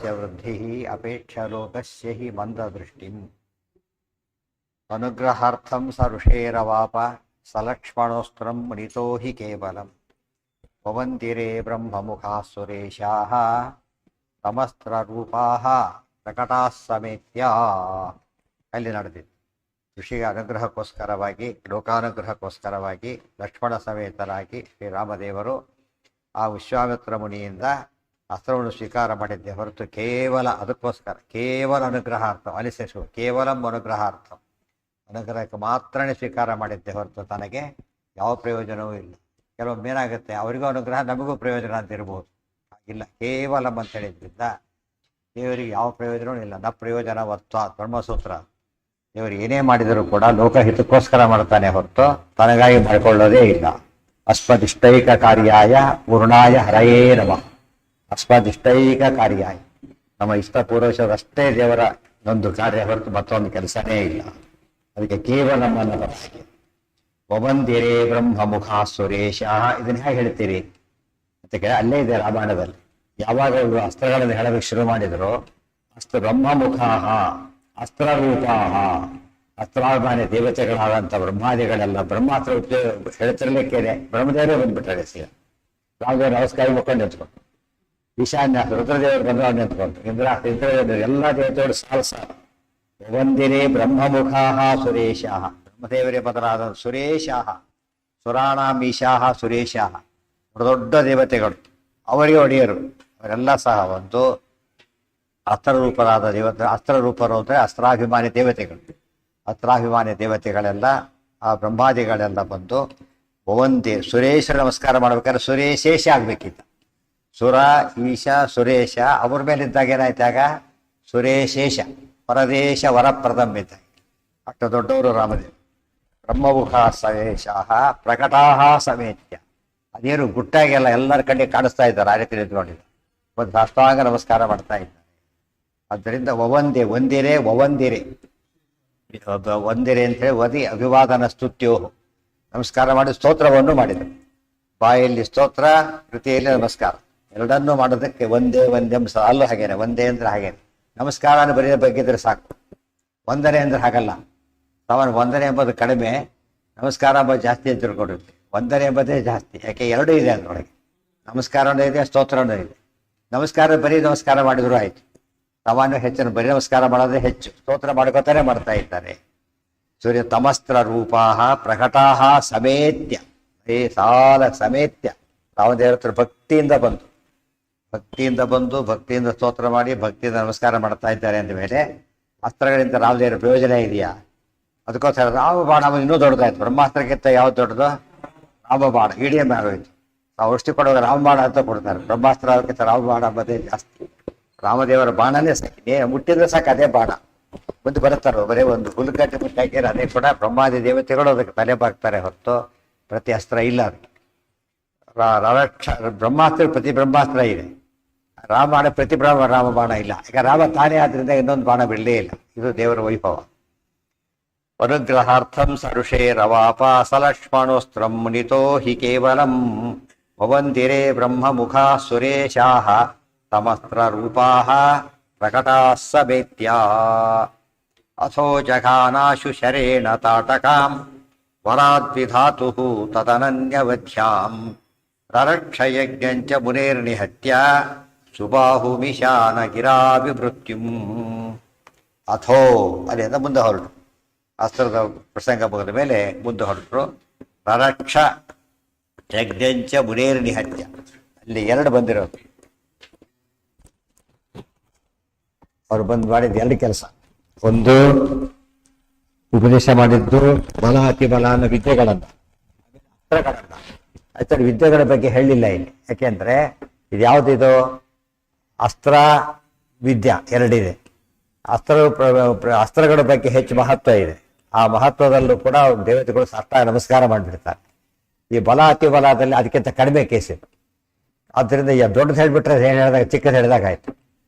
ವೃದ್ಧಿ ಅಪೇಕ್ಷ ಲೋಕಸ್ಯ ಹಿ ಮಂದದೃಷ್ಟಿಂ ಅನುಗ್ರಹಾರ್ಥಂ ಸ ಋಷೇರವಾಪ ಸಲಕ್ಷ್ಮಣೋಸ್ತ್ರಂ ಮುನಿತೋ ಹಿ ಕೇವಲಂ ಭವಂತಿರೇ ಬ್ರಹ್ಮಮುಖಾಃ ಸುರೇಶಾಃ ತಮಸ್ತ್ರರೂಪಾಃ ಪ್ರಕಟಾಃ ಸಮೇತ್ಯ. ಅಲ್ಲಿ ನಡೆದಿದೆ ಋಷಿಯ ಅನುಗ್ರಹಕ್ಕೋಸ್ಕರವಾಗಿ ಲೋಕಾನುಗ್ರಹಕ್ಕೋಸ್ಕರವಾಗಿ ಲಕ್ಷ್ಮಣ ಸಮೇತರಾಗಿ ಶ್ರೀರಾಮದೇವರು ಆ ವಿಶ್ವಾಮಿತ್ರ ಮುನಿಯಿಂದ ಅಸ್ತ್ರವನ್ನು ಸ್ವೀಕಾರ ಮಾಡಿದ್ದೆ ಹೊರತು ಕೇವಲ ಅದಕ್ಕೋಸ್ಕರ ಕೇವಲ ಅನುಗ್ರಹಾರ್ಥ ಅನಿಸು ಕೇವಲಂ ಅನುಗ್ರಹಾರ್ಥ ಅನುಗ್ರಹಕ್ಕೆ ಮಾತ್ರನೇ ಸ್ವೀಕಾರ ಮಾಡಿದ್ದೆ ಹೊರತು ತನಗೆ ಯಾವ ಪ್ರಯೋಜನವೂ ಇಲ್ಲ. ಕೆಲವೊಮ್ಮೆ ಏನಾಗುತ್ತೆ ಅವರಿಗೂ ಅನುಗ್ರಹ ನಮಗೂ ಪ್ರಯೋಜನ ಅಂತ ಇರ್ಬೋದು, ಹಾಗಿಲ್ಲ ಕೇವಲಂ ಅಂತ ಹೇಳಿದ್ರಿಂದ ದೇವರಿಗೆ ಯಾವ ಪ್ರಯೋಜನವೂ ಇಲ್ಲ. ನ ಪ್ರಯೋಜನವತ್ವ ಬ್ರಹ್ಮಸೂತ್ರ. ದೇವರು ಏನೇ ಮಾಡಿದರೂ ಕೂಡ ಲೋಕಹಿತಕ್ಕೋಸ್ಕರ ಮಾಡ್ತಾನೆ ಹೊರತು ತನಗಾಗಿ ಮಾಡಿಕೊಳ್ಳೋದೇ ಇಲ್ಲ. ಅಸ್ಮದಿಷ್ಟೈಕ ಕಾರ್ಯಾಯ ಪೂರ್ಣಾಯ ಹರಯೇ ನಮಃ. ಅಸ್ಮದಿಷ್ಟೈಕ ಕಾರ್ಯಾಯ ನಮ್ಮ ಇಷ್ಟ ಪೂರೈಸೋದಷ್ಟೇ ದೇವರ ಒಂದು ಕಾರ್ಯ ಹೊರತು ಮತ್ತೊಂದು ಕೆಲಸನೇ ಇಲ್ಲ. ಅದಕ್ಕೆ ಕೇವಲ ನಮ್ಮನ್ನು ಬರೆಸಿಕೆ ಒಬಂದಿರೇ ಬ್ರಹ್ಮಮುಖ ಸುರೇಶ. ಇದನ್ನ ಹೇಗೆ ಹೇಳ್ತೀರಿ ಅಂತ ಅಲ್ಲೇ ಇದೆ ರಾಮಾಯಣದಲ್ಲಿ. ಯಾವಾಗ ಅವರು ಅಸ್ತ್ರಗಳನ್ನು ಹೇಳಬೇಕು ಶುರು ಮಾಡಿದ್ರು, ಅಸ್ತ್ರ ಬ್ರಹ್ಮಮುಖ ಅಸ್ತ್ರರೂಪಾ ಅಸ್ತ್ರಾಭಿಮಾನಿ ದೇವತೆಗಳಾದಂಥ ಬ್ರಹ್ಮಾದಿಗಳೆಲ್ಲ ಬ್ರಹ್ಮಾಸ್ತ್ರ ಹೇಳ್ತಿರ್ಲಿಕ್ಕೇನೆ ಬ್ರಹ್ಮದೇವರೇ ಬಂದ್ಬಿಟ್ಟಾರೆ. ರಾಮದೇವರು ನಮಸ್ಕಾರ ಮುಖಂಡು ನಿಂತ್ಕೊಂಡು, ಈಶಾನ್ಯ ರುದ್ರದೇವರು ಬಂದವರು ನಿಂತ್ಕೊಂಡು, ಇಂದ್ರದೇವರು ಎಲ್ಲ ದೇವತೆಗಳು ಸಾಲ್ಸ ಒಂದಿರೇ ಬ್ರಹ್ಮಮುಖ ಸುರೇಶ. ಬ್ರಹ್ಮದೇವರೇ ಬದಲಾದ ಸುರೇಶ, ಸುರಾಣಾಮೀಶಾಹ ಸುರೇಶ, ದೊಡ್ಡ ದೇವತೆಗಳು ಅವರಿಗೆ ಒಡೆಯರು. ಅವರೆಲ್ಲ ಸಹ ಒಂದು ಅಸ್ತ್ರರೂಪರಾದ ದೇವತೆ. ಅಸ್ತ್ರರೂಪರು ಅಂದರೆ ಅಸ್ತ್ರಾಭಿಮಾನಿ ದೇವತೆಗಳು. ಅಸ್ತ್ರಾಭಿಮಾನಿ ದೇವತೆಗಳೆಲ್ಲ ಆ ಬ್ರಹ್ಮಾದಿಗಳೆಲ್ಲ ಬಂದು ಒಂದೇ ಸುರೇಶ್ವರ ನಮಸ್ಕಾರ ಮಾಡ್ಬೇಕಾದ್ರೆ ಸುರೇಶೇಷ ಆಗ್ಬೇಕಿತ್ತ. ಸುರ ಈಶ ಸುರೇಶ ಅವ್ರ ಮೇಲಿದ್ದಾಗ ಏನಾಯ್ತಾಗ ಸುರೇಶೇಷ ಪರದೇಶ ವರಪ್ರದಂ ಇದ್ದ. ಅಷ್ಟು ದೊಡ್ಡವರು ರಾಮದೇವ್. ಬ್ರಹ್ಮಮುಖ ಸವೇಶ ಪ್ರಕಟಾಹ ಸಮೇತ್ಯ. ಅದೇನು ಗುಟ್ಟಾಗೆಲ್ಲ ಎಲ್ಲರ ಕಣ್ಣಿಗೆ ಕಾಣಿಸ್ತಾ ಇದ್ದಾರೆ. ಆ ರೀತಿ ನಿಂತ್ಕೊಂಡಿದ್ದಾರೆ. ಒಂದು ಸಾಷ್ಟಾಂಗ ನಮಸ್ಕಾರ ಮಾಡ್ತಾ ಇದ್ದಾರೆ. ಆದ್ದರಿಂದ ಒಂದಿರೆ ಒಂದಿರೆ ಅಂತ ಹೇಳಿ ವದಿ ಅಭಿವಾದನ ಸ್ತುತ್ಯೋ ನಮಸ್ಕಾರ ಮಾಡಿ ಸ್ತೋತ್ರವನ್ನು ಮಾಡಿದರು. ಬಾಯಲ್ಲಿ ಸ್ತೋತ್ರ, ಕೃತಿಯಲ್ಲಿ ನಮಸ್ಕಾರ, ಎರಡನ್ನೂ ಮಾಡೋದಕ್ಕೆ ಒಂದೇ ಅಲ್ಲೂ ಹಾಗೇನೆ. ಒಂದೇ ಅಂದ್ರೆ ಹಾಗೇನೆ. ನಮಸ್ಕಾರ ಬರೆಯ ಬಗ್ಗಿದ್ರೆ ಸಾಕು. ವಂದನೆ ಅಂದ್ರೆ ಹಾಗಲ್ಲ. ವಂದನೆ ಎಂಬುದು ಕಡಿಮೆ, ನಮಸ್ಕಾರ ಎಂಬುದು ಜಾಸ್ತಿ ಅಂತ ತಿಳ್ಕೊಂಡಿರ್ತೀವಿ. ವಂದನೆ ಎಂಬುದೇ ಜಾಸ್ತಿ. ಯಾಕೆ ಎರಡೂ ಇದೆ ಅದರೊಳಗೆ. ನಮಸ್ಕಾರನೂ ಇದೆ, ಸ್ತೋತ್ರನೂ ಇದೆ. ನಮಸ್ಕಾರ ಬರೀ ನಮಸ್ಕಾರ ಮಾಡಿದ್ರು ಆಯ್ತು. ಸಾಮಾನ್ಯ ಹೆಚ್ಚನ್ನು ಬರೀ ನಮಸ್ಕಾರ ಮಾಡೋದೇ ಹೆಚ್ಚು. ಸ್ತೋತ್ರ ಮಾಡ್ಕೋತಾನೆ ಮಾಡ್ತಾ ಇದ್ದಾರೆ. ಸೂರ್ಯ ತಮಸ್ತ್ರ ರೂಪಾಹ ಪ್ರಕಟಾಹ ಸಮೇತ್ಯ. ಸಾಲ ಸಮೇತ್ಯ ರಾಮದೇವರ ಹತ್ರ ಭಕ್ತಿಯಿಂದ ಭಕ್ತಿಯಿಂದ ಸ್ತೋತ್ರ ಮಾಡಿ ಭಕ್ತಿಯಿಂದ ನಮಸ್ಕಾರ ಮಾಡ್ತಾ ಇದ್ದಾರೆ ಅಂದ ಮೇಲೆ ಅಸ್ತ್ರಗಳಿಂದ ರಾಮದೇವರ ಪ್ರಯೋಜನ ಇದೆಯಾ? ಅದಕ್ಕೋಸ್ಕರ ರಾಮಬಾಣ ಇನ್ನೂ ದೊಡ್ಡದಾಯ್ತು. ಬ್ರಹ್ಮಾಸ್ತ್ರಕ್ಕಿಂತ ಯಾವ್ದು ದೊಡ್ಡದು? ರಾಮಬಾಣ. ಇಡಿಎಂ ಆಗೋಯ್ತು. ನಾವು ಔಷಧಿ ಕೊಡುವಾಗ ರಾಮಬಾಣ ಅಂತ ಕೊಡ್ತಾರೆ. ಬ್ರಹ್ಮಾಸ್ತ್ರ ಅದಕ್ಕಿಂತ ರಾಮಬಾಣ ಅಂಬದೇ ಜಾಸ್ತಿ. ರಾಮದೇವರ ಬಾಣನೇ ಸಾಕಿ, ಮುಟ್ಟಿದ್ರೆ ಸಾಕು ಅದೇ ಬಾಣ. ಮುಂದೆ ಬರುತ್ತಾರೋ ಬರೀ ಒಂದು ಹುಲ್ಗಟ್ಟೆ ಮುಟ್ಟಿ ಹಾಕಿದ್ರೆ ಅದೇ ಕೂಡ ಬ್ರಹ್ಮಾದಿ ದೇವತೆಗಳು ಅದಕ್ಕೆ ತಲೆ ಬಾಗ್ತಾರೆ ಹೊರತು ಪ್ರತಿ ಅಸ್ತ್ರ ಇಲ್ಲ. ಅದಕ್ಕೆ ಬ್ರಹ್ಮಾಸ್ತ್ರ ಪ್ರತಿ ಬ್ರಹ್ಮಾಸ್ತ್ರ ಇದೆ. ರಾಮಬಾಣ ಪ್ರತಿ ರಾಮಬಾಣ ಇಲ್ಲ. ಈಗ ರಾಮ ತಾನೇ ಆದ್ರಿಂದ ಇನ್ನೊಂದು ಬಾಣ ಬಿಡಲೇ ಇಲ್ಲ. ಇದು ದೇವರ ವೈಭವ. ಅನುಗ್ರಹಾರ್ಥಂ ಸರುಷೇರವಾಪ ಸಲಕ್ಷ್ಮಣೋಸ್ತ್ರಂ ಮುನಿತೋ ಹಿ ಕೇವಲಂ ಭವಂತಿರೇ ಬ್ರಹ್ಮಮುಖ ಸುರೇಶಾಃ ತಮಸ್ತ್ರ ರೂಪಾಃ ಪ್ರಕಟಾಃ ಸಮೇತ್ಯ. ಅಥೋ ಜಘಾನಾಶು ಶರೇಣ ತಾಟಕಾಂ ವರಾದ್ವಿಧಾತುಃ ತದನನ್ಯವಧ್ಯಾಂ ರರಕ್ಷಯಜ್ಞಂಚ ಮುನೇರ್ನಿಹತ್ಯ ಸುಬಾಹುಮಿಶಾನ ಗಿರಾಭಿಭೃತ್ಯುಂ. ಅಥೋ ಅಲ್ಲಿಂದ ಮುಂದೆ ಹೊರಟು. ಅಸ್ತ್ರದ ಪ್ರಸಂಗ ಮುಗಿದ ಮೇಲೆ ಮುಂದೆ ಹೊರಟರು. ರರಕ್ಷ ಯಜ್ಞಂಚ ಮುನೇರ್ನಿಹತ್ಯ. ಅಲ್ಲಿ ಎರಡು ಬಂದಿರೋದು. ಅವ್ರು ಬಂದು ಮಾಡಿದ್ದು ಎರಡು ಕೆಲಸ. ಒಂದು ಉಪದೇಶ ಮಾಡಿದ್ದು ಬಲ ಅತಿ ಬಲ ಅನ್ನೋ ವಿದ್ಯೆಗಳನ್ನ, ಅಸ್ತ್ರಗಳನ್ನ. ಆಯ್ತು, ವಿದ್ಯೆಗಳ ಬಗ್ಗೆ ಹೇಳಿಲ್ಲ ಇಲ್ಲಿ. ಯಾಕೆಂದ್ರೆ ಇದು ಯಾವುದಿದು? ಅಸ್ತ್ರ ವಿದ್ಯಾ ಎರಡಿದೆ. ಅಸ್ತ್ರಗಳ ಬಗ್ಗೆ ಹೆಚ್ಚು ಮಹತ್ವ ಇದೆ. ಆ ಮಹತ್ವದಲ್ಲೂ ಕೂಡ ದೇವತೆಗಳು ಸಾಷ್ಟಾಂಗ ನಮಸ್ಕಾರ ಮಾಡಿಬಿಡ್ತಾರೆ. ಈ ಬಲ ಅತಿ ಬಲದಲ್ಲಿ ಅದಕ್ಕಿಂತ ಕಡಿಮೆ ಕೇಸಿದೆ. ಆದ್ದರಿಂದ ದೊಡ್ಡದು ಹೇಳ್ಬಿಟ್ರೆ ಏನು ಹೇಳಿದಾಗ ಚಿಕ್ಕದು ಹೇಳಿದಾಗ ಆಯ್ತು.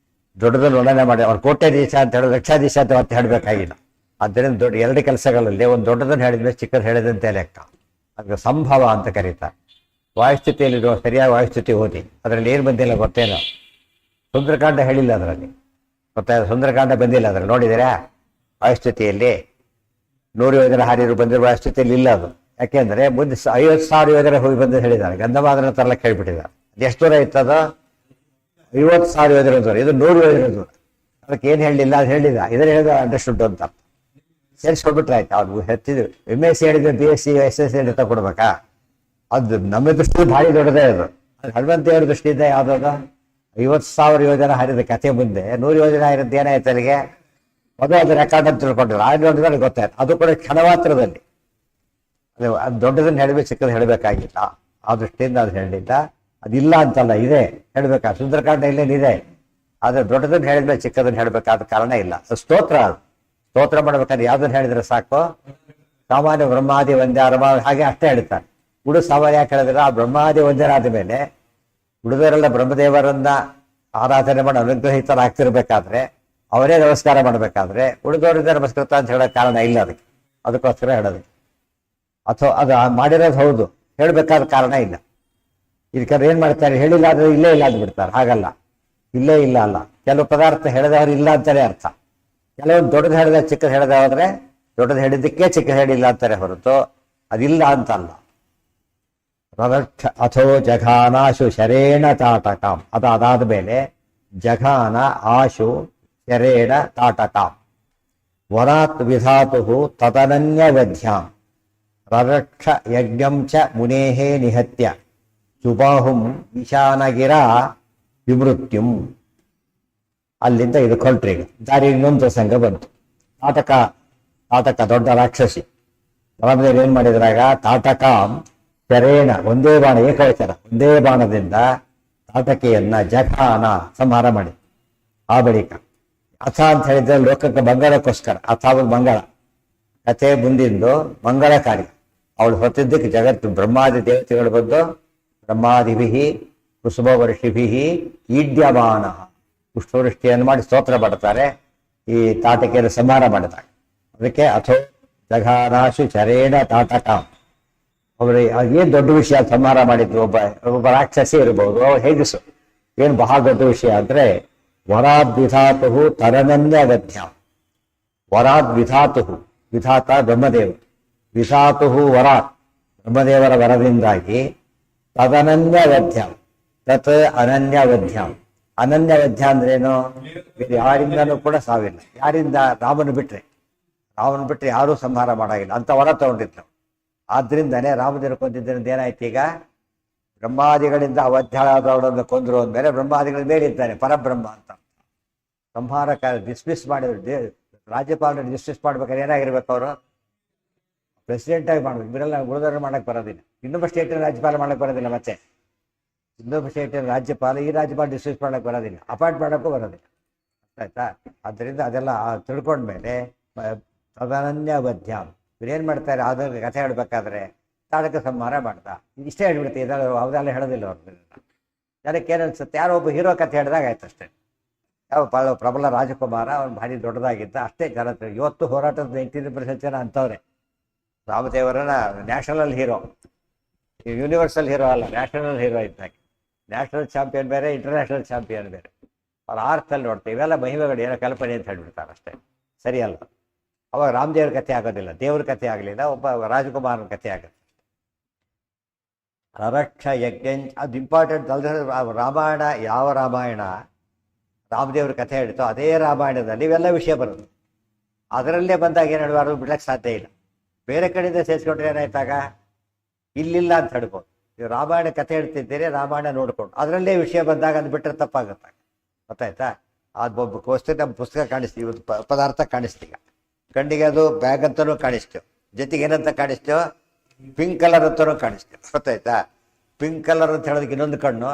ದೊಡ್ಡದಲ್ಲಿ ವರ್ಣನೆ ಮಾಡಿ ಅವ್ರು ಕೋಟ್ಯಾಧೀಶ ಅಂತ ಹೇಳೋದು ಲಕ್ಷಾಧೀಶ ಅಂತ ಮತ್ತೆ ಹೇಳಬೇಕಾಗಿಲ್ಲ. ಆದ್ದರಿಂದ ದೊಡ್ಡ ಎರಡು ಕೆಲಸಗಳಲ್ಲಿ ಒಂದು ದೊಡ್ಡದನ್ನು ಹೇಳಿದ್ಮೇಲೆ ಚಿಕ್ಕದು ಹೇಳಿದಂತೆ ಲೆಕ್ಕ. ಅದಕ್ಕೆ ಸಂಭವ ಅಂತ ಕರೀತಾರೆ. ವಾಯುಸ್ಥಿತಿಯಲ್ಲಿರುವ ಸರಿಯಾದ ವಾಯುಸ್ಥಿತಿ ಓದಿ. ಅದರಲ್ಲಿ ಏನು ಬಂದಿಲ್ಲ ಗೊತ್ತೇನೋ. ಸುಂದರಕಾಂಡ ಹೇಳಿಲ್ಲ ಅದರಲ್ಲಿ, ಗೊತ್ತಾಯ್ತು? ಸುಂದರಕಾಂಡ ಬಂದಿಲ್ಲ ಅದರಲ್ಲಿ, ನೋಡಿದ್ದೀರಾ? ವಾಯುಸ್ಥಿತಿಯಲ್ಲಿ 100 ಯೋಜನೆ ಹಾರಿರು ಬಂದಿರುವ ವಾಯುಸ್ಥಿತಿಯಲ್ಲಿ ಇಲ್ಲ ಅದು. ಯಾಕೆಂದ್ರೆ ಮುಂದೆ 50,000 ಯೋಜನೆ ಹೋಗಿ ಬಂದು ಹೇಳಿದ್ದಾರೆ. ಗಂಧಮಾದನ ತರಲಕ್ಕೆ ಹೇಳ್ಬಿಟ್ಟಿದ್ದಾರೆ. ಅದು ಎಷ್ಟು ದೂರ ಇತ್ತದ? 50,000 ಯೋಜನೆ ದೂರ, ಇದು 100 ಯೋಜನೆ ದೂರ. ಅದಕ್ಕೆ ಏನು ಹೇಳಲಿಲ್ಲ, ಅದು ಹೇಳಿಲ್ಲ. ಇದನ್ನ ಹೇಳಿದ ಅಂಡರ್ಸ್ಟುಡ್ ಅಂತ ಸೇರಿಸ್ಕೊಳ್ಬಿಟ್ರೆ ಆಯ್ತು. ಅವ್ರು ಹೆಚ್ಚಿದ್ರು MSc ಹೇಳಿದ್ರೆ BSc SSc ಹೇಳಿದ್ರೆ ತಗೊಡ್ಬೇಕಾ? ಅದು ನಮ್ಮ ದೃಷ್ಟಿಯಲ್ಲಿ ಭಾರಿ ದೊಡ್ಡದೇ ಅದು. ಹನುಮಂತೇವ್ರ ದೃಷ್ಟಿಯಿಂದ ಯಾವ್ದಾದ 50,000 ಯೋಜನೆ ಹಾರಿದ ಕಥೆ ಮುಂದೆ 100 ಯೋಜನೆ ಹಾರಿದ್ದು ಏನಾಯ್ತು ಅಲ್ಲಿಗೆ? ಮೊದಲು ಅದು ರೆಕಾರ್ಡ್ ಅಂತ ತಿಳ್ಕೊಂಡ್ರು. ಆ ನೋಡಿದ್ರೆ ಗೊತ್ತಾಯ್ತು. ಅದು ಕೂಡ ಕ್ಷಣಮಾತ್ರದಲ್ಲಿ. ಅದು ದೊಡ್ಡದನ್ನು ಹೇಳಬೇಕು, ಚಿಕ್ಕದು ಹೇಳಬೇಕಾಗಿಲ್ಲ. ಆ ದೃಷ್ಟಿಯಿಂದ ಅದು ಹೇಳಲಿಲ್ಲ. ಅದಿಲ್ಲ ಅಂತಲ್ಲ, ಇದೆ ಹೇಳ್ಬೇಕಾ? ಸುಂದರಕಾಂಡ ಇಲ್ಲೇನಿದೆ. ಆದ್ರೆ ದೊಡ್ಡದನ್ನು ಹೇಳಿದ್ಮೇಲೆ ಚಿಕ್ಕದನ್ನು ಹೇಳಬೇಕಾದ ಕಾರಣ ಇಲ್ಲ. ಅದು ಸ್ತೋತ್ರ. ಅದು ಸ್ತೋತ್ರ ಮಾಡ್ಬೇಕಾದ್ರೆ ಯಾವ್ದನ್ನ ಹೇಳಿದ್ರೆ ಸಾಕು? ಸಾಮಾನ್ಯ ಬ್ರಹ್ಮಾದಿ ವಂದ್ಯಾರಮ ಹಾಗೆ ಅಷ್ಟೇ ಹೇಳ್ತಾರೆ. ಸಾಮಾನ್ಯ ಯಾಕೆ ಹೇಳಿದ್ರೆ ಆ ಬ್ರಹ್ಮಾದಿ ವಂದ್ಯರಾದ ಮೇಲೆ ಉಳಿದವರೆಲ್ಲ ಬ್ರಹ್ಮದೇವರನ್ನ ಆರಾಧನೆ ಮಾಡಿ ಅನುಗ್ರಹಿತರಾಗ್ತಿರ್ಬೇಕಾದ್ರೆ, ಅವರೇ ನಮಸ್ಕಾರ ಮಾಡಬೇಕಾದ್ರೆ ಉಳಿದವರಿಂದ ನಮಸ್ಕೃತ ಅಂತ ಹೇಳೋ ಕಾರಣ ಇಲ್ಲ ಅದಕ್ಕೆ. ಅದಕ್ಕೋಸ್ಕರ ಹೇಳೋದು. ಅಥವಾ ಅದು ಮಾಡಿರೋದು ಹೌದು, ಹೇಳಬೇಕಾದ ಕಾರಣ ಇಲ್ಲ. ಇದಕ್ಕೆ ಏನ್ ಮಾಡ್ತಾರೆ? ಹೇಳಿಲ್ಲ ಆದ್ರೆ ಇಲ್ಲೇ ಇಲ್ಲ ಅಂತ ಬಿಡ್ತಾರೆ. ಹಾಗಲ್ಲ, ಇಲ್ಲೇ ಇಲ್ಲ ಅಲ್ಲ. ಕೆಲವು ಪದಾರ್ಥ ಹೇಳಿದವರು ಇಲ್ಲ ಅಂತಾನೆ ಅರ್ಥ. ಕೆಲವೊಂದು ದೊಡ್ಡದು ಹೇಳಿದ ಚಿಕ್ಕದು ಹೇಳಿದ ಹೋದ್ರೆ ದೊಡ್ಡದು ಹೇಳಿದ್ದಕ್ಕೆ ಚಿಕ್ಕದು ಹೇಳಿಲ್ಲ ಅಂತಾರೆ ಹೊರತು ಅದಿಲ್ಲ ಅಂತಲ್ಲ. ಅಥೋ ಜಘಾನಾಶು ಶರೇಣ ತಾಟಕಾಂ. ಅದಾದ ಮೇಲೆ ಜಘಾನ ಆಶು ಶರೇಣ ತಾಟಕಾಂ ವರಾತ್ ವಿಧಾತು ತದನನ್ಯವಧ್ಯಾಂ ರರಕ್ಷ ಯಜ್ಞಂ ಚ ಮುನೇಹೇ ನಿಹತ್ಯ ಸುಬಾಹುಂ ಈಶಾನಗಿರ ವಿಮೃತ್ಯುಂ. ಅಲ್ಲಿಂದ ಇದು ಹೊರಟ್ರಿ. ದಾರಿ ಇನ್ನೊಂದು ಪ್ರಸಂಗ ಬಂತು. ತಾಟಕ ದೊಡ್ಡ ರಾಕ್ಷಸಿ. ರಾಮದೇವರು ಏನ್ ಮಾಡಿದ್ರಾಗ? ತಾಟಕಾಂ ಶರೇಣ, ಒಂದೇ ಬಾಣ, ಏಕವಚನ, ಒಂದೇ ಬಾಣದಿಂದ ತಾಟಕಿಯನ್ನ ಜಘಾನ ಸಂಹಾರ ಮಾಡಿ. ಆ ಬಳಿಕ ಅಥ ಅಂತ ಹೇಳಿದ್ರೆ ಲೋಕಕ್ಕೆ ಮಂಗಳಕ್ಕೋಸ್ಕರ. ಅಥಾವ ಮಂಗಳ ಕಥೆ ಮುಂದಿಂದು ಮಂಗಳ ಕಾರ್ಯ. ಅವಳು ಹೊತ್ತಿದ್ದಕ್ಕೆ ಜಗತ್ತು ಬ್ರಹ್ಮಾದಿ ದೇವತೆಗಳು ಬಂದು ಬ್ರಹ್ಮಾದಿಭಿ ಕುಸುಮ ವರ್ಷಿಭಿ ಈಡ್ಯಮಾನ ಪುಷ್ಪವೃಷ್ಟಿಯನ್ನು ಮಾಡಿ ಸ್ತೋತ್ರ ಮಾಡ್ತಾರೆ. ಈ ತಾಟಕಿಯನ್ನು ಸಂಹಾರ ಮಾಡಿದಾಗ ಅದಕ್ಕೆ ಅಥೋ ಜಘಾನಾಶು ಚರೇಣ ತಾಟಕಾಂ. ಅವ್ರು ಏನ್ ದೊಡ್ಡ ವಿಷಯ ಸಂಹಾರ ಮಾಡಿದ್ರು. ಒಬ್ಬ ರಾಕ್ಷಸಿ ಇರಬಹುದು, ಅವ್ರು ಹೇಗಿಸು. ಏನ್ ಬಹಳ ದೊಡ್ಡ ವಿಷಯ ಅಂದ್ರೆ ವರಾದ್ವಿಧಾತು ತರನನ್ಯವಧ್ಯಾಂ. ವರಾದ್ವಿಧಾತು, ವಿಧಾತ ಬ್ರಹ್ಮದೇವ, ವಿಧಾತು ವರಾತ್ ಬ್ರಹ್ಮದೇವರ ವರದಿಂದಾಗಿ ತದನನ್ಯವಧ್ಯಾಂ ತತ್ ಅನನ್ಯವಧ್ಯಾಂ. ಅನನ್ಯವಧ್ಯ ಅಂದ್ರೇನು? ಯಾರಿಂದನೂ ಕೂಡ ಸಾವಿಲ್ಲ. ಯಾರಿಂದ? ರಾಮನ ಬಿಟ್ರೆ ಯಾರೂ ಸಂಹಾರ ಮಾಡಾಗಿಲ್ಲ ಅಂತ ವರ ತಗೊಂಡಿದ್ರು. ಆದ್ರಿಂದನೇ ರಾಮದೇವರು ಕೊಂದಿದ್ದರಿಂದ ಏನಾಯ್ತು? ಈಗ ಬ್ರಹ್ಮಾದಿಗಳಿಂದ ಅವಧ್ಯಾಳಾದವಳನ್ನು ಕೊಂದ್ರು ಅಂದ್ಮೇಲೆ ಬ್ರಹ್ಮಾದಿಗಳ ಮೇಲೆ ಇದ್ದಾನೆ ಪರಬ್ರಹ್ಮ ಅಂತ. ಸಂಹಾರ ಡಿಸ್ಮಿಸ್ ಮಾಡಿದ್ರು. ರಾಜ್ಯಪಾಲನ ಡಿಸ್ಮಿಸ್ ಮಾಡ್ಬೇಕಾದ್ರೆ ಏನಾಗಿರ್ಬೇಕು? ಅವರು ಪ್ರೆಸಿಡೆಂಟ್ ಆಗಿ ಮಾಡ್ಬೇಕು. ಇವರೆಲ್ಲ ಉಳಿದವರು ಮಾಡಕ್ ಬರೋದಿಲ್ಲ. ಇನ್ನೊಬ್ಬ ಸ್ಟೇಟಿನ ರಾಜ್ಯಪಾಲ ಮಾಡಕ್ ಬರೋದಿಲ್ಲ. ಮತ್ತೆ ಇನ್ನೊಬ್ಬ ಸ್ಟೇಟಿನ ರಾಜ್ಯಪಾಲ ಈ ರಾಜ್ಯಪಾಲ ಡಿಸ್ಮಿಸ್ ಮಾಡಕ್ ಬರೋದಿಲ್ಲ, ಅಪಾಯಿಂಟ್ ಮಾಡೋಕ್ಕೂ ಬರೋದಿಲ್ಲ. ಆಯ್ತಾ? ಆದ್ದರಿಂದ ಅದೆಲ್ಲ ತಿಳ್ಕೊಂಡ್ಮೇಲೆ ತದನನ್ಯವಧ್ಯಾಂ. ಇವ್ರೇನ್ ಮಾಡ್ತಾರೆ? ಅದನ್ನ ಕಥೆ ಹೇಳ್ಬೇಕಾದ್ರೆ ತಾಟಕ ಸಂಹಾರ ಮಾಡ್ದ. ಇಷ್ಟೇ ಹೇಳ್ಬಿಡುತ್ತೆ. ಇದೆಲ್ಲ ಅವದೆಲ್ಲ ಹೇಳೋದಿಲ್ಲ ಅವ್ರ. ಜನಕ್ಕೆ ಏನನ್ಸುತ್ತೆ? ಯಾರೋ ಒಬ್ಬ ಹೀರೋ ಕಥೆ ಹೇಳಿದಾಗ ಆಯ್ತು ಅಷ್ಟೇ. ಯಾವ ಪ್ರಬಲ ರಾಜಕುಮಾರ, ಅವ್ನು ಭಾರಿ ದೊಡ್ಡದಾಗಿದ್ದ ಅಷ್ಟೇ ಜನ. ಇವತ್ತು ಹೋರಾಟದ 80% ಜನ ಅಂತವ್ರೆ. ರಾಮದೇವರನ್ನ ನ್ಯಾಷನಲ್ ಹೀರೋ, ಯೂನಿವರ್ಸಲ್ ಹೀರೋ ಅಲ್ಲ, ನ್ಯಾಷನಲ್ ಹೀರೋ ಇದ್ದಾಗ. ನ್ಯಾಷನಲ್ ಚಾಂಪಿಯನ್ ಬೇರೆ, ಇಂಟರ್ನ್ಯಾಷನಲ್ ಚಾಂಪಿಯನ್ ಬೇರೆ. ಅವ್ರ ಆರ್ತಲ್ಲಿ ನೋಡ್ತೀವಿ. ಇವೆಲ್ಲ ಮಹಿಮೆಗಳು ಏನೋ ಕಲ್ಪನೆ ಅಂತ ಹೇಳ್ಬಿಡ್ತಾರೆ ಅಷ್ಟೇ. ಸರಿಯಲ್ಲ. ಅವಾಗ ರಾಮದೇವ್ರ ಕಥೆ ಆಗೋದಿಲ್ಲ, ದೇವ್ರ ಕಥೆ ಆಗಲಿಲ್ಲ, ಒಬ್ಬ ರಾಜಕುಮಾರನ ಕಥೆ ಆಗುತ್ತೆ. ರರಕ್ಷ ಯಜ್ಞ ಅದು ಇಂಪಾರ್ಟೆಂಟ್ ಅಲ್ಲದೆ. ರಾಮಾಯಣ ಯಾವ ರಾಮಾಯಣ ರಾಮದೇವ್ರ ಕಥೆ ಹೇಳ್ತೋ ಅದೇ ರಾಮಾಯಣದಲ್ಲಿ ಇವೆಲ್ಲ ವಿಷಯ ಬರುತ್ತೆ. ಅದರಲ್ಲೇ ಬಂದಾಗ ಏನು ಹೇಳುವಾರು ಬಿಡಕ್ಕೆ ಸಾಧ್ಯ ಇಲ್ಲ. ಬೇರೆ ಕಡೆಯಿಂದ ಸೇರಿಸ್ಕೊಂಡ್ರೆ ಏನಾಯ್ತಾಗ ಇಲ್ಲಿಲ್ಲ ಅಂತ ಹೇಳ್ಬೋದು. ನೀವು ರಾಮಾಯಣ ಕಥೆ ಹೇಳ್ತಿದ್ದೀರಿ, ರಾಮಾಯಣ ನೋಡ್ಕೊಂಡು ಅದರಲ್ಲೇ ವಿಷಯ ಬಂದಾಗ ಅದು ಬಿಟ್ಟರೆ ತಪ್ಪಾಗುತ್ತೆ. ಗೊತ್ತಾಯ್ತಾ? ಅದೊಬ್ಬ ವಸ್ತು ನಮ್ಮ ಪುಸ್ತಕ ಕಾಣಿಸ್ತೀವಿ, ಇವತ್ತು ಪದಾರ್ಥ ಕಾಣಿಸ್ತೀಗ ಕಣ್ಣಿಗೆ, ಅದು ಬ್ಯಾಗ್ ಅಂತಲೂ ಕಾಣಿಸ್ತೇವೆ. ಜೊತೆಗೆ ಏನಂತ ಕಾಣಿಸ್ತೇವೆ? ಪಿಂಕ್ ಕಲರ್ ಅಂತಲೂ ಕಾಣಿಸ್ತೇವೆ. ಗೊತ್ತಾಯ್ತಾ? ಪಿಂಕ್ ಕಲರ್ ಅಂತ ಹೇಳೋದಕ್ಕೆ ಇನ್ನೊಂದು ಕಣ್ಣು,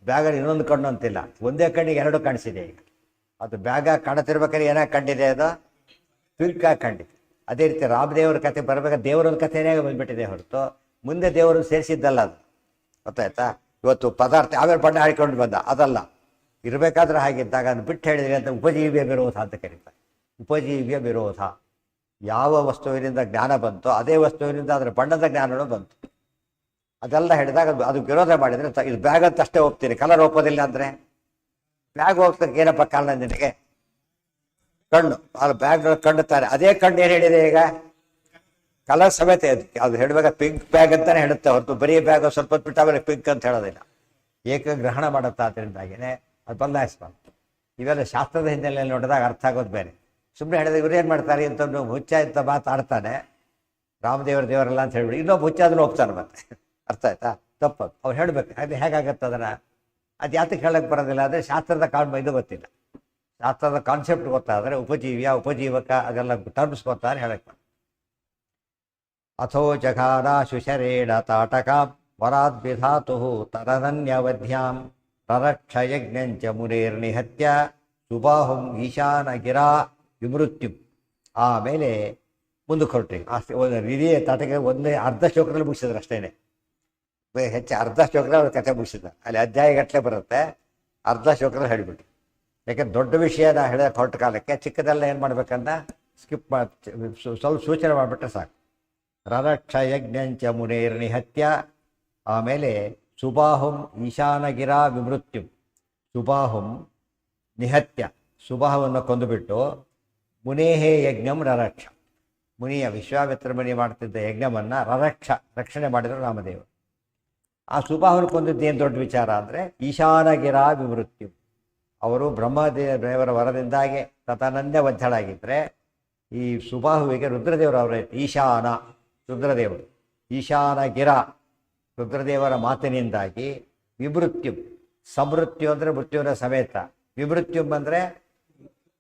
ಬ್ಯಾಗಲ್ಲಿ ಇನ್ನೊಂದು ಕಣ್ಣು ಅಂತಿಲ್ಲ. ಒಂದೇ ಕಣ್ಣಿಗೆ ಎರಡು ಕಾಣಿಸಿದೆ. ಈಗ ಅದು ಬ್ಯಾಗ ಕಾಣತಿರ್ಬೇಕಾದ್ರೆ ಏನಾಗಿ ಕಂಡಿದೆ? ಅದು ಪಿಂಕ್ ಆಗಿ ಕಂಡಿದೆ. ಅದೇ ರೀತಿ ರಾಮದೇವ್ರ ಕಥೆ ಬರಬೇಕಾದ್ರೆ ದೇವರೊಂದು ಕಥೆನೇ ಬಂದ್ಬಿಟ್ಟಿದೆ ಹೊರತು ಮುಂದೆ ದೇವರನ್ನು ಸೇರಿಸಿದ್ದಲ್ಲ ಅದು. ಗೊತ್ತಾಯ್ತಾ? ಇವತ್ತು ಪದಾರ್ಥ ಆಮೇಲೆ ಬಣ್ಣ ಹಾಡಿಕೊಂಡು ಬಂದ ಅದಲ್ಲ. ಇರಬೇಕಾದ್ರೆ ಹಾಗಿದ್ದಾಗ ಅದು ಬಿಟ್ಟು ಹೇಳಿದ್ರೆ ಅಂತ ಉಪಜೀವ್ಯ ವಿರೋಧ ಅಂತ ಕರೀತಾರೆ. ಉಪಜೀವ್ಯ ವಿರೋಧ. ಯಾವ ವಸ್ತುವಿನಿಂದ ಜ್ಞಾನ ಬಂತೋ ಅದೇ ವಸ್ತುವಿನಿಂದ ಅದರ ಬಣ್ಣದ ಜ್ಞಾನನೂ ಬಂತು. ಅದೆಲ್ಲ ಹೇಳಿದಾಗ ಅದು ವಿರೋಧ ಮಾಡಿದರೆ ಇದು ಬ್ಯಾಗ್ ಅಂತ ಅಷ್ಟೇ ಒಪ್ತೀನಿ, ಕಲರ್ ಒಪ್ಪೋದಿಲ್ಲ ಅಂದರೆ ಬ್ಯಾಗ್ ಹೋಗ್ತಕ್ಕೆ ಏನಪ್ಪ ಕಾರಣ ನಿನಗೆ? ಕಣ್ಣು, ಅಲ್ಲಿ ಬ್ಯಾಗ್ ಕಣ್ಣುತ್ತಾರೆ. ಅದೇ ಕಣ್ಣು ಏನು ಹೇಳಿದೆ ಈಗ? ಕಲರ್ ಸಮೇತ ಅದು ಹೇಳುವಾಗ ಪಿಂಕ್ ಬ್ಯಾಗ್ ಅಂತಾನೆ ಹೇಳುತ್ತೆ ಹೊರತು ಬರೀ ಬ್ಯಾಗ್ ಸ್ವಲ್ಪ ಹೊತ್ತು ಬಿಟ್ಟು ಆಮೇಲೆ ಪಿಂಕ್ ಅಂತ ಹೇಳೋದಿಲ್ಲ. ಏಕಗ್ರಹಣ ಮಾಡುತ್ತಾ ಅದರಿಂದಾಗಿನೇ ಅದು ಬದಲಾಯಿಸ್ಬಾರ್ದು. ಇವೆಲ್ಲ ಶಾಸ್ತ್ರದ ಹಿನ್ನೆಲೆಯಲ್ಲಿ ನೋಡಿದಾಗ ಅರ್ಥ ಆಗೋದು ಬೇರೆ. ಸುಮ್ಮನೆ ಹೇಳಿದ್ರೆ ಇವ್ರು ಏನು ಮಾಡ್ತಾರೆ ಅಂತ ಹುಚ್ಚ ಅಂತ ಮಾತಾಡ್ತಾನೆ, ರಾಮದೇವ್ರ ದೇವರಲ್ಲ ಅಂತ ಹೇಳ್ಬಿಡಿ, ಇನ್ನೊಬ್ಬ ಹುಚ್ಚ ಅದನ್ನು ಹೋಗ್ತಾನೆ ಮತ್ತೆ. ಅರ್ಥ ಆಯ್ತಾ? ತಪ್ಪದು. ಅವ್ರು ಹೇಳ್ಬೇಕು ಅದು ಹೇಗಾಗತ್ತೆ ಅದನ್ನು. ಅದು ಯಾತಕ್ಕೆ ಹೇಳಕ್ಕೆ ಬರೋದಿಲ್ಲ ಅಂದರೆ ಶಾಸ್ತ್ರದ ಇದು ಗೊತ್ತಿಲ್ಲ. ಶಾಸ್ತ್ರದ ಕಾನ್ಸೆಪ್ಟ್ ಗೊತ್ತಾದರೆ ಉಪಜೀವ್ಯ ಉಪಜೀವಕ ಅದೆಲ್ಲ ಟರ್ಮ್ಸ್ ಗೊತ್ತಾದ್ರೆ ಹೇಳಕ್ಕೆ ಬರ್ತದೆ. ಅಥೋ ಜಘಾನಾಶು ಶರೇಣ ತಾಟಕಾಂ ವರಾದ್ವಿಧಾತು ತದನನ್ಯವಧ್ಯಾಂ ರರಕ್ಷ ಯಜ್ಞಂಚ ಮುನೇರ್ನಿಹತ್ಯ ಸುಬಾಹುಂ ಈಶಾನ ಗಿರಾ ವಿಮೃತ್ಯು. ಆಮೇಲೆ ಮುಂದಕ್ಕೆ ಹೊರಟ್ರಿ. ಇಡೀ ತಾಟಕ ಒಂದೇ ಅರ್ಧ ಶ್ಲೋಕದಲ್ಲಿ ಮುಗಿಸಿದ್ರು ಅಷ್ಟೇನೆ. ಹೆಚ್ಚು ಅರ್ಧ ಶ್ಲೋಕದಲ್ಲಿ ಅವ್ರ ಕಥೆ ಮುಗಿಸಿದ. ಅಲ್ಲಿ ಅಧ್ಯಾಯಗಟ್ಟಲೆ ಬರುತ್ತೆ, ಅರ್ಧ ಶ್ಲೋಕದಲ್ಲಿ ಹೇಳಿಬಿಟ್ಟು. ಯಾಕೆಂದ್ರೆ ದೊಡ್ಡ ವಿಷಯನ ಹೇಳೋಕೆ ಹೊರಟ ಕಾಲಕ್ಕೆ ಚಿಕ್ಕದೆಲ್ಲ ಏನು ಮಾಡ್ಬೇಕಂದ ಸ್ಕಿಪ್ ಸ್ವಲ್ಪ ಸೂಚನೆ ಮಾಡಿಬಿಟ್ರೆ ಸಾಕು. ರರಕ್ಷ ಯಜ್ಞಂಚ ಮುನೇರ್ನಿಹತ್ಯ, ಆಮೇಲೆ ಸುಬಾಹುಂ ಈಶಾನಗಿರಾ ವಿಮೃತ್ಯು. ಸುಬಾಹುಂ ನಿಹತ್ಯ, ಸುಬಾಹುವನ್ನು ಕೊಂದುಬಿಟ್ಟು ಮುನೇಹೇ ಯಜ್ಞಂ ರರಕ್ಷ, ಮುನಿಯ ವಿಶ್ವಾಮಿತ್ರ ಮುನಿ ಮಾಡ್ತಿದ್ದ ಯಜ್ಞವನ್ನು ರಕ್ಷಣೆ ಮಾಡಿದರು ರಾಮದೇವರು. ಆ ಸುಬಾಹುನ ಕೊಂದಿದ್ದೇನು ದೊಡ್ಡ ವಿಚಾರ ಅಂದರೆ ಈಶಾನಗಿರಾ ವಿಮೃತ್ಯು. ಅವರು ಬ್ರಹ್ಮದೇವರ ವರದಿಂದಾಗಿ ತತನನ್ಯ ವಜ್ಜಳಾಗಿದ್ದರೆ ಈ ಸುಬಾಹುವಿಗೆ ರುದ್ರದೇವರು ಅವರ ಈಶಾನ, ರುದ್ರದೇವರು ಈಶಾನಗಿರ, ರುದ್ರದೇವರ ಮಾತಿನಿಂದಾಗಿ ವಿಮೃತ್ಯು, ಸಮೃತ್ಯು ಅಂದರೆ ಮೃತ್ಯುವಿನ ಸಮೇತ, ವಿಮೃತ್ಯುಂ ಅಂದರೆ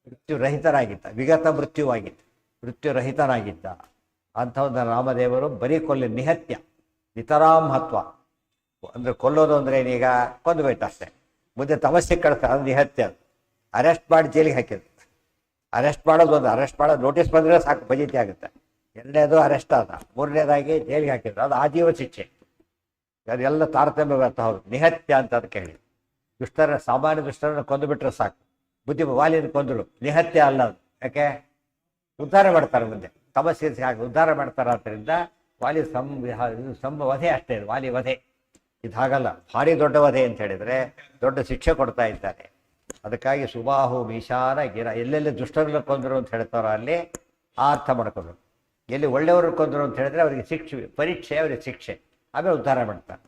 ಮೃತ್ಯುರಹಿತರಾಗಿದ್ದ, ವಿಗತ ಮೃತ್ಯುವಾಗಿದ್ದ, ಮೃತ್ಯುರಹಿತನಾಗಿದ್ದ ಅಂಥವನ್ನ ರಾಮದೇವರು ಬರೀ ನಿಹತ್ಯ ನಿತರಾಂಹತ್ವ ಅಂದರೆ ಕೊಲ್ಲೋದು ಅಂದರೆ ಏನೀಗ ಕೊಂದುಬಿಟ್ಟು ಅಷ್ಟೇ, ಮುಂದೆ ತಮಸ್ಸಿಗೆ ಕಳಿಸ್ತಾರೆ. ಅದು ನಿಹತ್ಯ. ಅರೆಸ್ಟ್ ಮಾಡಿ ಜೈಲಿಗೆ ಹಾಕಿದ್ರು. ಅರೆಸ್ಟ್ ಮಾಡೋದು ಒಂದು, ಅರೆಸ್ಟ್ ಮಾಡೋದು ನೋಟಿಸ್ ಬಂದರೆ ಸಾಕು ಫಜೀತಿ ಆಗುತ್ತೆ. ಎರಡನೇದು ಅರೆಸ್ಟ್ ಆದ, ಮೂರನೇದಾಗಿ ಜೈಲಿಗೆ ಹಾಕಿದ್ರು. ಅದು ಆಜೀವ ಶಿಕ್ಷೆ. ಅದೆಲ್ಲ ತಾರತಮ್ಯ ಬರ್ತಾ ಹೌದು. ನಿಹತ್ಯ ಅಂತ ಅದಕ್ಕೆ ಹೇಳಿ. ಸಾಮಾನ್ಯ ದುಷ್ಟರನ್ನು ಕೊಂದುಬಿಟ್ರೆ ಸಾಕು. ವಾಲಿನ ಕೊಂದರು, ನಿಹತ್ಯ ಅಲ್ಲ ಅದು. ಯಾಕೆ? ಉದ್ಧಾರ ಮಾಡ್ತಾರೆ, ಮುಂದೆ ತಮಸ್ಸಿಗೆ ಹಾಕಿ ಉದ್ಧಾರ ಮಾಡ್ತಾರೆ. ಆದ್ದರಿಂದ ವಾಲಿ ವಧೆ ಅಷ್ಟೇ, ವಾಲಿ ವಧೆ. ಇದು ಹಾಗಲ್ಲ, ಭಾರಿ ದೊಡ್ಡ ವಧೆ ಅಂತ ಹೇಳಿದರೆ ದೊಡ್ಡ ಶಿಕ್ಷೆ ಕೊಡ್ತಾ ಇದ್ದಾರೆ. ಅದಕ್ಕಾಗಿ ಸುಬಾಹು ಈಶಾನ ಗಿರ, ಎಲ್ಲೆಲ್ಲಿ ದುಷ್ಟರನ್ನ ಕೊಂದರು ಅಂತ ಹೇಳ್ತಾರೋ ಅಲ್ಲಿ ಆ ಅರ್ಥ ಮಾಡ್ಕೋಬೇಕು. ಎಲ್ಲಿ ಒಳ್ಳೆಯವರು ಕೊಂದರು ಅಂತ ಹೇಳಿದ್ರೆ ಅವರಿಗೆ ಶಿಕ್ಷೆ, ಪರೀಕ್ಷೆ, ಅವರಿಗೆ ಶಿಕ್ಷೆ, ಆಮೇಲೆ ಉದ್ಧಾರ ಮಾಡ್ತಾರೆ.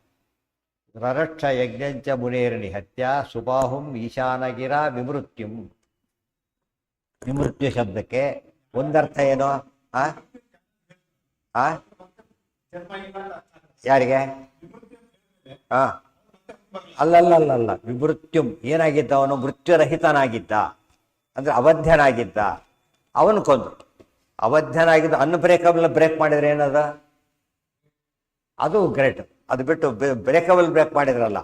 ರರಕ್ಷ ಯಜ್ಞಂಚ ಮುನೇರ್ನಿಹತ್ಯ ಸುಬಾಹುಂ ಈಶಾನಗಿರ ವಿಮೃತ್ಯುಂ. ವಿಮೃತ್ಯು ಶಬ್ದಕ್ಕೆ ಒಂದರ್ಥ ಏನೋ ಯಾರಿಗೆ? ಅಲ್ಲಲ್ಲ, ವಿಮೃತ್ಯುಂ ಏನಾಗಿದ್ದ? ಅವನು ಮೃತ್ಯುರಹಿತನಾಗಿದ್ದ, ಅಂದ್ರೆ ಅವಧ್ಯನಾಗಿದ್ದ. ಅವನು ಕೊಂದು ಅವಧ್ಯನಾಗಿದ್ದ. ಅನ್ಬ್ರೇಕಬಲ್ ಬ್ರೇಕ್ ಮಾಡಿದ್ರೆ ಏನದ? ಅದು ಗ್ರೇಟ್. ಅದು ಬಿಟ್ಟು ಬ್ರೇಕಬಲ್ ಬ್ರೇಕ್ ಮಾಡಿದ್ರಲ್ಲ,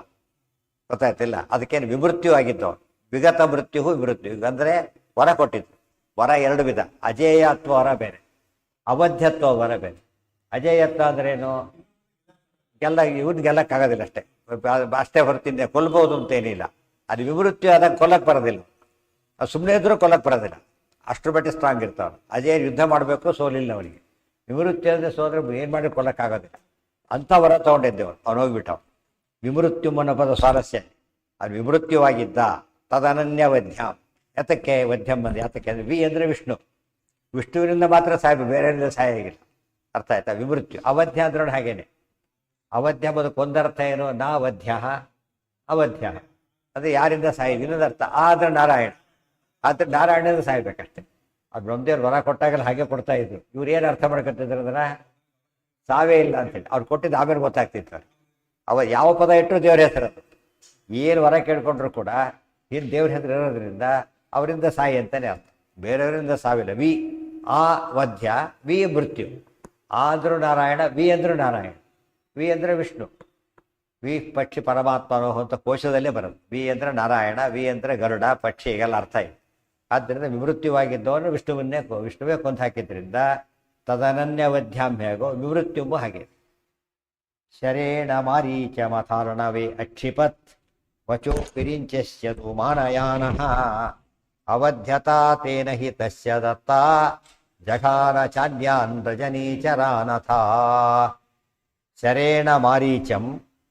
ಗೊತ್ತಾಯ್ತಿಲ್ಲ. ಅದಕ್ಕೇನು ವಿಮೃತ್ಯು ಆಗಿದ್ದವು. ವಿಗತ ಮೃತ್ಯು ವಿಮೃತ್ಯು ಅಂದರೆ ವರ ಕೊಟ್ಟಿದ್ದು. ವರ ಎರಡು ವಿಧ, ಅಜೇಯತ್ವ ವರ ಬೇರೆ, ಅವಧ್ಯತ್ವ ವರ ಬೇರೆ. ಅಜೇಯತ್ವ ಅಂದ್ರೇನು? ಇವ್ನ ಗೆಲ್ಲಕ್ಕಾಗೋದಿಲ್ಲ ಅಷ್ಟೇ, ಅಷ್ಟೇ ಹೊರತಿಂದೆ ಕೊಲ್ಬೋದು ಅಂತೇನಿಲ್ಲ. ಅದು ವಿಮೃತ್ಯು ಆದಾಗ ಕೊಲ್ಲಕ್ಕೆ ಬರೋದಿಲ್ಲ. ಅದು ಸುಮ್ಮನೆ ಇದ್ರೂ ಕೊಲ್ಲಕ್ಕೆ ಬರೋದಿಲ್ಲ, ಅಷ್ಟರ ಮಟ್ಟಿಗೆ ಸ್ಟ್ರಾಂಗ್ ಇರ್ತಾವೆ. ಅಜೇಯ ಯುದ್ಧ ಮಾಡಬೇಕು, ಸೋಲಿಲ್ಲ ಅವನಿಗೆ. ವಿಮೃತ್ಯು ಅಂದರೆ ಸೋದ್ರೆ ಏನು ಮಾಡಿ ಕೊಲ್ಲಕ್ಕಾಗೋದಿಲ್ಲ. ಅಂಥ ವರ ತೊಗೊಂಡಿದ್ದೇವೆ, ಅವನು ಹೋಗ್ಬಿಟ್ಟವ. ವಿಮೃತ್ಯುಂ ಅನ್ನೋ ಪದ ಸ್ವಾರಸ್ಯ. ಅದು ವಿಮೃತ್ಯುವಾಗಿದ್ದ. ತದನನ್ಯ ವಧ್ಯಂ. ಯಾತಕ್ಕೆ ವಧ್ಯಂ ಬಂದು? ಯಾತಕ್ಕೆ ಅಂದರೆ ವಿ ಅಂದರೆ ವಿಷ್ಣು, ವಿಷ್ಣುವಿನಿಂದ ಮಾತ್ರ ಸಾಯ್ಬೇಕು, ಬೇರೆಯಿಂದ ಸಾಯಾಗಿಲ್ಲ. ಅರ್ಥ ಆಯ್ತಾ? ವಿಮೃತ್ಯು. ಅವಧ್ಯ ಅಂದ್ರೆ ಹಾಗೇನೆ. ಅವಧ್ಯ ಬದುಕು ಒಂದರ್ಥ ಏನು? ನಾವಧ್ಯ ಅವಧ್ಯ, ಅದು ಯಾರಿಂದ ಸಾಯಿ, ಇನ್ನೊಂದು ಅರ್ಥ ಆದ್ರೆ ನಾರಾಯಣ, ಆದರೆ ನಾರಾಯಣದಿಂದ ಸಾಯ್ಬೇಕಷ್ಟೆ. ಅದು ಬ್ರಹ್ಮದೇವ್ರು ವರ ಕೊಟ್ಟಾಗಲ್ಲ ಹಾಗೆ ಕೊಡ್ತಾ ಇದ್ರು. ಇವ್ರು ಏನು ಅರ್ಥ ಮಾಡ್ಕೊತಿದ್ರು ಅದನ್ನ? ಸಾವೇ ಇಲ್ಲ ಅಂತೇಳಿ. ಅವ್ರು ಕೊಟ್ಟಿದ್ದು ಆಮೇಲೆ ಗೊತ್ತಾಗ್ತಿತ್ತು. ಯಾವ ಪದ ಇಟ್ಟರು ದೇವ್ರ ಹೆಸರದು. ಏನು ವರ ಕೇಳ್ಕೊಂಡ್ರು ಕೂಡ ಏನು ದೇವ್ರ ಹೆಸರು ಇರೋದ್ರಿಂದ ಅವರಿಂದ ಸಾಯಿ ಅಂತಾನೆ ಅರ್ಥ, ಬೇರೆಯವರಿಂದ ಸಾವಿಲ್ಲ. ವಿ ಆ ವಧ್ಯ, ವಿ ಮೃತ್ಯು. ಆದರೂ ನಾರಾಯಣ, ವಿ ಅಂದರೂ ನಾರಾಯಣ, ವಿ ಅಂದರೆ ವಿಷ್ಣು. ವಿ ಪಕ್ಷಿ ಪರಮಾತ್ಮನೋ ಅಂತ ಕೋಶದಲ್ಲೇ ಬರೋದು. ವಿ ಅಂದರೆ ನಾರಾಯಣ, ವಿ ಅಂದರೆ ಗರುಡ, ಪಕ್ಷಿ, ಈಗೆಲ್ಲ ಅರ್ಥ ಇದೆ. ಆದ್ದರಿಂದ ವಿಮೃತ್ಯುವಾಗಿದ್ದವನು ವಿಷ್ಣುವೇ ಕೊಂದು ಹಾಕಿದ್ರಿಂದ ತದನನ್ಯ ವಧ್ಯಾಂ ಹೇಗೋ ವಿಮೃತ್ಯುಂಬು ಹಾಗೆ. ಶರೇಣ ಮಾರೀಚ ಮಥಾರ್ಣವೇ ಅಕ್ಷಿಪತ್ ವಚೋ ಪಿರಿಂಚಸ್ಯದು ಮಾನಯಾನಃ ಅವಧ್ಯತಾ ತೇನ ಹಿ ತಸ್ಯ ದತ್ತಾ ಜಘಾನ ಚಾನ್ಯಾನ್ ರಜನೀಚರಾನಥ. ಶರೇಣ ಮಾರೀಚಂ,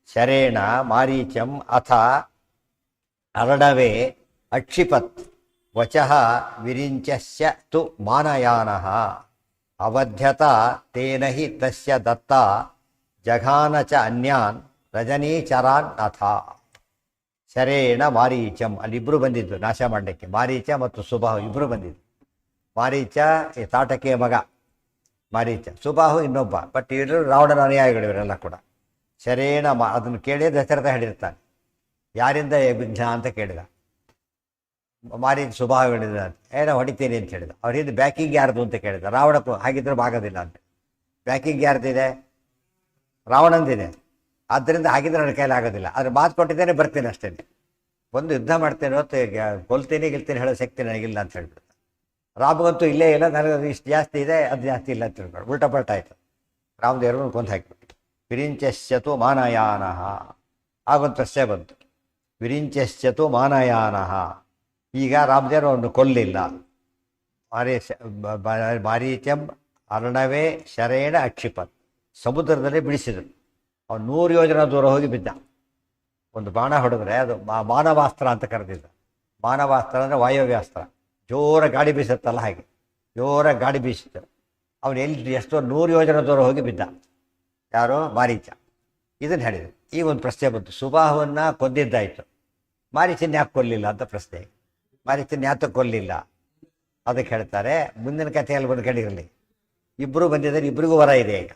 ಶರೇಣ ಮಾರೀಚಂ ಅಥ ಅರ್ಣವೇ ಅಕ್ಷಿಪತ್ ವಚಃ ವಿರಿಂಚಸ್ಯ ತು ಮಾನಯಾನಃ ಅವಧ್ಯತ ತೇನ ಹಿ ತಸ್ಯ ದತ್ತ ಜಘಾನ ಚ ಅನ್ಯಾನ್ ರಜನೀಚರಾನ್ ಅಥ ಶರೇಣ ಮಾರೀಚಂ. ಅಲ್ಲಿಬ್ಬರು ಬಂದಿದ್ದು ನಾಶ ಮಾಡಲಿಕ್ಕೆ, ಮಾರೀಚ ಮತ್ತು ಸುಬಾಹು ಇಬ್ಬರು ಬಂದಿದ್ದು. ಮಾರೀಚ ಈ ತಾಟಕೆಯ ಮಗ ಮಾರೀಚ, ಸುಬಾಹು ಇನ್ನೊಬ್ಬ. ಬಟ್ ಇವರು ರಾವಣನ ಅನುಯಾಯಿಗಳು ಇವರೆಲ್ಲ ಕೂಡ. ಶರೇಣ ಅದನ್ನು ಕೇಳಿ ದಶರಥ ಹೇಳಿರ್ತಾನೆ, ಯಾರಿಂದ ವಿಘ್ನ ಅಂತ ಕೇಳಿದ. ಮಾರೀಚ ಸುಬಾಹು ಹೇಳಿದ, ಏನೋ ಹೊಡಿತೀನಿ ಅಂತ ಹೇಳಿದ. ಅವ್ರ ಹಿಂದೆ ಬ್ಯಾಕಿಂಗ್ ಯಾರ್ದು ಅಂತ ಕೇಳಿದ. ರಾವಣಕ್ಕೂ ಹಾಗಿದ್ರೆ ಆಗೋದಿಲ್ಲ ಅಂತ. ಬ್ಯಾಕಿಂಗ್ ಯಾರ್ದಿದೆ? ರಾವಣಂದಿದೆ. ಆದ್ದರಿಂದ ಹಾಗಿದ್ರೆ ನನ್ನ ಕೈಲಿ ಆಗೋದಿಲ್ಲ, ಆದರೆ ಮಾತು ಕೊಟ್ಟಿದ್ದೇನೆ ಬರ್ತೀನಿ ಅಷ್ಟೇ. ಒಂದು ಯುದ್ಧ ಮಾಡ್ತೇನೆ ಹೊತ್ತು ಕೊಲ್ತೀನಿ ಗೆಲ್ತೀನಿ ಹೇಳೋ ಶಕ್ತಿ ನನಗಿಲ್ಲ ಅಂತ ಹೇಳ್ಬಿಡ್ತಾರೆ. ರಾಮಗಂತೂ ಇಲ್ಲೇ ಇಲ್ಲ, ನನಗೆ ಇಷ್ಟು ಜಾಸ್ತಿ ಇದೆ ಅದು ಜಾಸ್ತಿ ಇಲ್ಲ ಅಂತ ಹೇಳ್ಕೊಂಡು ಉಲ್ಟಾ ಪಲ್ಟ ಆಯಿತು. ರಾಮದೇವ್ರನ್ನ ಕೊಂದು ಹಾಕಿಬಿಟ್ಟು ವಿರಿಂಚಸ್ಯತು ಮಾನಯಾನಃ ಆಗೊಂದು ಪ್ರಶ್ನೆ ಬಂತು. ವಿರಿಂಚಸ್ಯತು ಮಾನಯಾನಃ. ಈಗ ರಾಮದೇವರು ಅವನು ಕೊಲ್ಲಿಲ್ಲ. ಮಾರೀಚಂ ಅರ್ಣವೇ ಶರೇಣ ಅಕ್ಷಿಪತ್, ಸಮುದ್ರದಲ್ಲೇ ಬಿಡಿಸಿದರು. ಅವನು 100 ಯೋಜನ ದೂರ ಹೋಗಿ ಬಿದ್ದ. ಒಂದು ಬಾಣ ಹೊಡೆದ್ರೆ ಅದು ಮಾನವಾಸ್ತ್ರ ಅಂತ ಕರೆದಿದ್ದ. ಮಾನವಾಸ್ತ್ರ ಅಂದರೆ ವಾಯವ್ಯಾಸ್ತ್ರ. ಜೋರ ಗಾಳಿ ಬೀಸುತ್ತಲ್ಲ ಹಾಗೆ ಜೋರ ಗಾಳಿ ಬೀಸಿತ್ತು. ಅವನು ಎಲ್ಲಿ ಎಷ್ಟೋ 100 ಯೋಜನ ದೂರ ಹೋಗಿ ಬಿದ್ದ. ಯಾರೋ ಮಾರೀಚ. ಇದನ್ನು ಹೇಳಿದರು. ಈಗ ಒಂದು ಪ್ರಶ್ನೆ ಬಂತು, ಸುಬಾಹುವನ್ನು ಕೊಂದಿದ್ದಾಯಿತು, ಮಾರೀಚನ ಯಾಕೆ ಕೊಲ್ಲಿಲ್ಲ ಅಂತ ಪ್ರಶ್ನೆ. ಮಾರೀಚನ ಯಾತಕ್ಕೆ ಕೊಲ್ಲಿಲ್ಲ ಅದಕ್ಕೆ ಹೇಳ್ತಾರೆ, ಮುಂದಿನ ಕಥೆಯಲ್ಲಿ ಬಂದು ಕೇಳಿರಲಿ. ಇಬ್ಬರು ಬಂದಿದ್ದಾರೆ, ಇಬ್ಬರಿಗೂ ವರ ಇದೆ. ಈಗ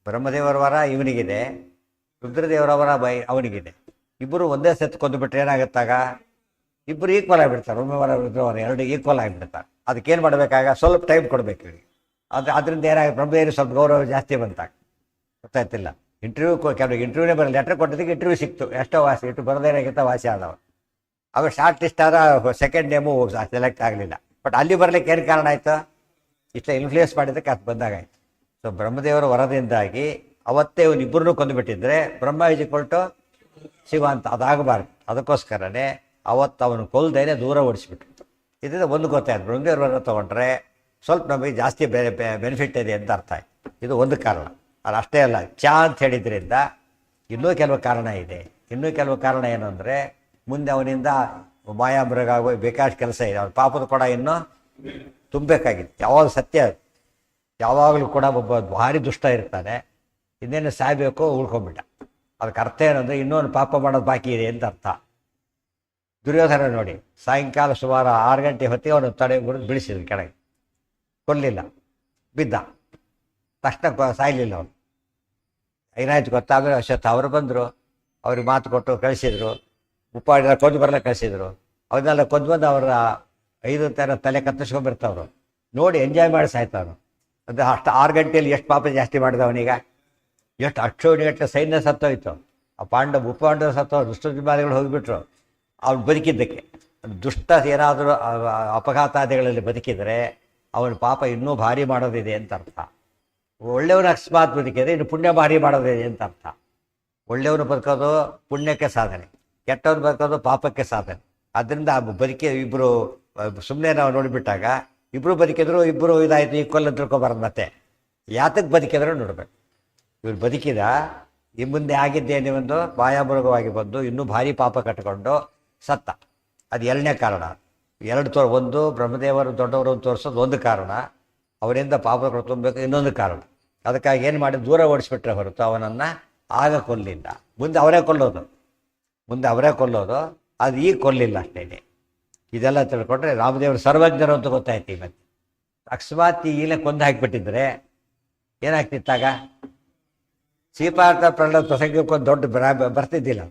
ಬ್ರಹ್ಮದೇವರ ವರ ಇವನಿಗಿದೆ, ರುದ್ರದೇವರ ವರ ಅವನಿಗಿದೆ. ಇಬ್ಬರು ಒಂದೇ ಸತ್ತು ಕೊಂದುಬಿಟ್ರೆ ಏನಾಗುತ್ತಾಗ ಇಬ್ಬರು ಈಕ್ವಲ್ ಆಗಿಬಿಡ್ತಾರೆ. ಒಮ್ಮೆ ವರ ರುದ್ರವರ ಎರಡು ಈಕ್ವಲ್ ಆಗಿಬಿಡ್ತಾರೆ. ಅದಕ್ಕೇನು ಮಾಡಬೇಕಾಗ ಸ್ವಲ್ಪ ಟೈಮ್ ಕೊಡಬೇಕು ಇವರಿಗೆ. ಅದರಿಂದ ಏನಾಗಿ ಬ್ರಹ್ಮದೇವರಿಗೆ ಸ್ವಲ್ಪ ಗೌರವ ಜಾಸ್ತಿ ಬಂತಾಗ ಗೊತ್ತಾಯ್ತಿಲ್ಲ. ಕೆಲವು ಇಂಟರ್ವ್ಯೂನೇ ಬರಲ್ಲ, ಲೆಟ್ರ್ ಕೊಟ್ಟಿದ್ದಕ್ಕೆ ಇಂಟರ್ವ್ಯೂ ಸಿಕ್ತು, ಎಷ್ಟೋ ವಾಸಿ ಇಟ್ಟು ಬರದೇನಾಗಿತ್ತ ವಾಸಿ ಆದವ. ಅವ ಶಾರ್ಟ್ ಲಿಸ್ಟ್ ಆದ ಸೆಕೆಂಡ್ ನೇಮು ಸೆಲೆಕ್ಟ್ ಆಗಲಿಲ್ಲ. ಬಟ್ ಅಲ್ಲಿ ಬರಲಿಕ್ಕೆ ಏನು ಕಾರಣ ಆಯಿತು? ಇಷ್ಟ ಇನ್ಫ್ಲೂಯೆನ್ಸ್ ಮಾಡಿದ್ದಕ್ಕೆ ಅದು ಬಂದಾಗಾಯ್ತು. ಸೊ ಬ್ರಹ್ಮದೇವರ ವರದಿಂದಾಗಿ ಅವತ್ತೇ ಇವನಿಬ್ಬರನ್ನೂ ಕೊಂದುಬಿಟ್ಟಿದ್ರೆ ಬ್ರಹ್ಮ ಈಜಿಕೊಳ್ಟು ಶಿವ ಅಂತ ಅದಾಗಬಾರ್ದು. ಅದಕ್ಕೋಸ್ಕರನೇ ಅವತ್ತು ಅವನು ಕೊಲ್ದೇನೆ ದೂರ ಓಡಿಸ್ಬಿಟ್ರು. ಇದರಿಂದ ಒಂದು ಗೊತ್ತಾಯ್ತು, ಬ್ರಹ್ಮದೇವರ ವರ ತೊಗೊಂಡ್ರೆ ಸ್ವಲ್ಪ ನಮಗೆ ಜಾಸ್ತಿ ಬೆನಿಫಿಟ್ ಇದೆ ಅಂತ ಅರ್ಥ ಆಯ್ತು. ಇದು ಒಂದು ಕಾರಣ. ಅದು ಅಷ್ಟೇ ಅಲ್ಲ, ಚಾ ಅಂತ ಹೇಳಿದ್ರಿಂದ ಇನ್ನೂ ಕೆಲವು ಕಾರಣ ಇದೆ. ಇನ್ನೂ ಕೆಲವು ಕಾರಣ ಏನು ಅಂದರೆ, ಮುಂದೆ ಅವನಿಂದ ಮಾಯಾಮೃಗ ಆಗೋ ಬೇಕಾಷ್ಟು ಕೆಲಸ ಇದೆ. ಅವನ ಪಾಪದ ಕೊಡ ಇನ್ನೂ ತುಂಬಬೇಕಾಗಿತ್ತು. ಯಾವಾಗ ಸತ್ಯ, ಯಾವಾಗಲೂ ಕೂಡ ಒಬ್ಬ ಭಾರಿ ದುಷ್ಟ ಇರ್ತಾನೆ, ಇನ್ನೇನು ಸಾಯಬೇಕು ಉಳ್ಕೊಂಬಿಟ್ಟ. ಅದಕ್ಕೆ ಅರ್ಥ ಏನಂದರೆ ಇನ್ನೊಂದು ಪಾಪ ಮಾಡೋದು ಬಾಕಿ ಇದೆ ಅಂತ ಅರ್ಥ. ದುರ್ಯೋಧನ ನೋಡಿ, ಸಾಯಂಕಾಲ ಸುಮಾರು 6 ಗಂಟೆ ಹೊತ್ತಿಗೆ ಅವನು ತಡೆ ಗುಡಿದು ಬಿಡಿಸಿದ್ರು, ಕೆಳಗೆ ಕೊಲ್ಲಿಲ್ಲ, ಬಿದ್ದ. ತಕ್ಷಣ ಸಾಯಲಿಲ್ಲ ಅವನು. ಏನಾಯ್ತು ಗೊತ್ತಾಗಲೇ ಅಶ್ವತ್ಥ ಅವರು ಬಂದರು, ಅವ್ರಿಗೆ ಮಾತು ಕೊಟ್ಟು ಕಳಿಸಿದ್ರು. ಉಪ್ಪಾಡಿನ ಕೊಂದು ಬರಲ್ಲ ಕಳಿಸಿದ್ರು. ಅವನ್ನೆಲ್ಲ ಕೊಂದು ಬಂದು ಅವರ 5 ತಲೆ ಕತ್ತಿಸ್ಕೊಂಡ್ಬಿರ್ತಾವ್ರು. ನೋಡಿ ಎಂಜಾಯ್ ಮಾಡಿ ಸಾಯ್ತಾವ್ರು. ಅದು ಅಷ್ಟು 6 ಗಂಟೆಯಲ್ಲಿ ಎಷ್ಟು ಪಾಪ ಜಾಸ್ತಿ ಮಾಡಿದ ಅವನೀಗ. ಎಷ್ಟು ಅಕ್ಷೋಣಿಗಟ್ಟಲೆ ಸೈನ್ಯ ಸತ್ತೋಯ್ತು. ಆ ಉಪಾಂಡವ ಸತ್ತೋ ದುಷ್ಟಜಿಮಾಲಿಗಳು ಹೋಗಿಬಿಟ್ರು ಅವ್ನು ಬದುಕಿದ್ದಕ್ಕೆ. ದುಷ್ಟ ಏನಾದರೂ ಅಪಘಾತಾದಿಗಳಲ್ಲಿ ಬದುಕಿದರೆ ಅವನ ಪಾಪ ಇನ್ನೂ ಭಾರಿ ಮಾಡೋದಿದೆ ಅಂತ ಅರ್ಥ. ಒಳ್ಳೆಯವನು ಅಕಸ್ಮಾತ್ ಬದುಕಿದರೆ ಇನ್ನು ಪುಣ್ಯ ಭಾರಿ ಮಾಡೋದಿದೆ ಅಂತ ಅರ್ಥ. ಒಳ್ಳೆಯವನು ಬದುಕೋದು ಪುಣ್ಯಕ್ಕೆ ಸಾಧನೆ, ಕೆಟ್ಟವನು ಬದುಕೋದು ಪಾಪಕ್ಕೆ ಸಾಧನೆ. ಆದ್ದರಿಂದ ಇಬ್ಬರು ಸುಮ್ಮನೆ ನಾವು ನೋಡಿಬಿಟ್ಟಾಗ ಇಬ್ಬರು ಬದುಕಿದ್ರು, ಇಬ್ಬರು ಇದಾಯಿತು ಈಕ್ವಲ್ ಅಂತ ತಿಳ್ಕೊಬಾರ್ದು. ಮತ್ತೆ ಯಾತಕ್ಕೆ ಬದುಕಿದ್ರು ನೋಡ್ಬೇಕು. ಇವ್ರು ಬದುಕಿದ ಈ ಮುಂದೆ ಆಗಿದ್ದೇನೆ ಒಂದು ಮಾಯಾಮೃಗವಾಗಿ ಬಂದು ಇನ್ನೂ ಭಾರಿ ಪಾಪ ಕಟ್ಕೊಂಡು ಸತ್ತ. ಅದು 2ನೇ ಕಾರಣ. ಒಂದು ಬ್ರಹ್ಮದೇವರು ದೊಡ್ಡವರು ತೋರಿಸೋದು ಒಂದು ಕಾರಣ, ಅವರಿಂದ ಪಾಪಗಳು ತುಂಬಬೇಕು ಇನ್ನೊಂದು ಕಾರಣ. ಅದಕ್ಕಾಗಿ ಏನು ಮಾಡಿ ದೂರ ಓಡಿಸ್ಬಿಟ್ರೆ ಹೊರತು ಅವನನ್ನು ಆಗ ಕೊಲ್ಲಿಲ್ಲ. ಮುಂದೆ ಅವರೇ ಕೊಲ್ಲೋದು, ಅದು ಈಗ ಕೊಲ್ಲಿಲ್ಲ ಅಷ್ಟೇ. ಇದೆಲ್ಲ ತಿಳ್ಕೊಂಡ್ರೆ ರಾಮದೇವರು ಸರ್ವಜ್ಞರು ಅಂತ ಗೊತ್ತಾಯ್ತು. ಈ ಮತ್ತೆ ಅಕಸ್ಮಾತ್ ಈಗಲೇ ಕೊಂದು ಹಾಕಿಬಿಟ್ಟಿದ್ರೆ ಏನಾಗ್ತಿತ್ತಾಗ? ಶ್ರೀಪಾರ್ಥ ಪ್ರಹ್ಲಾದ ಪ್ರಸಂಗಕ್ಕೊಂದು ದೊಡ್ಡ ಬರ್ತಿದ್ದಿಲ್ಲ.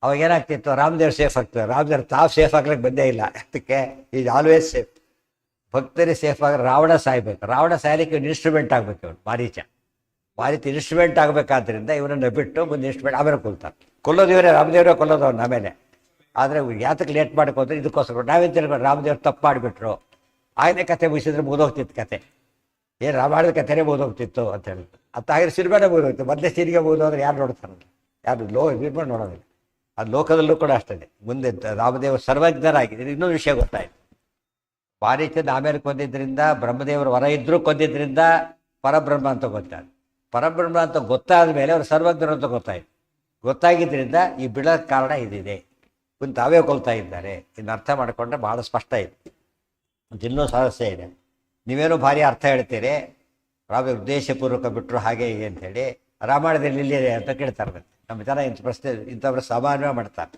ಅವಾಗ ಏನಾಗ್ತಿತ್ತು? ರಾಮದೇವ್ರು ಸೇಫ್ ಆಗ್ತಾರೆ. ರಾಮದೇವ್ರು ತಾವು ಸೇಫ್ ಆಗ್ಲಿಕ್ಕೆ ಬಂದೇ ಇಲ್ಲ. ಅದಕ್ಕೆ ಈಸ್ ಆಲ್ವೇಸ್ ಸೇಫ್. ಭಕ್ತರಿಗೆ ಸೇಫ್ ಆಗ ರಾವಣ ಸಾಯ್ಬೇಕು. ರಾವಣ ಸಾಯಲಿಕ್ಕೆ ಇವ್ನು ಇನ್ಸ್ಟ್ರೂಮೆಂಟ್ ಆಗಬೇಕು. ಇವನು ಮಾರೀಚ ಇನ್ಸ್ಟ್ರೂಮೆಂಟ್ ಆಗಬೇಕಾದ್ರಿಂದ ಇವನನ್ನು ಬಿಟ್ಟು ಮುಂದೆ ಇನ್ಸ್ಟ್ರೂಮೆಂಟ್ ಆಮೇಲೆ ಕೊಲ್ತಾರೆ. ಕೊಲ್ಲೋದು ಇವರೇ, ರಾಮದೇವರೇ ಕೊಲ್ಲೋದು ಅವ್ನು ಆಮೇಲೆ. ಆದರೆ ಯಾತಕ್ಕೆ ಲೇಟ್ ಮಾಡ್ಕೋತಾರೆ? ಇದಕ್ಕೋಸ್ಕರ ನಾವೇನು ತಿಳ್ಕೊಂಡು ರಾಮದೇವ್ರು ತಪ್ಪು ಮಾಡಿಬಿಟ್ರು, ಆಗಲೇ ಕತೆ ಮುಗಿಸಿದ್ರೆ ಮುಗಿದೋಗ್ತಿತ್ತು ಕತೆ. ಏನು ರಾಮಾಯಣದ ಕಥೆನೇ ಮುಗಿದೋಗ್ತಿತ್ತು ಅಂತ ಹೇಳಿದ್ರು. ಅದು ಹಾಗೆ ಸಿನಿಮಾನೇ ಮುಗಿದೋಗ್ತಿತ್ತು. ಮೊದಲೇ ಸೀರೆಗೆ ಮುಗಿದೋದ್ರೆ ಯಾರು ನೋಡ್ತಾರಲ್ಲ, ಯಾರು ನಿರ್ಮಾಣ ನೋಡೋದಿಲ್ಲ. ಅದು ಲೋಕದಲ್ಲೂ ಕೂಡ ಅಷ್ಟೇ. ಮುಂದೆ ರಾಮದೇವರು ಸರ್ವಜ್ಞರಾಗಿದ್ದಾರೆ. ಇನ್ನೊಂದು ವಿಷಯ ಗೊತ್ತಾಯಿತು, ಮಾರೀಚನ ಆಮೇಲೆ ಕೊಂದಿದ್ದರಿಂದ, ಬ್ರಹ್ಮದೇವರು ವರ ಇದ್ದರೂ ಕೊಂದಿದ್ದರಿಂದ ಪರಬ್ರಹ್ಮ ಅಂತ ಗೊತ್ತಾಯ್ತು. ಪರಬ್ರಹ್ಮ ಅಂತ ಗೊತ್ತಾದ ಮೇಲೆ ಅವರು ಸರ್ವಜ್ಞರು ಅಂತ ಗೊತ್ತಾಯಿತು. ಗೊತ್ತಾಗಿದ್ದರಿಂದ ಈ ಬಿಡೋಕ್ಕೆ ಕಾರಣ ಇದಿದೆ. ಕುಂತು ತಾವೇ ಕೊಲ್ತಾ ಇದ್ದಾರೆ. ಇನ್ನು ಅರ್ಥ ಮಾಡಿಕೊಂಡ್ರೆ ಭಾಳ ಸ್ಪಷ್ಟ ಇದೆ. ಇನ್ನೂ ಸ್ವಾರಸ್ಯ ಇದೆ. ನೀವೇನೋ ಭಾರಿ ಅರ್ಥ ಹೇಳ್ತೀರಿ, ಉದ್ದೇಶಪೂರ್ವಕ ಬಿಟ್ಟರು ಹಾಗೆ ಹೀಗೆ ಅಂಥೇಳಿ ರಾಮಾಯಣದಲ್ಲಿ ಇಲ್ಲಿದೆ ಅಂತ ಕೇಳ್ತಾರೆ. ನಮ್ಮ ಜನ ಇಂಥವ್ರು ಸಾಮಾನ್ಯವಾಗಿ ಮಾಡ್ತಾರೆ.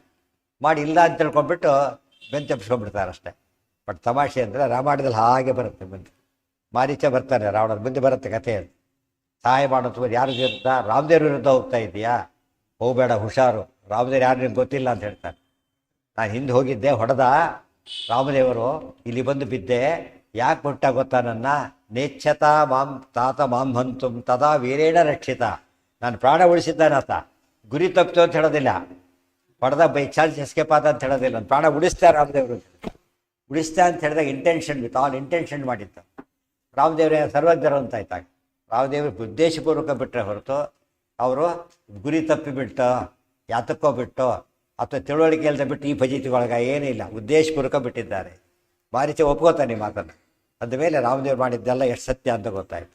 ಮಾಡಿ ಇಲ್ಲ ಅಂತ ತಿಳ್ಕೊಂಡ್ಬಿಟ್ಟು ಬೆಂಚ್ ಹಬ್ಸ್ಕೊಂಡ್ಬಿಡ್ತಾರೆ ಅಷ್ಟೇ. ಬಟ್ ತಮಾಷೆ ಅಂದರೆ ರಾಮಾಯಣದಲ್ಲಿ ಹಾಗೆ ಬರುತ್ತೆ. ಮುಂದೆ ಮಾರೀಚ ಬರ್ತಾನೆ, ರಾವಣದ ಮುಂದೆ ಬರುತ್ತೆ ಕಥೆ. ಅದು ಸಹಾಯ ಮಾಡೋದು ಯಾರು ವಿರುದ್ಧ? ರಾಮದೇವ್ರ ವಿರುದ್ಧ ಹೋಗ್ತಾ ಇದೆಯಾ? ಹೋಗಬೇಡ, ಹುಷಾರು, ರಾಮದೇವ್ರು ಯಾರು ನಿಮ್ಗೆ ಗೊತ್ತಿಲ್ಲ ಅಂತ ಹೇಳ್ತಾರೆ. ನಾನು ಹಿಂದೆ ಹೋಗಿದ್ದೆ, ಹೊಡೆದ ರಾಮದೇವರು, ಇಲ್ಲಿ ಬಂದು ಬಿದ್ದೆ, ಯಾಕೆ ಬಿಟ್ಟ ಗೊತ್ತಾ ನನ್ನ? ನೇಚ್ಛತಾ ಮಾಂ ತಾತ ಮಾಂ ಹಂತು ತದಾ ವೀರೇಣ ರಕ್ಷಿತ. ನಾನು ಪ್ರಾಣ ಉಳಿಸಿದ್ದಾನಾತ, ಗುರಿ ತಪ್ಪಿತು ಅಂತ ಹೇಳೋದಿಲ್ಲ. ಹೊಡೆದ ಬೈ ಚಾನ್ಸ್ ಎಸ್ಕೇಪ್ ಆದ ಅಂತ ಹೇಳೋದಿಲ್ಲ. ನಾನು ಪ್ರಾಣ ಉಳಿಸ್ತಾ ರಾಮದೇವರು, ಉಳಿಸ್ತಾ ಅಂತ ಹೇಳಿದಾಗ ಇಂಟೆನ್ಷನ್ ವಿತ್ ಆಲ್ ಇಂಟೆನ್ಷನ್ ಮಾಡಿತ್ತು. ರಾಮದೇವ್ರ ಸರ್ವಜ್ಞರು ಅಂತ ಆಯ್ತಾಗ ರಾಮದೇವ್ರ ಉದ್ದೇಶಪೂರ್ವಕ ಬಿಟ್ಟರೆ ಹೊರತು ಅವರು ಗುರಿ ತಪ್ಪಿ ಬಿಟ್ಟು ಯಾತಕ್ಕೋ ಬಿಟ್ಟು ಅಥವಾ ತಿಳುವಳಿಕೆ ಇಲ್ಲದೆ ಬಿಟ್ಟು ಈ ಫಜೀತಿಗೊಳಗ ಏನೂ ಇಲ್ಲ, ಉದ್ದೇಶಪೂರ್ವಕ ಬಿಟ್ಟಿದ್ದಾರೆ. ಮಾರೀಚ ಒಪ್ಕೋತಾನೆ ಮಾತನ್ನು. ಅಂದಮೇಲೆ ರಾಮದೇವ್ರು ಮಾಡಿದ್ದೆಲ್ಲ ಎಷ್ಟು ಸತ್ಯ ಅಂತ ಗೊತ್ತಾಯಿತು.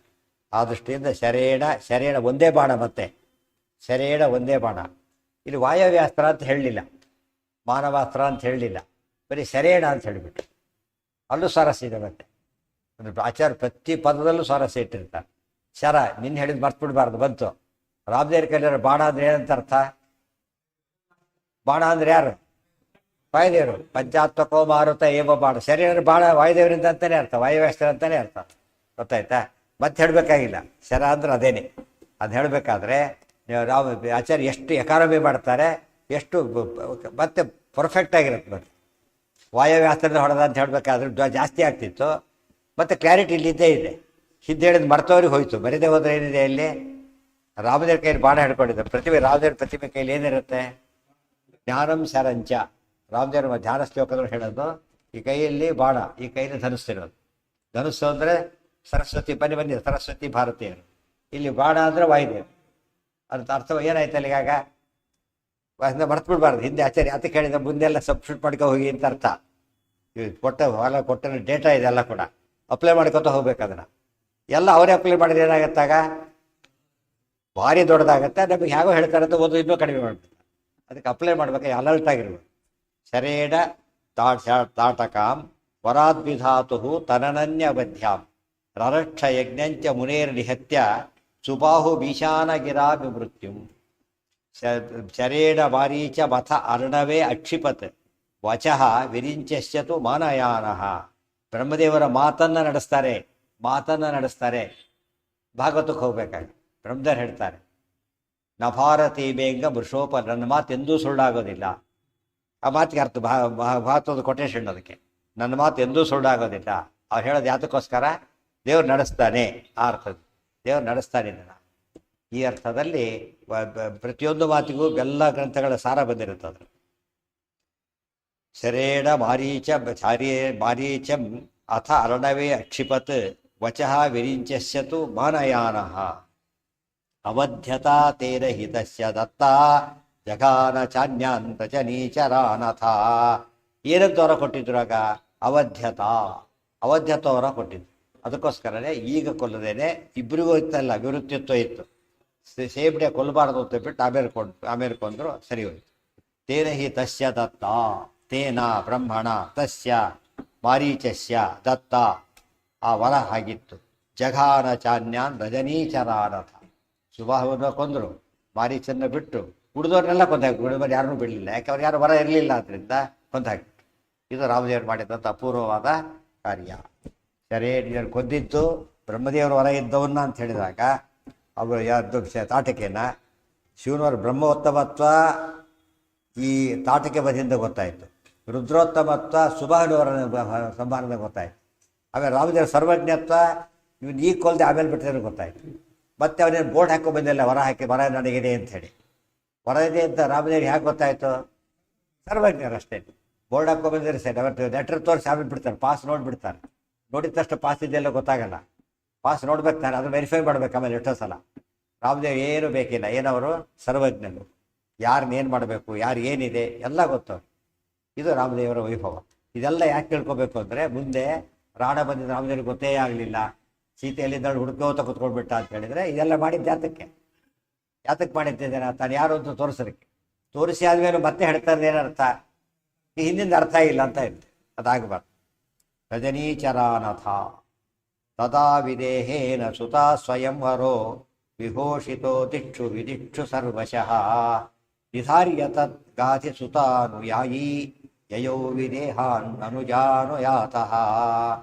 ಆ ದೃಷ್ಟಿಯಿಂದ ಶರೇಣ ಒಂದೇ ಬಾಣ, ಮತ್ತೆ ಶರೇಣ ಒಂದೇ ಬಾಣ. ಇಲ್ಲಿ ವಾಯವ್ಯಾಸ್ತ್ರ ಅಂತ ಹೇಳಲಿಲ್ಲ, ಮಾನವಾಸ್ತ್ರ ಅಂತ ಹೇಳಲಿಲ್ಲ, ಬರೀ ಶರೇಣ ಅಂತ ಹೇಳಿಬಿಟ್ಟು. ಅಲ್ಲೂ ಸ್ವಾರಸ್ಯ ಇದೆ. ಮತ್ತೆ ಅಂದರೆ ಆಚಾರ್ಯ ಪ್ರತಿ ಪದದಲ್ಲೂ ಸ್ವಾರಸ್ಯ ಇಟ್ಟಿರ್ತಾರೆ. ಶರ ನಿನ್ನ ಹೇಳಿದ್ದು ಮರ್ತ್ಬಿಡ್ಬಾರ್ದು ಬಂತು. ರಾಮದೇವ್ರ ಕೈಲಿರೋ ಬಾಣ ಅಂದರೆ ಏನಂತ ಅರ್ಥ? ಬಾಣ ಅಂದರೆ ಯಾರು? ವಾಯುದೇವರು. ಪಂಚಾತ್ಮಕೋ ಮಾರುತ ಏವ ಬಾಣ. ಶರೀರ ಬಾಣ ವಾಯುದೇವರಿಂದ ಅಂತಲೇ ಅರ್ಥ, ವಾಯುವ್ಯಾಸ್ತ್ರ ಅಂತಲೇ ಅರ್ಥ. ಗೊತ್ತಾಯ್ತಾ? ಮತ್ತೆ ಹೇಳಬೇಕಾಗಿಲ್ಲ. ಶರ ಅಂದ್ರೆ ಅದೇನೆ. ಅದು ಹೇಳಬೇಕಾದ್ರೆ ಆಚಾರ್ಯ ಎಷ್ಟು ಎಕಾನಮಿ ಮಾಡ್ತಾರೆ, ಎಷ್ಟು ಮತ್ತೆ ಪರ್ಫೆಕ್ಟ್ ಆಗಿರುತ್ತೆ. ಮತ್ತೆ ವಾಯುವ್ಯಾಸ್ತ್ರದ ಹೊಡೆದ ಅಂತ ಹೇಳಬೇಕಾದ್ರೆ ಜಾಸ್ತಿ ಆಗ್ತಿತ್ತು. ಮತ್ತು ಕ್ಲಾರಿಟಿ ಇಲ್ಲಿದ್ದೇ ಇದೆ. ಹಿಂದೆ ಹೇಳಿದ ಮರ್ತವ್ರಿಗೆ ಹೋಯ್ತು, ಬರೀದೇ ಹೋದ್ರೆ ಏನಿದೆ ಇಲ್ಲಿ? ರಾಮದೇವ್ರ ಕೈಯಲ್ಲಿ ಬಾಣ ಹಿಡ್ಕೊಂಡಿದ್ದೆ. ರಾಮದೇವ್ರ ಪ್ರತಿಮೆ ಕೈಲಿ ಏನಿರುತ್ತೆ? ಜ್ಞಾನಂ ಶರಂಚ. ರಾಮದೇವ್ರ ಧ್ಯಾನ ಶ್ಲೋಕಗಳು ಹೇಳೋದು, ಈ ಕೈಯಲ್ಲಿ ಬಾಣ, ಈ ಕೈಯಲ್ಲಿ ಧನುಸ್ಸಿರೋದು. ಧನುಸ್ಸು ಅಂದರೆ ಸರಸ್ವತಿ, ಬನ್ನಿ ಸರಸ್ವತಿ ಭಾರತೀಯರು. ಇಲ್ಲಿ ಬಾಣ ಅಂದರೆ ವಾಯುದೇವರು. ಅದ್ರ ಅರ್ಥ ಏನಾಯ್ತಲ್ಲ ಈಗಾಗ? ಮರ್ತು ಬಿಡಬಾರ್ದು. ಹಿಂದೆ ಆಚಾರ್ಯ ಯಾತಕ್ಕೆ ಹೇಳಿದ ಮುಂದೆಲ್ಲ ಸಬ್ಸ್ಟಿಟ್ಯೂಟ್ ಮಾಡ್ಕೊ ಹೋಗಿ ಅಂತ ಅರ್ಥ. ಕೊಟ್ಟ ಡೇಟಾ ಇದೆಲ್ಲ ಕೂಡ ಅಪ್ಲೈ ಮಾಡ್ಕೊತ ಹೋಗ್ಬೇಕು. ಅದನ್ನು ಎಲ್ಲ ಅವರೇ ಅಪ್ಲೈ ಮಾಡಿದ್ರೆ ಏನಾಗತ್ತಾಗ? ಭಾರಿ ದೊಡ್ಡದಾಗತ್ತೆ. ನಮಗೆ ಹೇಗೋ ಹೇಳ್ತಾರೆ ಅಂತ ಓದು ಇನ್ನೂ ಕಡಿಮೆ ಮಾಡ್ಬೇಕು. ಅದಕ್ಕೆ ಅಪ್ಲೈ ಮಾಡ್ಬೇಕು, ಅಲರ್ಟ್ ಆಗಿರ್ಬೇಕು. ಶರೇಣ ತಾಟಕಾಂ ವರಾದ್ವಿಧಾತು ತನನನ್ಯ ಬದ್ಧ್ಯಾಂ ರರಕ್ಷ ಯಜ್ಞಂಚ ಮುನೇರ್ ನಿಹತ್ಯ ಸುಬಾಹು ಭೀಷಾನಗಿರಾ ವಿಮೃತ್ಯುಂ. ಶರೇಣ ಮಾರೀಚ ಮಥ ಅರ್ಣವೇ ಅಕ್ಷಿಪತ್ ವಚಃ ವಿರಿಂಚಸ್ಯತು ಮಾನಯಾನಃ. ಬ್ರಹ್ಮದೇವರ ಮಾತನ್ನು ನಡೆಸ್ತಾರೆ. ಭಾಗವತಕ್ಕೆ ಹೋಗ್ಬೇಕಾಗಿ ಬ್ರಹ್ಮದೇವರು ಹೇಳ್ತಾರೆ, ನ ಭಾರತೀ ಬೇಂಗ ವೃಷೋಪ. ನನ್ನ ಮಾತು ಎಂದೂ ಸುಳ್ಳಾಗೋದಿಲ್ಲ. ಆ ಮಾತಿಗೆ ಅರ್ಥ ಭಾರತದ ಕೊಟೇಶನ್ ಅದಕ್ಕೆ. ನನ್ನ ಮಾತು ಎಂದೂ ಸುಳ್ಳಾಗೋದಿಲ್ಲ. ಅವ್ರು ಹೇಳೋದು ಯಾತಕ್ಕೋಸ್ಕರ? ದೇವ್ರು ನಡೆಸ್ತಾನೆ. ಆ ಅರ್ಥದ ದೇವ್ರು ನಡೆಸ್ತಾನೆ. ಇದನ್ನು ಈ ಅರ್ಥದಲ್ಲಿ ಪ್ರತಿಯೊಂದು ಮಾತಿಗೂ ಎಲ್ಲ ಗ್ರಂಥಗಳ ಸಾರ ಬಂದಿರುತ್ತದೆ. ಶರೇಣ ಮಾರೀಚಂ ಅಥ ಅರ್ಣವೇ ಅಕ್ಷಿಪತ್ ವಚಃ ವಿರಿಂಚಸ್ಯತು ಮಾನಯಾನಃ ಅವಧ್ಯತಾ ತೇನ ಹಿತಸ್ಯ ದತ್ತಾ ಜಘಾನ ಚಾನ್ಯಾಂತ ಚ ನೀಚರಾನಥ. ಏನಂತ ಅವರ ಕೊಟ್ಟಿದ್ರು ಆಗ? ಅವಧ್ಯತವರ ಕೊಟ್ಟಿದ್ರು. ಅದಕ್ಕೋಸ್ಕರನೇ ಈಗ ಕೊಲ್ಲದೇನೆ ಇಬ್ಬರಿಗೂ ಇತ್ತಲ್ಲ, ವಿವೃತ್ತಿತ್ವ ಇತ್ತು. ಸೇಮ್ ಡೇ ಕೊಲ್ಲಬಾರ್ದು ಅಂತ ಬಿಟ್ಟು ಆಮೇಲೆ ಕೊಂದ್ರು, ಸರಿ ಹೋಯ್ತು. ತೇನ ಹಿ ತಸ್ಯ ದತ್ತ, ತೇನ ಬ್ರಹ್ಮಣ ತಸ್ಯ ಮಾರೀಚಸ್ಯ ದತ್ತ. ಆ ವರ ಆಗಿತ್ತು. ಜಘಾನ ಚಾನ್ಯಾನ್ ರಜನೀಚರಾನಥ. ಸುಬಾಹುವನ್ನು ಕೊಂದರು, ಮಾರೀಚನ್ನು ಬಿಟ್ಟು ಉಳಿದವ್ರನ್ನೆಲ್ಲ ಕೊಂದಾಕ್ಬಿಟ್ಟು, ಉಳಿದವರು ಯಾರನ್ನೂ ಬಿಡಲಿಲ್ಲ. ಯಾಕೆ ಅವ್ರು ಯಾರು ವರ ಇರಲಿಲ್ಲ, ಆದ್ದರಿಂದ ಕೊಂದಾಕ್ಬಿಟ್ಟು. ಇದು ರಾಮದೇವರು ಮಾಡಿದಂಥ ಅಪೂರ್ವವಾದ ಕಾರ್ಯ. ಶರೇಣ ಕೊಂದಿದ್ದು ಬ್ರಹ್ಮದೇವರು ವರ ಇದ್ದವನ್ನ ಅಂತ ಹೇಳಿದಾಗ ಅವರು ಯಾರ್ದು ತಾಟಕೆನ ಶಿವನವರ ಬ್ರಹ್ಮೋತ್ತಮತ್ವ ಈ ತಾಟಕೆ ಬದಿಯಿಂದ ಗೊತ್ತಾಯಿತು. ರುದ್ರೋತ್ತಮತ್ವ ಸುಬಾಹುನವರ ಸಂಹಾರದ ಗೊತ್ತಾಯಿತು. ಆಮೇಲೆ ರಾಮದೇವರ ಸರ್ವಜ್ಞತ್ವ ಇವನು ಈಗ ಕೊಲ್ಲದೆ ಆಮೇಲೆ ಬಿಟ್ಟಿದ್ರೆ ಗೊತ್ತಾಯಿತು. ಮತ್ತೆ ಅವನೇನು ಬೋರ್ಡ್ ಹಾಕೋ ಬಂದಿಲ್ಲ, ವರ ನನಗಿದೆ ಅಂಥೇಳಿ. ವರ ಇದೆ ಅಂತ ರಾಮದೇವ್ರಿಗೆ ಹೇಗೆ ಗೊತ್ತಾಯಿತು? ಸರ್ವಜ್ಞರು ಅಷ್ಟೇ. ಬೋರ್ಡ್ ಹಾಕೋ ಬಂದಿದ್ರೆ ಸರಿ, ಅವತ್ತು ಲೆಟ್ರ್ ತೋರಿಸಿ ಆಮೇಲೆ ಬಿಡ್ತಾರೆ, ಪಾಸ್ ನೋಡಿಬಿಡ್ತಾರೆ. ನೋಡಿದ ತಕ್ಷಣ ಪಾಸ್ ಇದೆಯಲ್ಲ ಗೊತ್ತಾಗಲ್ಲ. ಪಾಸ್ ನೋಡ್ಬೇಕು ತಾನೆ, ಅದು ವೆರಿಫೈ ಮಾಡ್ಬೇಕು ಆಮೇಲೆ ಎಷ್ಟೋ ಸಲ. ರಾಮದೇವ್ ಏನು ಬೇಕಿಲ್ಲ, ಏನವರು ಸರ್ವಜ್ಞರು. ಯಾರನ್ನೇನು ಮಾಡಬೇಕು, ಯಾರು ಏನಿದೆ ಎಲ್ಲ ಗೊತ್ತವ್ರು. ಇದು ರಾಮದೇವರ ವೈಭವ. ಇದೆಲ್ಲ ಯಾಕೆ ತಿಳ್ಕೊಬೇಕು ಅಂದರೆ, ಮುಂದೆ ರಾಣ ಬಂದಿದ್ದು ರಾಮದೇವ್ರಿಗೆ ಗೊತ್ತೇ ಆಗಲಿಲ್ಲ, ಸೀತೆಯಲ್ಲಿಂದ ಹುಡುಕೋತ ಕುತ್ಕೊಂಡ್ಬಿಟ್ಟ ಅಂತ ಹೇಳಿದರೆ ಇದೆಲ್ಲ ಮಾಡಿದ್ದು ಯಾತಕ್ಕೆ ಮಾಡಿದ್ದೇನೆ ತಾನು ಯಾರು ಅಂತ ತೋರಿಸೋದಕ್ಕೆ. ತೋರಿಸಿ ಆದಮೇಲೆ ಮತ್ತೆ ಹೇಳ್ತಾರೆ ಏನರ್ಥ? ಈ ಹಿಂದಿನ ಅರ್ಥ ಇಲ್ಲ ಅಂತ ಇರುತ್ತೆ, ಅದಾಗಬಾರ್ದು. ರಜನೀಚರಾನಥ ತದಾ ವಿದೇಹೇನ ಸುತಾ ಸ್ವಯಂವರೋ ವಿಭೂಷಿತೋ ದಿಕ್ಷು ವಿದಿಕ್ಷು ಸರ್ವಶಃ ನಿಧಾರ್ಯ ತದ್ ಗಾತಿ ಸುತಾನುಯಾಯೀ ಯಯೌ ವಿದೇಹಾನ್ ಅನುಜಾನುಯಾತಃ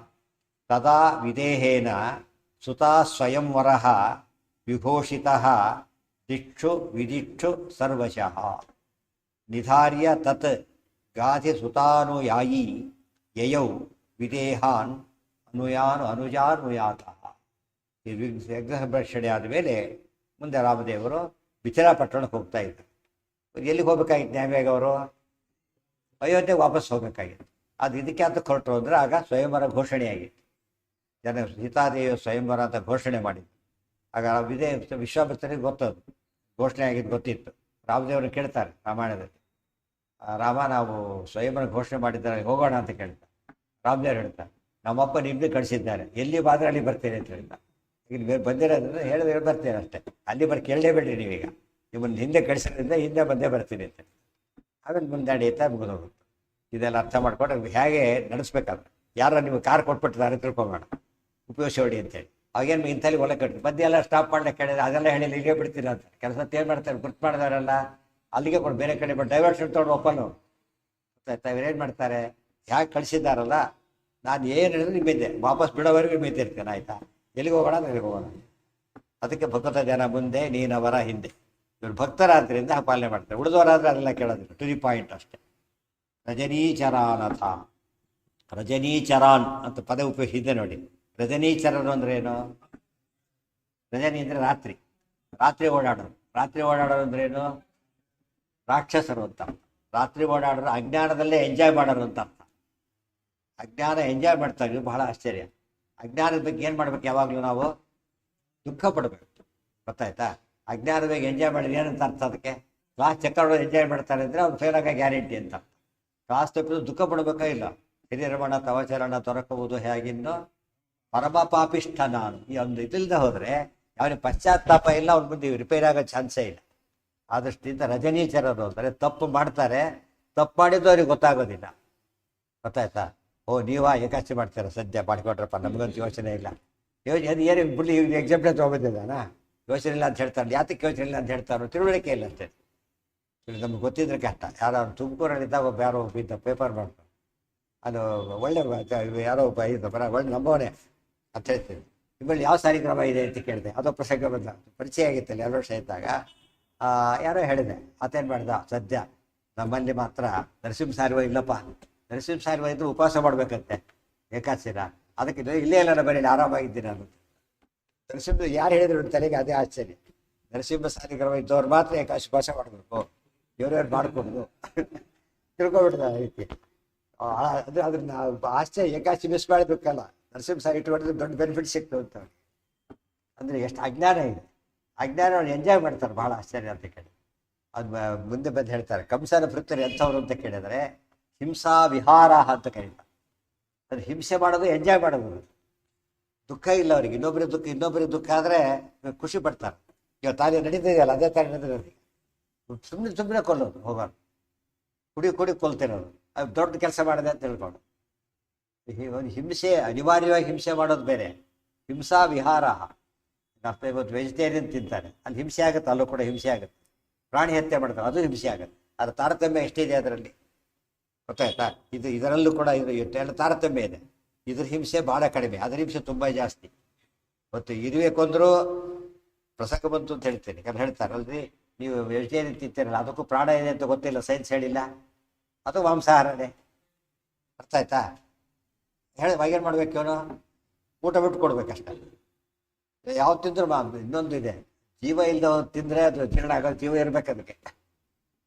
ತದಾ ವಿದೇಹೇನ ಸುತಾ ಸ್ವಯಂವರಃ ವಿಭೂಷಿತಃ ದಿಕ್ಷು ವಿದಿಕ್ಷು ಸರ್ವಶಃ ನಿಧಾರ್ಯ ತತ್ ಗಾತಿ ಸುತಾನುಯಾಯೀ ಯಯೌ ವಿದೇಹಾನ್ ಅನುಜಾನುಯಾತಃ. ಈ ವಿಗ್ರಹ ಭಕ್ಷಣೆ ಆದಮೇಲೆ ಮುಂದೆ ರಾಮದೇವರು ಬಿಚರಾಪಟ್ಟಣಕ್ಕೆ ಹೋಗ್ತಾ ಇದ್ದರು. ಎಲ್ಲಿಗೆ ಹೋಗ್ಬೇಕಾಗಿತ್ತು ನ್ಯಾಯವೇಗ ಅವರು? ಅಯೋಧ್ಯೆಗೆ ವಾಪಸ್ ಹೋಗ್ಬೇಕಾಗಿತ್ತು. ಅದು ಇದಕ್ಕೆ ಅಂತ ಹೊರಟರು ಅಂದರೆ ಆಗ ಸ್ವಯಂವರ ಘೋಷಣೆಯಾಗಿತ್ತು. ಜನ ಸೀತಾದೇವಿ ಸ್ವಯಂವರ ಅಂತ ಘೋಷಣೆ ಮಾಡಿದ್ದು. ಆಗ ವಿಶ್ವಾಮಿತ್ರನಿಗೆ ಗೊತ್ತದು ಘೋಷಣೆ ಆಗಿದ್ದು ಗೊತ್ತಿತ್ತು. ರಾಮದೇವ್ರನ್ನ ಕೇಳ್ತಾರೆ ರಾಮಾಯಣದಲ್ಲಿ, ರಾಮ ನಾವು ಸ್ವಯಂವರ ಘೋಷಣೆ ಮಾಡಿದ್ದಾರೆ ಹೋಗೋಣ ಅಂತ ಕೇಳ್ತಾರೆ. ರಾಮದೇವ್ರು ಹೇಳ್ತಾರೆ ನಮ್ಮಪ್ಪ ನಿಮ್ಮದೇ ಕಳಿಸಿದ್ದಾರೆ, ಎಲ್ಲಿ ಬಾದ್ರೆ ಅಲ್ಲಿ ಬರ್ತೇನೆ ಅಂತ ಹೇಳ್ತಾರೆ. ಈಗ ಬೇರೆ ಬಂದಿರೋದ್ರಿಂದ ಹೇಳಿದ್ರೆ ಬರ್ತೇನೆ ಅಷ್ಟೇ, ಅಲ್ಲಿ ಕೇಳಲೇಬೇಡ್ರಿ ನೀವೀಗ, ನಿಮ್ಮನ್ನು ಹಿಂದೆ ಕಳಿಸೋದ್ರಿಂದ ಹಿಂದೆ ಬಂದೇ ಬರ್ತೀನಿ ಅಂತ. ಆಮೇಲೆ ಮುಂದೆ ನಡೀತಾ ಮುಗಿದೋಗುತ್ತೆ. ಇದೆಲ್ಲ ಅರ್ಥ ಮಾಡ್ಕೊಂಡು ಹೇಗೆ ನಡೆಸ್ಬೇಕಾದ್ರೆ ಯಾರು ನಿಮಗೆ ಕಾರ್ ಕೊಟ್ಬಿಟ್ಟಿದ್ದಾರೆ ತಿಳ್ಕೊಂಬೇಡ, ಉಪಯೋಗಿಸಿ ಹೊಡಿ ಅಂತೇಳಿ. ಅವಾಗೇನು ಇಂಥಲ್ಲಿ ಹೊಲ ಕಟ್ಟಿ ಮಧ್ಯೆ ಎಲ್ಲ ಸ್ಟಾಪ್ ಮಾಡ್ಲಿಕ್ಕೆ ಕೇಳಿದ್ರೆ ಅದೆಲ್ಲ ಹೇಳಿಲ್ಲ, ಇಲ್ಲೇ ಬಿಡ್ತೀರ ಅಂತ. ಕೆಲಸ ಏನು ಮಾಡ್ತಾರೆ ಗುರ್ತು ಮಾಡಿದಾರಲ್ಲ ಅಲ್ಲಿಗೆ ಕೊಡು, ಬೇರೆ ಕಡೆ ಬಟ್ ಡೈವರ್ಷನ್ ತೊಗೊಂಡು ಒಪ್ಪನು ಗೊತ್ತಾಯ್ತಾ. ಇವ್ರೇನು ಮಾಡ್ತಾರೆ, ಹೇಗೆ ಕಳಿಸಿದ್ದಾರಲ್ಲ ನಾನು ಏನು ಹೇಳಿದ್ರೆ ನಿಮ್ಮಿದ್ದೆ ವಾಪಸ್ ಬಿಡೋವರೆಗೂ ನಿಮ್ಮಿದ್ದಿರ್ತೇನೆ, ಆಯಿತಾ. ಎಲ್ಲಿಗೆ ಹೋಗೋಣ ಎಲ್ಲಿಗೆ ಹೋಗೋಣ. ಅದಕ್ಕೆ ಭಕ್ತ ಜನ ಮುಂದೆ ನೀನವರ ಹಿಂದೆ. ಇವ್ರು ಭಕ್ತರಾದ್ರಿಂದ ಪಾಲನೆ ಮಾಡ್ತಾರೆ, ಉಳಿದವರಾದ್ರೆ ಅದೆಲ್ಲ ಕೇಳೋದಿಲ್ಲ, ಟು ದಿ ಪಾಯಿಂಟ್ ಅಷ್ಟೇ. ರಜನೀಚರಾನಥ, ರಜನೀಚರಾನ್ ಅಂತ ಪದ ಉಪಯೋಗಿಸಿದ್ದೆ ನೋಡಿ. ರಜನೀಚರನು ಅಂದ್ರೆ ಏನು? ರಜನಿ ಅಂದರೆ ರಾತ್ರಿ, ರಾತ್ರಿ ಓಡಾಡೋರು. ರಾತ್ರಿ ಓಡಾಡೋರು ಅಂದ್ರೆ ಏನು? ರಾಕ್ಷಸರು ಅಂತ. ರಾತ್ರಿ ಓಡಾಡೋರು ಅಜ್ಞಾನದಲ್ಲೇ ಎಂಜಾಯ್ ಮಾಡೋರು ಅಂತ ಅರ್ಥ. ಅಜ್ಞಾನ ಎಂಜಾಯ್ ಮಾಡ್ತಾ ಇದ್ವಿ, ಬಹಳ ಆಶ್ಚರ್ಯ. ಅಜ್ಞಾನದ ಬಗ್ಗೆ ಏನು ಮಾಡ್ಬೇಕು? ಯಾವಾಗಲೂ ನಾವು ದುಃಖ ಪಡಬೇಕು, ಗೊತ್ತಾಯ್ತಾ. ಅಜ್ಞಾನದ ಬಗ್ಗೆ ಎಂಜಾಯ್ ಮಾಡಿದ್ರೆ ಏನಂತ ಅರ್ಥ? ಅದಕ್ಕೆ ಕ್ಲಾಸ್ ಚೆಕ್ಕರ್ ಎಂಜಾಯ್ ಮಾಡ್ತಾರೆ ಅಂದರೆ ಅವ್ನು ಫೇಲ್ ಆಗೋ ಗ್ಯಾರಂಟಿ ಅಂತ. ಕ್ಲಾಸ್ ತಪ್ಪಿದ್ರು ದುಃಖ ಪಡಬೇಕಾ ಇಲ್ಲ. ಹಿರಿಯರಮಣ ತವಚರಣ ತೊರಕುವುದು ಹೇಗಿನ್ನು ಪರಮ ಪಾಪಿಷ್ಠ ನಾನು. ಈ ಒಂದು ಇದಿಲ್ಲದೆ ಹೋದರೆ ಅವನಿಗೆ ಪಶ್ಚಾತ್ತಾಪ ಇಲ್ಲ, ಅವ್ನ ಮುಂದೆ ರಿಪೇರ್ ಆಗೋ ಚಾನ್ಸೇ ಇಲ್ಲ. ಆ ದೃಷ್ಟಿಯಿಂದ ರಜನೀಚರರು ಅಂದರೆ ತಪ್ಪು ಮಾಡ್ತಾರೆ, ತಪ್ಪು ಮಾಡಿದ್ದು ಅವ್ರಿಗೆ ಗೊತ್ತಾಗೋದಿಲ್ಲ, ಗೊತ್ತಾಯ್ತಾ. ಓ ನೀವಾ ಏಕಾಚಿ ಮಾಡ್ತೀರ, ಸದ್ಯ ಮಾಡಿಕೊಟ್ರಪ್ಪ ನಮಗಂತೂ ಯೋಚನೆ ಇಲ್ಲ. ಅದು ಏನು ಬಿಡ್ಲಿ, ಈಗ ಎಕ್ಸಾಂಪಲ್ ತೊಗೊಬಂದಿದ್ದಾನ, ಯೋಚನೆ ಇಲ್ಲ ಅಂತ ಹೇಳ್ತಾರೆ. ಯಾತಕ್ಕೆ ಯೋಚನೆ ಇಲ್ಲ ಅಂತ ಹೇಳ್ತಾರೋ ತಿಳುವಳಿಕೆ ಇಲ್ಲ ಅಷ್ಟೇ. ನಮ್ಗೆ ಗೊತ್ತಿದ್ರೆ ಕಷ್ಟ. ಯಾರೋ ತುಮಕೂರಲ್ಲಿದ್ದಾಗ ಒಬ್ಬ ಯಾರೋ ಒಬ್ಬ ಇದ್ದ ಪೇಪರ್ ಮಾಡ್ತಾರೆ, ಅದು ಒಳ್ಳೆ ಯಾರೋ ಒಬ್ಬ ಇದ್ದ ಬರ ಒಳ್ಳೆ ನಂಬೋನೆ ಅಂತ ಹೇಳ್ತೀನಿ. ನಿಮ್ಮಲ್ಲಿ ಯಾವ ಸಾರಿಕ್ರಮ ಇದೆ ಅಂತ ಕೇಳಿದೆ. ಅದೋ ಪ್ರಸಂಗ ಬಂದ, ಪರಿಚಯ ಆಗಿತ್ತಲ್ಲ 2 ವರ್ಷ ಇದ್ದಾಗ. ಯಾರೋ ಹೇಳಿದೆ, ಆತೇನು ಮಾಡ್ದ, ಸದ್ಯ ನಮ್ಮಲ್ಲಿ ಮಾತ್ರ ನರಸಿಂಹ ಸಾರಿವ ಇಲ್ಲಪ್ಪ, ನರಸಿಂಹ ಸಾರಿವ ಇದ್ರೆ ಉಪವಾಸ ಮಾಡ್ಬೇಕಂತೆ ಏಕಾದಶಿನ. ಅದಕ್ಕೆ ಇಲ್ಲೇ ಇಲ್ಲ ಬರೀ ಆರಾಮಾಗಿದ್ದೀನಿ ನಾನು. ನರಸಿಂಹ ಯಾರು ಹೇಳಿದ್ರು ತಲೆಗೆ ಅದೇ ಆಶ್ಚರ್ಯ. ನರಸಿಂಹ ಸಾರಿಕ್ರಮ ಇದ್ದವ್ರು ಮಾತ್ರ ಏಕಾದಶಿ ಉಪವಾಸ ಮಾಡಬೇಕು, ಇವ್ರವ್ರು ಮಾಡ್ಕೊಡುದು ತಿಳ್ಕೊಬಿಡ್ದ ರೀತಿ. ಅದ್ರನ್ನ ಆಶ್ಚರ್ಯ. ಏಕಾದಶಿ ಮಿಸ್ ಮಾಡಬೇಕಲ್ಲ, ನರಸಿಂಹ ಸಾರಿ ಇಟ್ಕೊಂಡಿದ್ರೆ ದೊಡ್ಡ ಬೆನಿಫಿಟ್ ಸಿಕ್ತು ಅಂತ. ಅಂದರೆ ಎಷ್ಟು ಅಜ್ಞಾನ ಇದೆ. ಅಜ್ಞಾನ ಅವ್ರು ಎಂಜಾಯ್ ಮಾಡ್ತಾರೆ, ಭಾಳ ಆಶ್ಚರ್ಯ ಅಂತ ಕೇಳಿ. ಅದು ಮುಂದೆ ಬಂದು ಹೇಳ್ತಾರೆ, ಕಂಸನ ಭೃತ್ಯರು ಎಂಥವ್ರು ಅಂತ ಕೇಳಿದರೆ ಹಿಂಸಾ ವಿಹಾರ ಅಂತ ಕರೀತಾರೆ. ಅದು ಹಿಂಸೆ ಮಾಡೋದು, ಎಂಜಾಯ್ ಮಾಡೋದು. ದುಃಖ ಇಲ್ಲ ಅವ್ರಿಗೆ. ಇನ್ನೊಬ್ಬರಿಗೆ ದುಃಖ ಆದರೆ ಖುಷಿ ಪಡ್ತಾರೆ. ಇವಾಗ ತಾನೇ ನಡೀತಿದೆಯಲ್ಲ ಅದೇ ತಾನೇ ನಡೀತಿರೋದು. ಸುಮ್ಮನೆ ಕೊಲ್ಲೋದು, ಹೋಗೋದು, ಕುಡಿ ಕೊಲ್ತಿರೋದು, ಅದು ದೊಡ್ಡ ಕೆಲಸ ಮಾಡಿದೆ ಅಂತ ಹೇಳ್ಕೊಂಡು. ಒಂದು ಹಿಂಸೆ, ಅನಿವಾರ್ಯವಾಗಿ ಹಿಂಸೆ ಮಾಡೋದು ಬೇರೆ, ಹಿಂಸಾ ವಿಹಾರ. ಅರ್ಥ ಇವತ್ತು ವೆಜಿಟೇರಿಯನ್ ತಿಂತಾರೆ, ಅಲ್ಲಿ ಹಿಂಸೆ ಆಗುತ್ತೆ, ಅಲ್ಲೂ ಕೂಡ ಹಿಂಸೆ ಆಗುತ್ತೆ. ಪ್ರಾಣಿ ಹತ್ಯೆ ಮಾಡ್ತಾರೆ, ಅದು ಹಿಂಸೆ ಆಗುತ್ತೆ. ಅದರ ತಾರತಮ್ಯ ಎಷ್ಟಿದೆ ಅದರಲ್ಲಿ, ಗೊತ್ತಾಯ್ತಾ. ಇದರಲ್ಲೂ ಕೂಡ ಎಲ್ಲ ತಾರತಮ್ಯ ಇದೆ. ಇದ್ರ ಹಿಂಸೆ ಭಾಳ ಕಡಿಮೆ, ಅದರ ಹಿಂಸೆ ತುಂಬ ಜಾಸ್ತಿ. ಮತ್ತು ಇರುವೆ ಕೊಂದರೂ ಪ್ರಸಂಗ ಬಂತು ಅಂತ ಹೇಳ್ತೇನೆ. ಯಾರು ಹೇಳ್ತಾರಲ್ರಿ, ನೀವು ವೆಜಿಟೇರಿಯನ್ ತಿಂತೀರಲ್ಲ ಅದಕ್ಕೂ ಪ್ರಾಣ ಇದೆ ಅಂತ ಗೊತ್ತಿಲ್ಲ, ಸೈನ್ಸ್ ಹೇಳಿಲ್ಲ, ಅದು ಮಾಂಸಾಹಾರನೇ. ಅರ್ಥ ಆಯ್ತಾ. ಏನು ಮಾಡ್ಬೇಕು, ಇವನು ಊಟ ಬಿಟ್ಟು ಕೊಡ್ಬೇಕಷ್ಟೆ. ಯಾವ ತಿಂದ್ರು ಇನ್ನೊಂದು ಇದೆ, ಜೀವ ಇಲ್ಲದ ತಿಂದರೆ ಅದು ಜೀರ್ಣ ಆಗೋದು. ಜೀವ ಇರ್ಬೇಕು ಅದಕ್ಕೆ.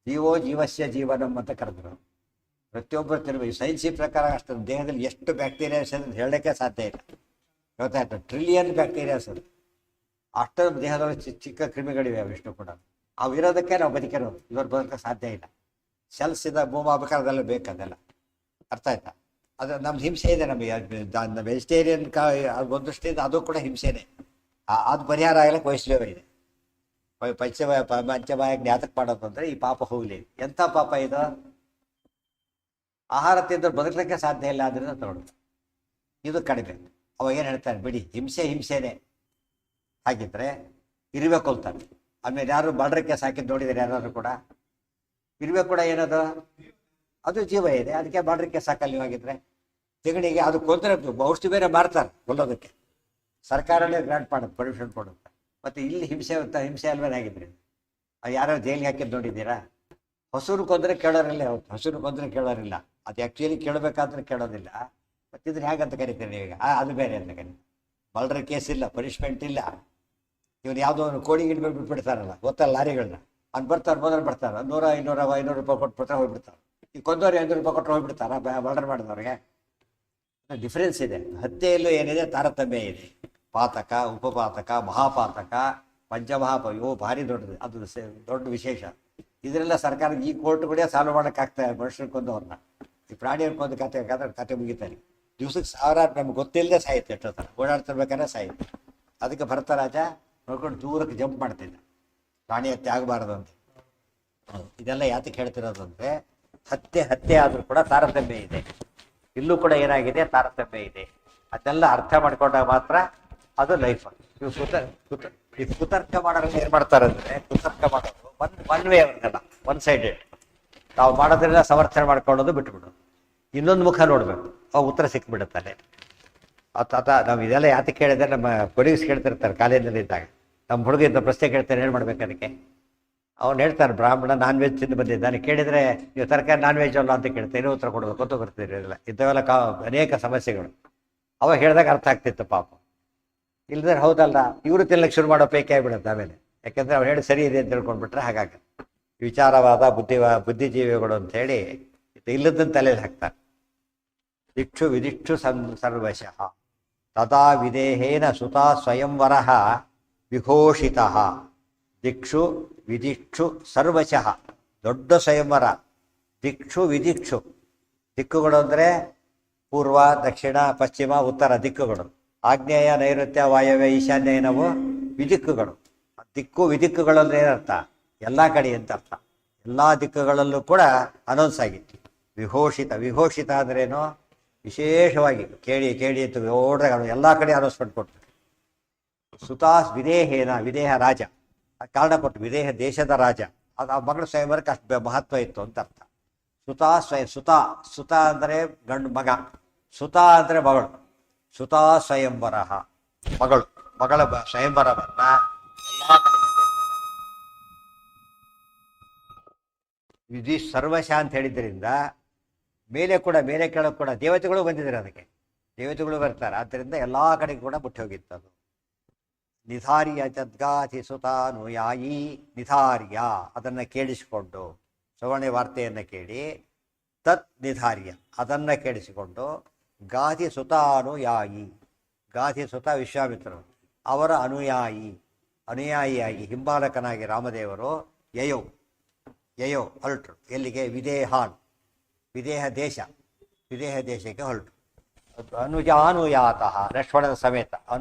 ಜೀವೋ ಜೀವಸ್ಯ ಜೀವನಂ ಅಂತ ಕರೆದ್ರು. ಪ್ರತಿಯೊಬ್ಬರು ತಿನ್ಬೇಕು. ಸೈನ್ಸಿ ಪ್ರಕಾರ ಅಷ್ಟು ದೇಹದಲ್ಲಿ ಎಷ್ಟು ಬ್ಯಾಕ್ಟೀರಿಯಾಸ್ ಅಂತ ಹೇಳೋಕ್ಕೆ ಸಾಧ್ಯ ಇಲ್ಲ, ಗೊತ್ತಾಯ್ತು. ಟ್ರಿಲಿಯನ್ ಬ್ಯಾಕ್ಟೀರಿಯಾಸ್ ಅದು. ಅಷ್ಟು ದೇಹದೊಳಗೆ ಚಿಕ್ಕ ಕ್ರಿಮಿಗಳಿವೆ ಅವಿಷ್ಟು ಕೂಡ. ಅವು ಇರೋದಕ್ಕೆ ನಾವು ಬದುಕಿರೋದು, ಇವರು ಬದುಕೋಕ್ಕೆ ಸಾಧ್ಯ ಇಲ್ಲ. ಸೆಲ್ಸ್ ಇದೆ, ಭೂಮಿ ಆಗ್ಬೇಕಾದ್ರೆ ಅದೆಲ್ಲ ಬೇಕದೆಲ್ಲ. ಅರ್ಥ ಆಯ್ತಾ. ಅದು ನಮ್ದು ಹಿಂಸೆ ಇದೆ ನಮಗೆ. ವೆಜಿಟೇರಿಯನ್ ಒಂದು ದೃಷ್ಟಿಯಿಂದ ಅದು ಕೂಡ ಹಿಂಸೆನೇ. ಅದು ಪರಿಹಾರ ಆಗಲಿಕ್ಕೆ ವೈಷ್ಣವ ಇದೆ. ಪಂಚಮಾಯ ಜ್ಞಾತಕ್ಕೆ ಮಾಡೋದು ಅಂದರೆ ಈ ಪಾಪ ಹೋಗಲಿ. ಎಂಥ ಪಾಪ ಇದು? ಆಹಾರ ತಿಂದ್ರೆ ಬದುಕಲಿಕ್ಕೆ ಸಾಧ್ಯ ಇಲ್ಲ ಆದ್ದರಿಂದ ತಗೊಳ್ಳಿ. ಇದು ಕಡಿಮೆ. ಅವಾಗ ಏನು ಹೇಳ್ತಾರೆ, ಬಿಡಿ ಹಿಂಸೆ ಹಿಂಸೆನೇ, ಹಾಗಿದ್ರೆ ಇರಬೇಕು ಅಂತಾರೆ. ಆಮೇಲೆ ಯಾರು ಬಾರ್ಡರ್ ಕೇಸ್ ಹಾಕಿದ್ದು ನೋಡಿದರೆ ಯಾರಾದ್ರು ಕೂಡ? ಇರುವೆ ಕೂಡ ಏನದು, ಅದು ಜೀವ ಇದೆ, ಅದಕ್ಕೆ ಬಾರ್ಡರ್ ಕೇಸ್ ಹಾಕಲ್ಲಿ ಹೋಗಿದ್ರೆ ತಿಂಗಳಿಗೆ ಅದು ಕೊಂದರೆ ಔಷಧಿ ಬೇರೆ ಮಾರ್ತಾರೆ ಕೊಲ್ಲೋದಕ್ಕೆ. ಸರ್ಕಾರನೇ ಗ್ರಾಂಟ್ ಮಾಡೋದು, ಪರ್ಮಿಷನ್ ಕೊಡುತ್ತೆ. ಮತ್ತು ಇಲ್ಲಿ ಹಿಂಸೆ ಹಿಂಸೆ ಅಲ್ವೇನೆ ಆಗಿದ್ರಿ. ಅದು ಯಾರೋ ಜೈಲಿಗೆ ಹಾಕಿದ್ದು ನೋಡಿದ್ದೀರಾ? ಹಸುರು ಕೊಂದರೆ ಕೇಳೋರಿಲ್ಲ, ಹಸುರು ಕೊಂದರೆ ಕೇಳೋರಿಲ್ಲ. ಅದು ಆ್ಯಕ್ಚುಲಿ ಕೇಳಬೇಕಾದ್ರೆ ಕೇಳೋದಿಲ್ಲ. ಮತ್ತು ಇದನ್ನ ಹೇಗಂತ ಕರಿತೀರಿ ನೀವೀಗ? ಅದು ಬೇರೆ ಅಂತ ಕರೀತೀವಿ. ಬಾರ್ಡರ್ ಕೇಸ್ ಇಲ್ಲ, ಪನಿಷ್ಮೆಂಟ್ ಇಲ್ಲ. ಇವನು ಯಾವುದೋ ಒಂದು ಕೋಳಿ ಗಿಡ ಬಿಟ್ಬಿಡ್ತಾರಲ್ಲ, ಗೊತ್ತಲ್ಲ ಲಾರಿಗಳನ್ನ, ಅವ್ನು ಬರ್ತಾರೆ ಮೊದಲು ಬರ್ತಾರೆ 100, 200, 500 ರೂಪಾಯಿ ಕೊಟ್ಬಿಟ್ರೆ ಹೋಗ್ಬಿಡ್ತಾರೆ. ಈ ಕೊಂದವ್ರು 500 ರೂಪಾಯಿ ಕೊಟ್ಟರೆ ಹೋಗ್ಬಿಡ್ತಾರ ಬಾರ್ಡರ್ ಮಾಡಿದವ್ರಿಗೆ? ಡಿಫ್ರೆನ್ಸ್ ಇದೆ. ಹತ್ಯೆಯಲ್ಲೂ ಏನಿದೆ, ತಾರತಮ್ಯ ಇದೆ. ಪಾತಕ, ಉಪಪಾತಕ, ಮಹಾಪಾತಕ, ಪಂಚಮಹಾಪ, ಇವು ಭಾರಿ ದೊಡ್ಡದು. ಅದು ದೊಡ್ಡ ವಿಶೇಷ. ಇದರೆಲ್ಲ ಸರ್ಕಾರ ಈ ಕೋರ್ಟ್ ಕೂಡ ಸಾಲ್ವ್ ಮಾಡೋಕ್ಕಾಗ್ತದೆ. ಮನುಷ್ಯರು ಕೊಂದವ್ರನ್ನ, ಈ ಪ್ರಾಣಿಯವ್ರು ಕೊಂದು ಕತೆ ಮುಗಿತಾರೆ. ದಿವ್ಸಕ್ಕೆ 1000 ನಮ್ಗೆ ಗೊತ್ತಿಲ್ಲದೆ ಸಾಯುತ್ತೆ. ಎಷ್ಟೋ ಥರ ಓಡಾಡ್ತಿರ್ಬೇಕಾದ್ರೆ ಸಾಯುತ್ತೆ. ಅದಕ್ಕೆ ಭರತರಾಜ ನೋಡ್ಕೊಂಡು ದೂರಕ್ಕೆ ಜಂಪ್ ಮಾಡ್ತಿದ್ದ, ಪ್ರಾಣಿ ಹತ್ಯೆ ಆಗಬಾರ್ದು ಅಂತ. ಇದೆಲ್ಲ ಯಾತಕ್ಕೆ ಹೇಳ್ತಿರೋದು ಅಂದರೆ, ಹತ್ಯೆ ಆದರೂ ಕೂಡ ತಾರತಮ್ಯ ಇದೆ. ಇಲ್ಲೂ ಕೂಡ ಏನಾಗಿದೆ, ತಾರತಮ್ಯ ಇದೆ. ಅದೆಲ್ಲ ಅರ್ಥ ಮಾಡ್ಕೊಂಡಾಗ ಮಾತ್ರ ಅದು ಲೈಫ್. ಇವು ಕುತರ್ಕ ಮಾಡೋದ್ರಿಂದ ಏನು ಮಾಡ್ತಾರಂದ್ರೆ, ಕುತರ್ಕ ಮಾಡೋದು ಒನ್ ವೇ ಅವ್ರಿಗೆಲ್ಲ, ಒನ್ ಸೈಡೆಡ್. ನಾವು ಮಾಡೋದ್ರಿಂದ ಸಮರ್ಥನೆ ಮಾಡ್ಕೊಳ್ಳೋದು ಬಿಟ್ಬಿಡೋದು. ಇನ್ನೊಂದು ಮುಖ ನೋಡ್ಬೇಕು, ಅವು ಉತ್ತರ ಸಿಕ್ಬಿಡುತ್ತಾನೆ. ನಾವು ಇದೆಲ್ಲ ಯಾತಕ್ಕೆ ಕೇಳಿದ್ರೆ, ನಮ್ಮ ಕೊಲೀಗ್ಸ್ ಕೇಳ್ತಿರ್ತಾರೆ ಕಾಲೇಜಿನಲ್ಲಿದ್ದಾಗ, ನಮ್ಮ ಹುಡುಗ ಇಂಥ ಪ್ರಶ್ನೆ ಕೇಳ್ತಾರೆ, ಏನು ಮಾಡ್ಬೇಕು ಅದಕ್ಕೆ? ಅವ್ನು ಹೇಳ್ತಾನೆ, ಬ್ರಾಹ್ಮಣ ನಾನ್ ವೆಜ್ ತಿಂದು ಬಂದಿದ್ದಾನೆ. ಕೇಳಿದರೆ ನೀವು ತರಕಾರಿ ನಾನ್ ವೆಜ್ ಅಲ್ಲ ಅಂತ ಕೇಳ್ತೇನೆ, ಉತ್ತರ ಕೊಡಬೇಕು ಅಂತ ಬರ್ತಿರಲಿಲ್ಲ. ಇಂಥವೆಲ್ಲ ಅನೇಕ ಸಮಸ್ಯೆಗಳು ಅವಾಗ ಹೇಳಿದಾಗ ಅರ್ಥ ಆಗ್ತಿತ್ತು ಪಾಪ. ಇಲ್ಲದ್ರೆ ಹೌದಲ್ಲ, ಇವರು ತಿನ್ನಕ್ಕೆ ಶುರು ಮಾಡೋ ಪೈಕಿ ಆಗಿಬಿಡುತ್ತೆ ಆಮೇಲೆ. ಯಾಕೆಂದರೆ ಅವ್ರು ಹೇಳಿ ಸರಿ ಇದೆ ಅಂತ ತಿಳ್ಕೊಂಡ್ಬಿಟ್ರೆ ಹಾಗಾಗಿ ವಿಚಾರವಾದ ಬುದ್ಧಿಜೀವಿಗಳು ಅಂತ ಹೇಳಿ ಇಲ್ಲದನ್ನು ತಲೆಯಲ್ಲಿ ಹಾಕ್ತಾರೆ. ದಿಕ್ಷು ವಿದಿಕ್ಷು ಸರ್ವಶಃ ತದಾ ವಿದೇಹೇನ ಸುತಾ ಸ್ವಯಂವರ ವಿಘೋಷಿತ. ದಿಕ್ಷು ವಿದಿಕ್ಷು ಸರ್ವಶಃ, ದೊಡ್ಡ ಸ್ವಯಂವರ. ದಿಕ್ಷು ವಿದಿಕ್ಷು, ದಿಕ್ಕುಗಳು ಅಂದರೆ ಪೂರ್ವ, ದಕ್ಷಿಣ, ಪಶ್ಚಿಮ, ಉತ್ತರ ದಿಕ್ಕುಗಳು. ಆಗ್ನೇಯ, ನೈಋತ್ಯ, ವಾಯವ್ಯ, ಈಶಾನ್ಯ ಏನವು ವಿದಿಕ್ಕುಗಳು. ದಿಕ್ಕು ವಿದಿಕ್ಕುಗಳು ಅಂದರೆ ಏನರ್ಥ? ಎಲ್ಲ ಕಡೆ ಅಂತ ಅರ್ಥ. ಎಲ್ಲ ದಿಕ್ಕುಗಳಲ್ಲೂ ಕೂಡ ಅನೌನ್ಸ್ ಆಗಿತ್ತು. ವಿಘೋಷಿತ ಅಂದ್ರೇನು? ವಿಶೇಷವಾಗಿ ಕೇಳಿ ಅಂತ ಓಡ್ದಾಗ ಎಲ್ಲ ಕಡೆ ಅನೌನ್ಸ್ಮೆಂಟ್ ಕೊಟ್ಟು. ಸುತಾ ವಿದೇಹೇನ, ವಿದೇಹ ರಾಜ, ಕಾರಣ ಕೊಟ್ಟು, ವಿದೇಹ ದೇಶದ ರಾಜ. ಅದು ಆ ಮಗಳ ಸ್ವಯಂವರಕ್ಕೆ ಅಷ್ಟು ಮಹತ್ವ ಇತ್ತು ಅಂತ ಅರ್ಥ. ಸುತ ಅಂದರೆ ಗಂಡು ಮಗ, ಸುತ ಅಂದರೆ ಮಗಳು. ಸುತಾ ಸ್ವಯಂವರ, ಮಗಳ ಸ್ವಯಂವರವನ್ನ ಎಲ್ಲ ವಿಧಿ ಸರ್ವಶಃ ಅಂತ ಹೇಳಿದ್ರಿಂದ ಮೇಲೆ ಕೆಳಗೆ ಕೂಡ ದೇವತೆಗಳು ಬಂದಿದ್ದಾರೆ. ಅದಕ್ಕೆ ದೇವತೆಗಳು ಬರ್ತಾರೆ. ಆದ್ದರಿಂದ ಎಲ್ಲ ಕಡೆಗೂ ಕೂಡ ಮುಟ್ಟಿ ಹೋಗಿತ್ತು ಅದು. ನಿಧಾರ್ಯ ಜದ್ಗಾತಿ ಸುತಾನುಯಾಯಿ, ನಿಧಾರ್ಯ ಅದನ್ನು ಕೇಳಿಸಿಕೊಂಡು, ಶ್ರವಣ ವಾರ್ತೆಯನ್ನು ಕೇಳಿ, ತತ್ ನಿಧಾರ್ಯ ಅದನ್ನು ಕೇಳಿಸಿಕೊಂಡು, ಗಾತಿ ಸುತಾನುಯಾಯಿ, ಗಾತಿ ಸುತ ವಿಶ್ವಾಮಿತ್ರರು, ಅವರ ಅನುಯಾಯಿಯಾಗಿ ಹಿಂಬಾಲಕನಾಗಿ ರಾಮದೇವರು ಯಯೋ ಹೊರಟರು. ಎಲ್ಲಿಗೆ? ವಿದೇಹಾನ್, ವಿದೇಹ ದೇಶಕ್ಕೆ ಹೊರಟರು. ಅನುಜಾನುಯಾತಃ, ಲಕ್ಷ್ಮಣನ ಸಮೇತ.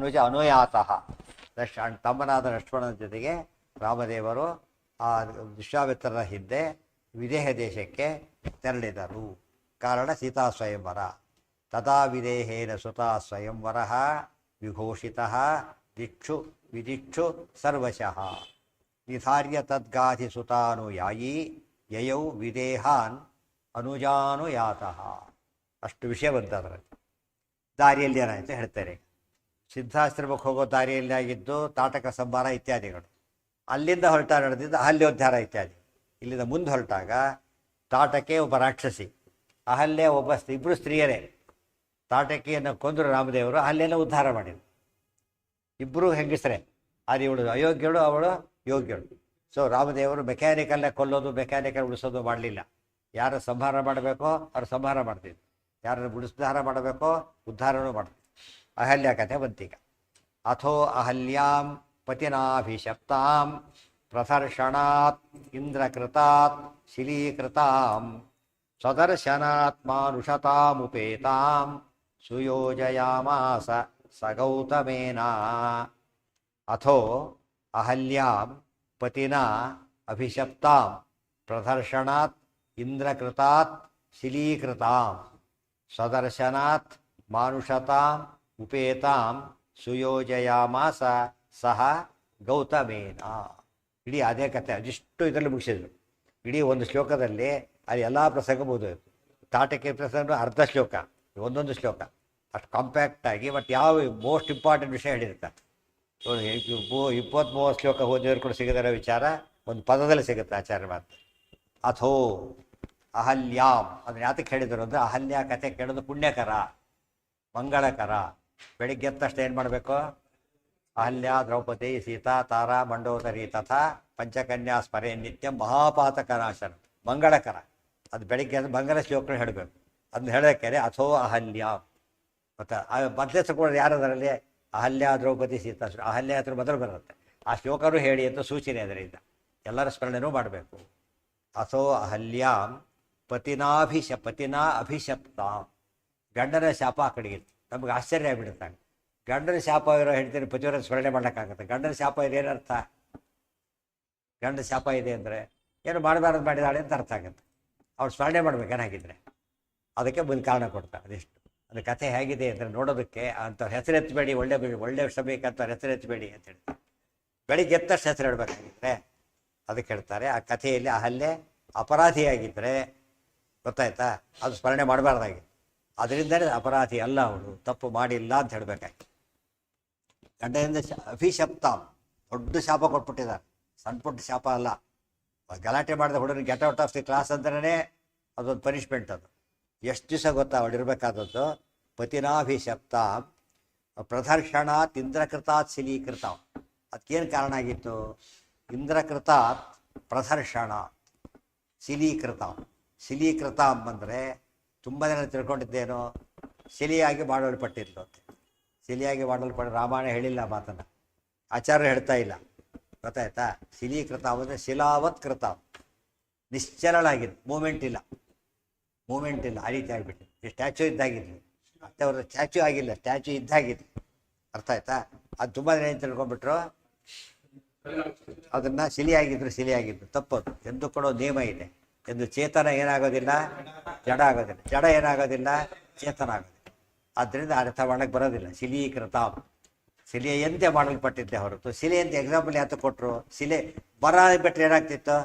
ಅನುಯಾತಃ, ತಮ್ಮನಾದ ಲಕ್ಷ್ಮಣನ ಜೊತೆಗೆ ರಾಮದೇವರು ಆ ವಿಶ್ವಾಮಿತ್ರರ ಹಿಂದೆ ವಿದೇಹ ದೇಶಕ್ಕೆ ತೆರಳಿದರು. ಕಾರಣ ಸೀತಾ ಸ್ವಯಂವರ. ತದಾ ವಿದೇಹೇನ ಸುತಾ ಸ್ವಯಂವರ ವಿಘೋಷಿತ. ದಿಕ್ಷು ವಿದಿಕ್ಷು ಸರ್ವಶಃ ನಿಧಾರ್ಯ ತದ್ಗಾಧಿ ಸುತಾನುಯಾಯಿ ಯಯೌ ವಿದೇಹಾನ್ ಅನುಜಾನುಯಾತಃ. ಅಷ್ಟು ವಿಷಯ ಬಂತದ್ರಲ್ಲಿ. ದಾರಿಯಲ್ಲಿ ಏನಾಯಿತು ಹೇಳ್ತಾರೆ. ಸಿದ್ಧಾಶ್ರಮಕ್ಕೆ ಹೋಗೋ ದಾರಿಯಲ್ಲಿ ಆಗಿದ್ದು ತಾಟಕ ಸಂಹಾರ ಇತ್ಯಾದಿಗಳು. ಅಲ್ಲಿಂದ ನಡೆದಿದ್ದು ಅಹಲ್ಯೋದ್ಧಾರ ಇತ್ಯಾದಿ. ಇಲ್ಲಿಂದ ಮುಂದೆ ಹೊರಟಾಗ ತಾಟಕೆ ಒಬ್ಬ ರಾಕ್ಷಸಿ, ಅಹಲ್ಯ ಒಬ್ಬ ಇಬ್ಬರು ಸ್ತ್ರೀಯರೇ. ತಾಟಕಿಯನ್ನು ಕೊಂದರು ರಾಮದೇವರು, ಅಹಲ್ಯನ ಉದ್ಧಾರ ಮಾಡಿದರು. ಇಬ್ಬರು ಹೆಂಗಸರೇ, ಅದು ಇವಳು ಅಯೋಗ್ಯಳು, ಅವಳು ಯೋಗ್ಯಳು. ಸೊ ರಾಮದೇವರು ಮೆಕ್ಯಾನಿಕಲ್ಲೇ ಕೊಲ್ಲೋದು, ಮೆಕ್ಯಾನಿಕಲ್ ಉಳಿಸೋದು ಮಾಡಲಿಲ್ಲ. ಯಾರು ಸಂಹಾರ ಮಾಡಬೇಕೋ ಅವ್ರು ಸಂಹಾರ ಮಾಡ್ತಿದ್ರು, ಯಾರನ್ನು ಉದ್ಧಾರ ಮಾಡಬೇಕೋ ಉದ್ಧಾರನೂ ಮಾಡ್ತಿದ್ರು. ಅಹಲ್ಯ ಕಥೆ ಬಂತೀಗ. ಅಥೋ ಅಹಲ್ಯಾಂ ಪತಿನಾಭಿಶಪ್ತಾಂ ಪ್ರದರ್ಶನಾತ್ ಇಂದ್ರಕೃತಾತ್ ಶಿಲೀಕೃತಾಂ ಸ್ವದರ್ಶನಾತ್ಮಾನುಷತಾಮುಪೇತಾಂ ಸುಯೋಜಯಾಮಾಸ ಸಗೌತಮೇನ. ಅಥೋ ಅಹಲ್ಯಾಂ ಪತಿನಾ ಅಭಿಶಪ್ತಾಂ ಪ್ರದರ್ಶನಾತ್ ಇಂದ್ರಕೃತಾತ್ ಶಿಲೀಕೃತಾಂ ಸ್ವದರ್ಶನಾತ್ ಮಾನುಷತಾಂ ಉಪೇತಾಂ ಸುಯೋಜಯಾಮಾಸ ಸಹ ಗೌತಮೇನ. ಇಡೀ ಅದೇ ಕಥೆ ಅದಿಷ್ಟು ಇದರಲ್ಲಿ ಮುಗಿಸಿದ್ರು. ಇಡೀ ಒಂದು ಶ್ಲೋಕದಲ್ಲಿ ಅಲ್ಲಿ ಎಲ್ಲ ಪ್ರಸಂಗ ಬೋದಾಯಿತು. ತಾಟಕ ಪ್ರಸಂಗ ಅರ್ಧ ಶ್ಲೋಕ, ಒಂದೊಂದು ಶ್ಲೋಕ ಅಷ್ಟು ಕಾಂಪ್ಯಾಕ್ಟಾಗಿ ಬಟ್ ಯಾವ ಮೋಸ್ಟ್ ಇಂಪಾರ್ಟೆಂಟ್ ವಿಷಯ ಹೇಳಿರ್ತಾರೆ. 20-30 ಶ್ಲೋಕ ಓದಿದ್ರು ಕೂಡ ಸಿಗದಿರೋ ವಿಚಾರ ಒಂದು ಪದದಲ್ಲಿ ಸಿಗುತ್ತೆ ಆಚಾರ್ಯ ಮಾತು. ಅಥೋ ಅಹಲ್ಯಾಂ ಅದನ್ನ ಯಾತಕ್ಕೆ ಹೇಳಿದರು ಅಂದರೆ, ಅಹಲ್ಯ ಕಥೆ ಕೇಳೋದು ಪುಣ್ಯಕರ, ಮಂಗಳಕರ. ಬೆಳಿಗ್ಗೆ ಎದ್ದ ತಕ್ಷಣ ಏನು ಮಾಡಬೇಕು? ಅಹಲ್ಯ, ದ್ರೌಪದಿ, ಸೀತಾ, ತಾರಾ, ಮಂಡೋದರಿ ತಥಾ ಪಂಚಕನ್ಯಾ ಸ್ಮರೆ ನಿತ್ಯ ಮಹಾಪಾತಕನಾಶನ, ಮಂಗಳಕರ. ಅದು ಬೆಳಿಗ್ಗೆ ಅಂದ್ರೆ ಮಂಗಲ ಶ್ಲೋಕಗಳು ಹೇಳಬೇಕು. ಅದನ್ನ ಹೇಳೋಕ್ಕೆ ಅಥೋ ಅಹಲ್ಯ. ಮತ್ತು ಮೊದಲೇ ತಗೊಂಡ್ರೆ ಯಾರದರಲ್ಲಿ ಅಹಲ್ಯ, ದ್ರೌಪದಿ, ಸೀತಾ, ಅಹಲ್ಯ ಹತ್ರ ಮೊದಲು ಬರುತ್ತೆ. ಆ ಶ್ಲೋಕನೂ ಹೇಳಿ ಅಂತ ಸೂಚನೆ ಅದರಿಂದ ಎಲ್ಲರ ಸ್ಮರಣೆನೂ ಮಾಡಬೇಕು. ಅಥೋ ಅಹಲ್ಯಾಂ ಪತಿನಾ ಅಭಿಶಪ್ತಾಂ. ಗಂಡನ ಶಾಪ ಆ ಕಡೆಗಿತ್ತು. ನಮ್ಗೆ ಆಶ್ಚರ್ಯ ಆಗಿಬಿಡುತ್ತಾನೆ. ಗಂಡನ ಶಾಪ ಇರೋ ಹೇಳ್ತೀನಿ ಪತಿಯವರ ಸ್ಮರಣೆ ಮಾಡೋಕ್ಕಾಗುತ್ತೆ. ಗಂಡನ ಶಾಪ ಇದೆ ಏನರ್ಥ? ಗಂಡನ ಶಾಪ ಇದೆ ಅಂದರೆ ಏನು ಮಾಡಬಾರ್ದು ಮಾಡಿದಾಳೆ ಅಂತ ಅರ್ಥ ಆಗುತ್ತೆ. ಅವ್ರು ಸ್ಮರಣೆ ಮಾಡ್ಬೇಕೇನಾಗಿದ್ರೆ ಅದಕ್ಕೆ ಒಂದು ಕಾರಣ ಕೊಡ್ತಾರೆ. ಅದೆಷ್ಟು ಅದು ಕಥೆ ಹೇಗಿದೆ ಅಂದರೆ ನೋಡೋದಕ್ಕೆ ಅಂಥವ್ರು ಹೆಸರೆತ್ತಬೇಡಿ, ಒಳ್ಳೆ ಸಮಯಕ್ಕಂಥವ್ರು ಹೆಸರೆತ್ತಬೇಡಿ ಅಂತ ಹೇಳ್ತಾರೆ. ಬೆಳಿಗ್ಗೆ ಎತ್ತಷ್ಟು ಹೆಸರು ಹೇಳ್ಬೇಕಾಗಿದ್ರೆ ಅದಕ್ಕೆ ಹೇಳ್ತಾರೆ. ಆ ಕಥೆಯಲ್ಲಿ ಅಹಲ್ಯೆ ಅಪರಾಧಿಯಾಗಿದ್ದರೆ ಗೊತ್ತಾಯ್ತಾ, ಅದು ಸ್ಮರಣೆ ಮಾಡಬಾರ್ದಾಗಿ. ಅದರಿಂದಲೇ ಅಪರಾಧಿ ಅಲ್ಲ, ಅವಳು ತಪ್ಪು ಮಾಡಿಲ್ಲ ಅಂತ ಹೇಳಬೇಕಾಗಿ. ಗಂಡನಿಂದ ಅಭಿಶಪ್ತ ದೊಡ್ಡ ಶಾಪ ಕೊಟ್ಬಿಟ್ಟಿದ್ದಾರೆ. ಸಣ್ಣ ಪುಟ್ಟ ಶಾಪ ಅಲ್ಲ. ಗಲಾಟೆ ಮಾಡಿದ ಹುಡುಗನಿಗೆ get out of the class ಅಂದ್ರೇ ಅದೊಂದು ಪನಿಷ್ಮೆಂಟ್. ಅದು ಎಷ್ಟು ದಿವಸ ಗೊತ್ತಾ ಅವಳು ಇರಬೇಕಾದದ್ದು? ಪತಿನಾಭಿಶಪ್ತ ಪ್ರದರ್ಶನಾತ್ ಇಂದ್ರಕೃತಾತ್ ಶಿಲೀಕೃತ. ಅದಕ್ಕೇನು ಕಾರಣ ಆಗಿತ್ತು? ಇಂದ್ರಕೃತಾತ್ ಪ್ರದರ್ಶನ ಶಿಲೀಕೃತ. ಶಿಲೀಕೃತ ಅಂದರೆ ತುಂಬ ಜನ ತಿಳ್ಕೊಂಡಿದ್ದೇನೋ ಶಿಲಿಯಾಗಿ ಮಾಡಲ್ಪಟ್ಟಿದ್ದು ಅಂತ. ಶಿಲಿಯಾಗಿ ಮಾಡಲ್ಪಟ್ಟ ರಾಮಾಯಣ ಹೇಳಿಲ್ಲ ಮಾತನ್ನು, ಆಚಾರ್ಯ ಹೇಳ್ತಾ ಇಲ್ಲ. ಗೊತ್ತಾಯ್ತಾ? ಶಿಲೀಕೃತ ಅಂದರೆ ಶಿಲಾವತ್ ಕೃತ, ನಿಶ್ಚಲಳಾಗಿದ್ದು, ಮೂಮೆಂಟ್ ಇಲ್ಲ ಆ ರೀತಿ ಆಗಿಬಿಟ್ಟು. ಸ್ಟ್ಯಾಚ್ಯೂ ಇದ್ದಾಗಿದ್ಲು. ಮತ್ತೆ ಅವ್ರದ್ದು ಸ್ಟ್ಯಾಚ್ಯೂ ಆಗಿಲ್ಲ, ಸ್ಟ್ಯಾಚ್ಯೂ ಇದ್ದಾಗಿದ್ಲು. ಅರ್ಥ ಆಯ್ತಾ? ಅದು ತುಂಬ ಜನ ಏನು ತಿಳ್ಕೊಂಡ್ಬಿಟ್ರು, ಅದನ್ನು ಶಿಲಿಯಾಗಿದ್ರು. ತಪ್ಪದು. ಎಂದು ಕೊಡೋ ನಿಯಮ ಇದೆ. ಎಂದು ಚೇತನ ಏನಾಗೋದಿಲ್ಲ, ಜಡ ಆಗೋದಿಲ್ಲ. ಜಡ ಏನಾಗೋದಿಲ್ಲ, ಚೇತನ ಆಗೋದಿಲ್ಲ. ಆದ್ದರಿಂದ ಅರ್ಥ ಮಾಡಕ್ಕೆ ಬರೋದಿಲ್ಲ. ಶಿಲೀಕೃತ ಶಿಲೆಯಂತೆ ಮಾಡಲ್ಪಟ್ಟಿದ್ದೆ ಹೊರತು ಶಿಲೆಯಂತೆ ಎಕ್ಸಾಂಪಲ್ ಯಾತ ಕೊಟ್ಟರು? ಶಿಲೆ ಬರ ಬಿಟ್ಟರೆ ಏನಾಗ್ತಿತ್ತು?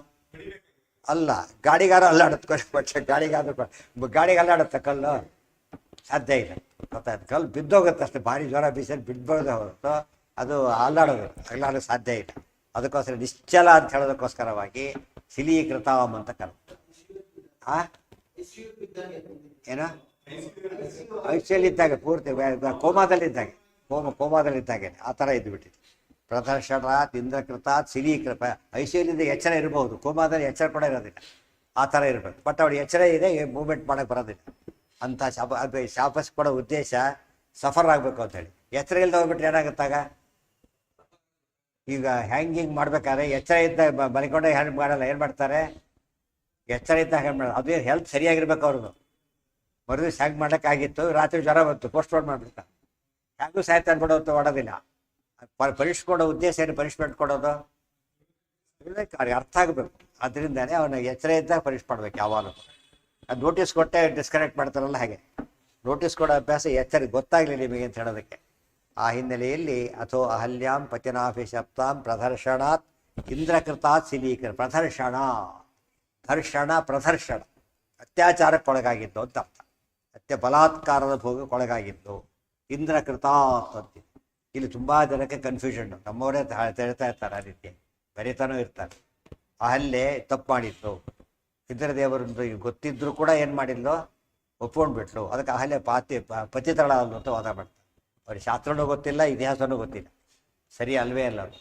ಅಲ್ಲ, ಗಾಡಿಗಾರ ಅಲ್ಲಾಡುತ್ತೆ. ಪಕ್ಷ ಗಾಡಿಗೆ ಅಲ್ಲಾಡುತ್ತೆ ಕಲ್ಲು? ಸಾಧ್ಯ ಇಲ್ಲ. ಗೊತ್ತಾಯ್ತು? ಕಲ್ಲು ಬಿದ್ದೋಗುತ್ತೆ ಅಷ್ಟೇ. ಭಾರಿ ಜ್ವರ ಬೀಸಲ್ಲಿ ಬಿಡ್ಬೋದೇ ಹೊರತು ಅದು ಅಲ್ಲಾಡೋಕ್ಕೆ ಸಾಧ್ಯ ಇಲ್ಲ. ಅದಕ್ಕೋಸ್ಕರ ನಿಶ್ಚಲ ಅಂತ ಹೇಳೋದಕ್ಕೋಸ್ಕರವಾಗಿ ಶಿಲೀಕೃತಾಂ ಅಂತ ಕರೆದು. ಏನೋ ಐಶ್ವರ್ಯಲ್ಲಿದ್ದಾಗ ಪೂರ್ತಿ ಕೋಮಾದಲ್ಲಿದ್ದಾಗೆ ಆ ಥರ ಇದ್ದುಬಿಟ್ಟಿದೆ. ಪ್ರದರ್ಶನಾತ್ ಇಂದ್ರಕೃತಾತ್ ಶಿಲೀಕೃತ. ಐಶ್ವರ್ಯದಿಂದ ಎಚ್ಚರ ಇರಬಹುದು, ಕೋಮಾದಲ್ಲಿ ಎಚ್ಚರ ಕೂಡ ಇರೋದಿಲ್ಲ. ಆ ಥರ ಇರಬೇಕು. ಬಟ್ ಅವಳು ಎಚ್ಚರ ಇದೆ, ಮೂವ್ಮೆಂಟ್ ಮಾಡೋಕ್ಕೆ ಬರೋದಿಲ್ಲ. ಅಂಥ ಶಾಪಸ್ ಕೊಡೋ ಉದ್ದೇಶ ಸಫರ್ ಆಗಬೇಕು ಅಂತೇಳಿ. ಎಚ್ಚರ ಇಲ್ಲದೆ ಹೋಗ್ಬಿಟ್ರೆ ಏನಾಗುತ್ತಾಗ? ಈಗ ಹ್ಯಾಂಗಿಂಗ್ ಮಾಡ್ಬೇಕಾದ್ರೆ ಎಚ್ಚರ ಇದ್ದ ಮಲ್ಕೊಂಡೆ ಹ್ಯಾಂಗ್ ಮಾಡಲ್ಲ. ಏನು ಮಾಡ್ತಾರೆ? ಎಚ್ಚರ ಇದ್ದಾಗ ಹ್ಯಾಂಗ್ ಮಾಡೋದು. ಅದೇ ಹೆಲ್ತ್ ಸರಿಯಾಗಿರ್ಬೇಕು ಅವ್ರದ್ದು. ಮರುದಿವ್ಸ ಹ್ಯಾಂಗ್ ಮಾಡೋಕ್ಕಾಗಿತ್ತು, ರಾತ್ರಿ ಜ್ವರ ಬಂತು, ಪೋಸ್ಟ್ಪೋನ್ ಮಾಡಿಬಿಡ್ತಾರೆ. ಹ್ಯಾಂಗೂ ಸಾಯ್ತಾ ಅನ್ಬಿಡೋದು ಮಾಡೋದಿಲ್ಲ. ಪನಿಷ್ಕೊಡೋ ಉದ್ದೇಶ ಏನು? ಪನಿಷ್ಮೆಂಟ್ ಕೊಡೋದು ಅರ್ಥ ಆಗಬೇಕು. ಅದರಿಂದನೇ ಅವನ ಎಚ್ಚರ ಇದ್ದಾಗ ಪನಿಷ್ ಮಾಡ್ಬೇಕು ಯಾವಾಗಲೂ. ಅದು ನೋಟಿಸ್ ಕೊಟ್ಟೆ ಡಿಸ್ಕನೆಕ್ಟ್ ಮಾಡ್ತಾರಲ್ಲ ಹಾಗೆ. ನೋಟಿಸ್ ಕೊಡೋ ಅಭ್ಯಾಸ ಎಚ್ಚರ ಗೊತ್ತಾಗಲಿ ನಿಮಗೆ ಅಂತ ಹೇಳೋದಕ್ಕೆ. ಆ ಹಿನ್ನೆಲೆಯಲ್ಲಿ ಅಥೋ ಅಹಲ್ಯಾಂ ಪತಿನಾಭಿಶಪ್ತಾಂ ಪ್ರದರ್ಶನಾತ್ ಇಂದ್ರಕೃತಾತ್ ಶಿಲೀಕೃತ. ಪ್ರದರ್ಶನ ಅತ್ಯಾಚಾರಕ್ಕೊಳಗಾಗಿದ್ದು ಅಂತ ಅರ್ಥ. ಬಲಾತ್ಕಾರದ ಭೋಗಕ್ಕೊಳಗಾಗಿದ್ದು ಇಂದ್ರಕೃತಾತ್ ಅಂತ. ಇಲ್ಲಿ ತುಂಬ ಜನಕ್ಕೆ ಕನ್ಫ್ಯೂಷನ್. ನಮ್ಮವರೇ ಹೇಳ್ತಾ ಇರ್ತಾರೆ, ಆ ರೀತಿ ಬರೀತಾನೂ ಇರ್ತಾರೆ. ಅಹಲ್ಯೆ ತಪ್ಪು ಮಾಡಿತ್ತು. ಇಂದ್ರದೇವರಿಂದ ಗೊತ್ತಿದ್ರು ಕೂಡ ಏನು ಮಾಡಿದ್ಲು? ಒಪ್ಕೊಂಡ್ಬಿಟ್ಲು. ಅದಕ್ಕೆ ಅಹಲ್ಯೆ ಪತಿತಳ ಅಂತ ವಾದ ಮಾಡ್ತಾರೆ. ಅವ್ರಿಗೆ ಶಾಸ್ತ್ರನೂ ಗೊತ್ತಿಲ್ಲ, ಇತಿಹಾಸನೂ ಗೊತ್ತಿಲ್ಲ. ಸರಿ ಅಲ್ವೇ ಅಲ್ಲ ಅದು.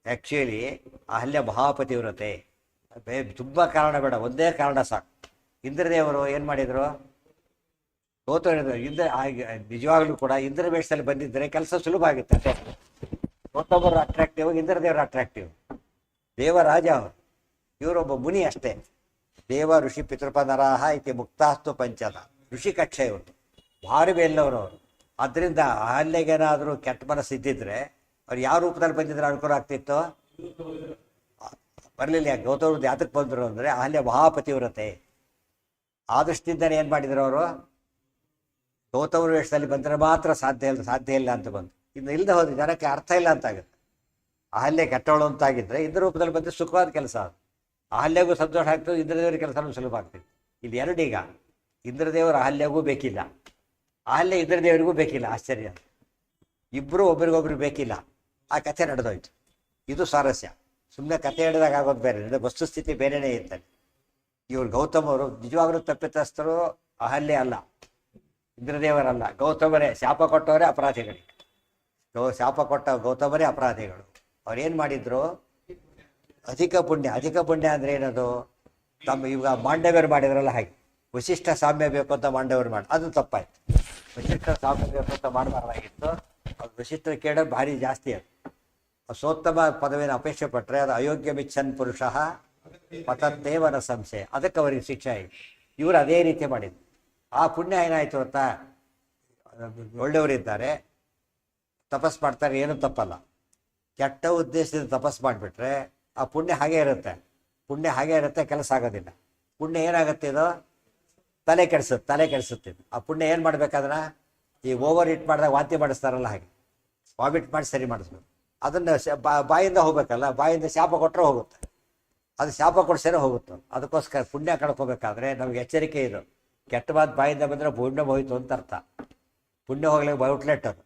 ಆ್ಯಕ್ಚುಲಿ ಅಹಲ್ಯ ಮಹಾಪತಿವ್ರತೆ. ತುಂಬ ಕಾರಣ ಬೇಡ, ಒಂದೇ ಕಾರಣ ಸಾಕು. ಇಂದ್ರದೇವರು ಏನು ಮಾಡಿದರು? ನಿಜವಾಗ್ಲೂ ಕೂಡ ಇಂದ್ರ ವೇಷದಲ್ಲಿ ಬಂದಿದ್ದರೆ ಕೆಲಸ ಸುಲಭ ಆಗುತ್ತೆ. ಅಷ್ಟೇ. ಗೌತಮರು ಅಟ್ರಾಕ್ಟಿವ್, ಇಂದ್ರದೇವರು ಅಟ್ರಾಕ್ಟಿವ್. ದೇವರಾಜ ಅವರು, ಇವರೊಬ್ಬ ಮುನಿ ಅಷ್ಟೇ. ದೇವ ಋಷಿ ಪಿತೃಪನರಾಹ ಇತಿ ಮುಕ್ತಾಸ್ತು ಪಂಚದ ಋಷಿ ಕಕ್ಷೆ ಇವರು. ಭಾರಿ ಬೆಲ್ಲವರು ಅವರು. ಆದ್ದರಿಂದ ಅಹಲ್ಯೆಗೇನಾದರೂ ಕೆಟ್ಟ ಮನಸ್ಸು ಇದ್ದಿದ್ರೆ ಅವ್ರು ಯಾವ ರೂಪದಲ್ಲಿ ಬಂದಿದ್ರೆ ಅನುಕೂಲ ಆಗ್ತಿತ್ತು? ಬರಲಿಲ್ಲ. ಗೌತಮರು ಯಾತಕ್ಕೆ ಬಂದರು ಅಂದರೆ ಅಹಲ್ಯ ಮಹಾಪತಿವ್ರತೆ. ಆ ದೃಷ್ಟಿಯಿಂದನೇ ಏನು ಮಾಡಿದ್ರು ಅವರು, ಗೌತಮರ ವೇಷದಲ್ಲಿ ಬಂದರೆ ಮಾತ್ರ ಸಾಧ್ಯ ಇಲ್ಲ ಅಂತ ಬಂದು, ಇನ್ನು ಇಲ್ಲದೆ ಹೋದ್ರೆ ಜನಕ್ಕೆ ಅರ್ಥ ಇಲ್ಲ ಅಂತಾಗುತ್ತೆ. ಅಹಲ್ಯೆ ಕೆಟ್ಟವಳು ಅಂತಾಗಿದ್ರೆ ಇಂದ್ರ ರೂಪದಲ್ಲಿ ಬಂದು ಸುಖವಾದ ಕೆಲಸ ಅದು. ಅಹಲ್ಯೆಗೂ ಸಂತೋಷ ಆಗ್ತದೆ, ಇಂದ್ರದೇವರ ಕೆಲಸನೂ ಸುಲಭ ಆಗ್ತದೆ. ಇಲ್ಲಿ ಎರಡೀಗ ಇಂದ್ರದೇವರು ಅಹಲ್ಯೆಗೂ ಬೇಕಿಲ್ಲ, ಅಹಲ್ಯೆ ಇಂದ್ರದೇವರಿಗೂ ಬೇಕಿಲ್ಲ. ಆಶ್ಚರ್ಯ, ಇಬ್ಬರು ಒಬ್ರಿಗೊಬ್ರು ಬೇಕಿಲ್ಲ. ಆ ಕಥೆ ನಡೆದೋಯ್ತು. ಇದು ಸ್ವಾರಸ್ಯ. ಸುಮ್ಮನೆ ಕಥೆ ಹೇಳಿದಾಗ ಆಗೋದು ಬೇರೆ, ವಸ್ತುಸ್ಥಿತಿ ಬೇರೆಯೇ ಇರ್ತಾರೆ. ಇವರು ಗೌತಮರು ನಿಜವಾಗ್ಲೂ ತಪ್ಪಿತಸ್ಥರು ಅಹಲ್ಯೆ ಅಲ್ಲ, ಇಂದ್ರದೇವರಲ್ಲ, ಗೌತಮರೇ. ಶಾಪ ಕೊಟ್ಟವರೇ ಅಪರಾಧಿಗಳಿಗೆ. ಶಾಪ ಕೊಟ್ಟ ಗೌತಮರೇ ಅಪರಾಧಿಗಳು. ಅವ್ರೇನು ಮಾಡಿದ್ರು, ಅಧಿಕ ಪುಣ್ಯ ಅಂದರೆ ಏನದು, ತಮ್ಮ ಇವಾಗ ಮಾಂಡವ್ಯರು ಮಾಡಿದ್ರಲ್ಲ ಹಾಗೆ, ವಶಿಷ್ಠ ಸಾಮ್ಯ ಬೇಕು ಅಂತ ಮಾಂಡವ್ಯರು ಮಾಡಿ, ಅದು ತಪ್ಪಾಯ್ತು. ವಶಿಷ್ಠ ಸಾಮ್ಯ ಬೇಕು ಅಂತ ಮಾಡಬಾರ್ದಾಗಿತ್ತು. ಅದು ವಶಿಷ್ಠರ ಕೇಳೋದು ಭಾರಿ ಜಾಸ್ತಿ. ಅದು ಸೋತ್ತಮ ಪದವಿನ ಅಪೇಕ್ಷೆ ಪಟ್ಟರೆ ಅದು ಅಯೋಗ್ಯ ಮಿಚ್ಚನ್ ಪುರುಷ ಪತದ್ದೇವನ ಸಂಶಯ, ಅದಕ್ಕೆ ಅವರಿಗೆ ಶಿಕ್ಷೆ ಆಯಿತು. ಇವರು ಅದೇ ರೀತಿ ಮಾಡಿದ್ರು. ಆ ಪುಣ್ಯ ಏನಾಯಿತು ಅಂತ, ಒಳ್ಳೆಯವರಿದ್ದಾರೆ ತಪಸ್ ಮಾಡ್ತಾರೆ, ಏನೂ ತಪ್ಪಲ್ಲ. ಕೆಟ್ಟ ಉದ್ದೇಶದಿಂದ ತಪಸ್ ಮಾಡಿಬಿಟ್ರೆ ಆ ಪುಣ್ಯ ಹಾಗೇ ಇರುತ್ತೆ, ಕೆಲಸ ಆಗೋದಿಲ್ಲ. ಪುಣ್ಯ ಏನಾಗುತ್ತೆ, ಇದು ತಲೆ ಕೆಡಿಸುತ್ತೆ. ಆ ಪುಣ್ಯ ಏನು ಮಾಡ್ಬೇಕಾದ್ರೆ, ಈ ಓವರ್ ಹಿಟ್ ಮಾಡಿದಾಗ ವಾಂತಿ ಮಾಡಿಸ್ತಾರಲ್ಲ ಹಾಗೆ ವಾಮಿಟ್ ಮಾಡಿ ಸರಿ ಮಾಡಿಸ್ಬೇಕು. ಅದನ್ನು ಬಾಯಿಂದ ಹೋಗ್ಬೇಕಲ್ಲ, ಬಾಯಿಂದ ಶಾಪ ಕೊಟ್ಟರೆ ಹೋಗುತ್ತೆ. ಅದು ಶಾಪ ಕೊಡ್ಸೇನೆ ಹೋಗುತ್ತೆ. ಅದಕ್ಕೋಸ್ಕರ ಪುಣ್ಯ ಕಳ್ಕೊಬೇಕಾದ್ರೆ ನಮ್ಗೆ ಎಚ್ಚರಿಕೆ ಇದು. ಕೆಟ್ಟ ಮಾತು ಬಾಯಿಂದ ಬಂದರೆ ಪುಣ್ಯ ಹೋಯ್ತು ಅಂತ ಅರ್ಥ. ಪುಣ್ಯ ಹೋಗ್ಲಿಕ್ಕೆ ಔಟ್ಲೆಟ್ ಅದು.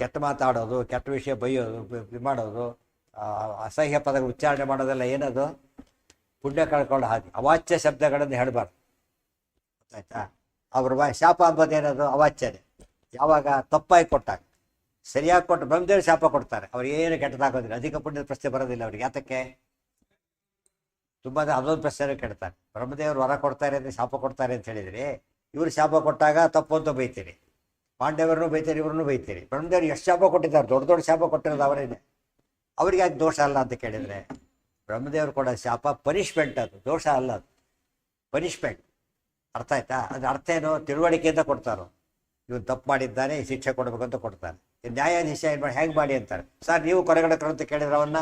ಕೆಟ್ಟ ಮಾತಾಡೋದು, ಕೆಟ್ಟ ವಿಷಯ ಬೈಯೋದು, ಮಾಡೋದು, ಅಸಹ್ಯ ಪದ ಉಚ್ಚಾರಣೆ ಮಾಡೋದೆಲ್ಲ ಏನದು, ಪುಣ್ಯ ಕಳ್ಕೊಳ್ಳೋ ಹಾಗೆ. ಅವಾಚ್ಯ ಶಬ್ದಗಳನ್ನು ಹೇಳಬಾರ್ದು, ಗೊತ್ತಾಯ್ತಾ. ಅವ್ರ ಶಾಪ ಅಂಬೋದೇನದು, ಅವಾಚ್ಯನೇ. ಯಾವಾಗ ತಪ್ಪಾಗಿ ಕೊಟ್ಟಾಗ. ಸರಿಯಾಗಿ ಕೊಟ್ಟು ಬ್ರಹ್ಮದೇವರು ಶಾಪ ಕೊಡ್ತಾರೆ, ಅವ್ರು ಏನು ಕೆಟ್ಟದಾಗೋದಿಲ್ಲ, ಅಧಿಕ ಪುಣ್ಯದ ಪ್ರಶ್ನೆ ಬರೋದಿಲ್ಲ ಅವ್ರಿಗೆ. ಯಾತಕ್ಕೆ, ತುಂಬ ಅದೊಂದು ಪ್ರಶ್ನೆ ಕೇಳ್ತಾರೆ. ಬ್ರಹ್ಮದೇವರು ವರ ಕೊಡ್ತಾರೆ ಅಂದರೆ ಶಾಪ ಕೊಡ್ತಾರೆ ಅಂತ ಹೇಳಿದ್ರಿ, ಇವರು ಶಾಪ ಕೊಟ್ಟಾಗ ತಪ್ಪು ಅಂತ ಬೈತೀರಿ, ಪಾಂಡವರನ್ನು ಬೈತೀರಿ, ಇವ್ರನ್ನೂ ಬೈತೀರಿ. ಬ್ರಹ್ಮದೇವರು ಎಷ್ಟು ಶಾಪ ಕೊಟ್ಟಿದ್ದಾರೆ, ದೊಡ್ಡ ಶಾಪ ಕೊಟ್ಟಿರೋದು ಅವರೇನೆ. ಅವ್ರಿಗೆ ಯಾಕೆ ದೋಷ ಅಲ್ಲ ಅಂತ ಕೇಳಿದರೆ, ಬ್ರಹ್ಮದೇವರು ಕೊಡೋ ಶಾಪ ಪನಿಷ್ಮೆಂಟ್, ಅದು ದೋಷ ಅಲ್ಲ, ಅದು ಪನಿಷ್ಮೆಂಟ್. ಅರ್ಥ ಆಯ್ತಾ. ಅದ್ರ ಅರ್ಥ ಏನು, ತಿಳುವಳಿಕೆಯಿಂದ ಕೊಡ್ತಾರೋ. ಇವನು ತಪ್ಪು ಮಾಡಿದ್ದಾನೆ, ಈ ಶಿಕ್ಷೆ ಕೊಡಬೇಕು ಅಂತ ಕೊಡ್ತಾನೆ. ನ್ಯಾಯಾಧೀಶ ಏನು ಮಾಡಿ ಹೇಗೆ ಮಾಡಿ ಅಂತಾರೆ. ಸರ್ ನೀವು ಕೊರಗಡಕರು ಅಂತ ಕೇಳಿದ್ರೆ ಅವನ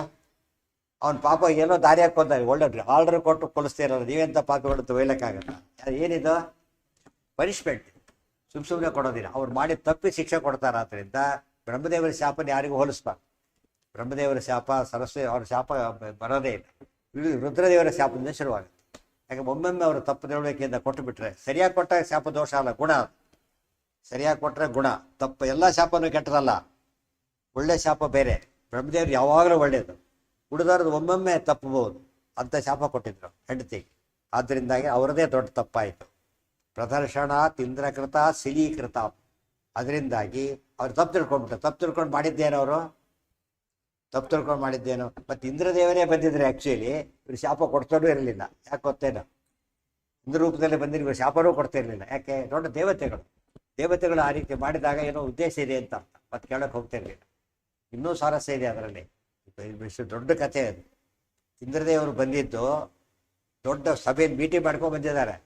ಪಾಪ ಏನೋ ದಾರಿ ಹಾಕೊಂತಾರೆ, ಒಳ್ಳೆ ಆರ್ಡರ್ ಕೊಟ್ಟು ಕೊಲಿಸ್ತೀರಲ್ಲ, ನೀವೆಂತ ಪಾಪಗಳು ಒಯ್ಲಕ್ಕಾಗಲ್ಲ. ಏನಿದು ಪನಿಷ್ಮೆಂಟ್, ಸುಮ್ಮನೆ ಕೊಡೋದಿಲ್ಲ. ಅವ್ರು ಮಾಡಿ ತಪ್ಪಿ ಶಿಕ್ಷೆ ಕೊಡ್ತಾರೆ. ಆದ್ದರಿಂದ ಬ್ರಹ್ಮದೇವರ ಶಾಪನ ಯಾರಿಗೂ ಹೋಲಿಸ್ಬಾರ್ದು. ಬ್ರಹ್ಮದೇವರ ಶಾಪ, ಸರಸ್ವತಿ ಅವ್ರ ಶಾಪ ಬರೋದೇ ಇಲ್ಲ. ರುದ್ರದೇವರ ಶಾಪದಿಂದ ಶುರುವಾಗುತ್ತೆ. ಯಾಕೆ ಒಮ್ಮೊಮ್ಮೆ ಅವರು ತಪ್ಪು ತಿಳುವಳಿಕೆಯಿಂದ ಕೊಟ್ಟು ಬಿಟ್ರೆ, ಸರಿಯಾಗಿ ಕೊಟ್ಟಾಗ ಶಾಪ ದೋಷ ಅಲ್ಲ, ಗುಣ. ಸರಿಯಾಗಿ ಕೊಟ್ಟರೆ ಗುಣ. ತಪ್ಪು ಎಲ್ಲ ಶಾಪನೂ ಕೆಟ್ಟದಲ್ಲ, ಒಳ್ಳೆ ಶಾಪ ಬೇರೆ. ಬ್ರಹ್ಮದೇವರು ಯಾವಾಗಲೂ ಒಳ್ಳೆಯದು. ಹುಡುಗರದು ಒಮ್ಮೊಮ್ಮೆ ತಪ್ಪಬಹುದು ಅಂತ ಶಾಪ ಕೊಟ್ಟಿದ್ರು ಹೆಂಡತಿಗೆ. ಆದ್ದರಿಂದಾಗಿ ಅವರದೇ ದೊಡ್ಡ ತಪ್ಪಾಯಿತು. ಪ್ರದರ್ಶನಾತ್ ಇಂದ್ರಕೃತ ಶಿಲೀಕೃತ. ಅದರಿಂದಾಗಿ ಅವ್ರು ತಪ್ಪು ತಿಳ್ಕೊಂಡು ಮಾಡಿದ್ದೇನೋ ಮತ್ತು ಇಂದ್ರದೇವರೇ ಬಂದಿದ್ರೆ ಆ್ಯಕ್ಚುಲಿ ಇವರು ಶಾಪ ಕೊಡ್ತಾನೂ ಇರಲಿಲ್ಲ. ಯಾಕೆ ಗೊತ್ತೇನೋ, ಇಂದ್ರ ರೂಪದಲ್ಲಿ ಬಂದಿರೋ ಶಾಪನೂ ಕೊಡ್ತಾ ಇರಲಿಲ್ಲ. ಯಾಕೆ, ದೊಡ್ಡ ದೇವತೆಗಳು ಆ ರೀತಿ ಮಾಡಿದಾಗ ಏನೋ ಉದ್ದೇಶ ಇದೆ ಅಂತ ಅರ್ಥ. ಮತ್ತೆ ಕೇಳಕ್ಕೆ ಹೋಗ್ತಿರ್ಲಿಲ್ಲ. ಇನ್ನೂ ಸ್ವಾರಸ್ಯ ಇದೆ ಅದರಲ್ಲಿ, ದೊಡ್ಡ ಕಥೆ ಅದು. ಇಂದ್ರದೇವರು ಬಂದಿದ್ದು ದೊಡ್ಡ ಸಭೆಯಲ್ಲಿ ಮೀಟಿಂಗ್ ಮಾಡ್ಕೊಂಡು ಬಂದಿದ್ದಾರೆ.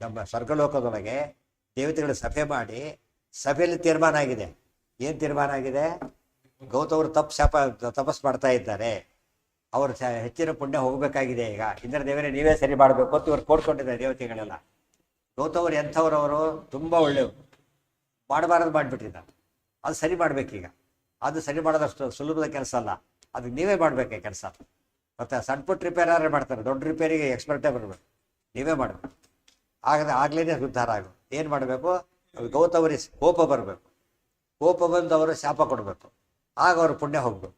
ನಮ್ಮ ಸ್ವರ್ಗಲೋಕದೊಳಗೆ ದೇವತೆಗಳು ಸಭೆ ಮಾಡಿ, ಸಭೆಯಲ್ಲಿ ತೀರ್ಮಾನ ಆಗಿದೆ. ಏನು ತೀರ್ಮಾನ ಆಗಿದೆ, ಗೌತಮರು ತಪಸ್ ಮಾಡ್ತಾ ಇದ್ದಾರೆ, ಅವರು ಹೆಚ್ಚಿನ ಪುಣ್ಯ ಹೋಗಬೇಕಾಗಿದೆ. ಈಗ ಇಂದ್ರದೇವರೇ ನೀವೇ ಸರಿ ಮಾಡಬೇಕು ಅಂತ ಇವ್ರು ಕೋಡ್ಕೊಂಡಿದ್ದಾರೆ ದೇವತೆಗಳೆಲ್ಲ. ಗೌತಮರು ಎಂಥವ್ರವರು, ತುಂಬ ಒಳ್ಳೆಯವರು, ಮಾಡಬಾರದು ಮಾಡಿಬಿಟ್ಟಿದ್ದಾರೆ. ಅದು ಸರಿ ಮಾಡ್ಬೇಕೀಗ. ಅದು ಸರಿ ಮಾಡೋದಷ್ಟು ಸುಲಭದ ಕೆಲಸ ಅಲ್ಲ, ಅದಕ್ಕೆ ನೀವೇ ಮಾಡಬೇಕೆ ಕೆಲಸ. ಮತ್ತು ಸಣ್ಣ ಪುಟ್ಟ ರಿಪೇರ್ ಆದ್ರೆ ಮಾಡ್ತಾರೆ, ದೊಡ್ಡ ರಿಪೇರಿಗೆ ಎಕ್ಸ್ಪರ್ಟೇ ಬರಬೇಕು, ನೀವೇ ಮಾಡಬೇಕು. ಆಗ್ಲೇ ಉದ್ಧಾರ ಆಗೋದು. ಏನು ಮಾಡಬೇಕು, ಗೌತಮರಿಗೆ ಕೋಪ ಬರಬೇಕು. ಕೋಪ ಬಂದು ಅವರು ಶಾಪ ಕೊಡಬೇಕು, ಆಗ ಅವರು ಪುಣ್ಯ ಹೋಗ್ಬೇಕು.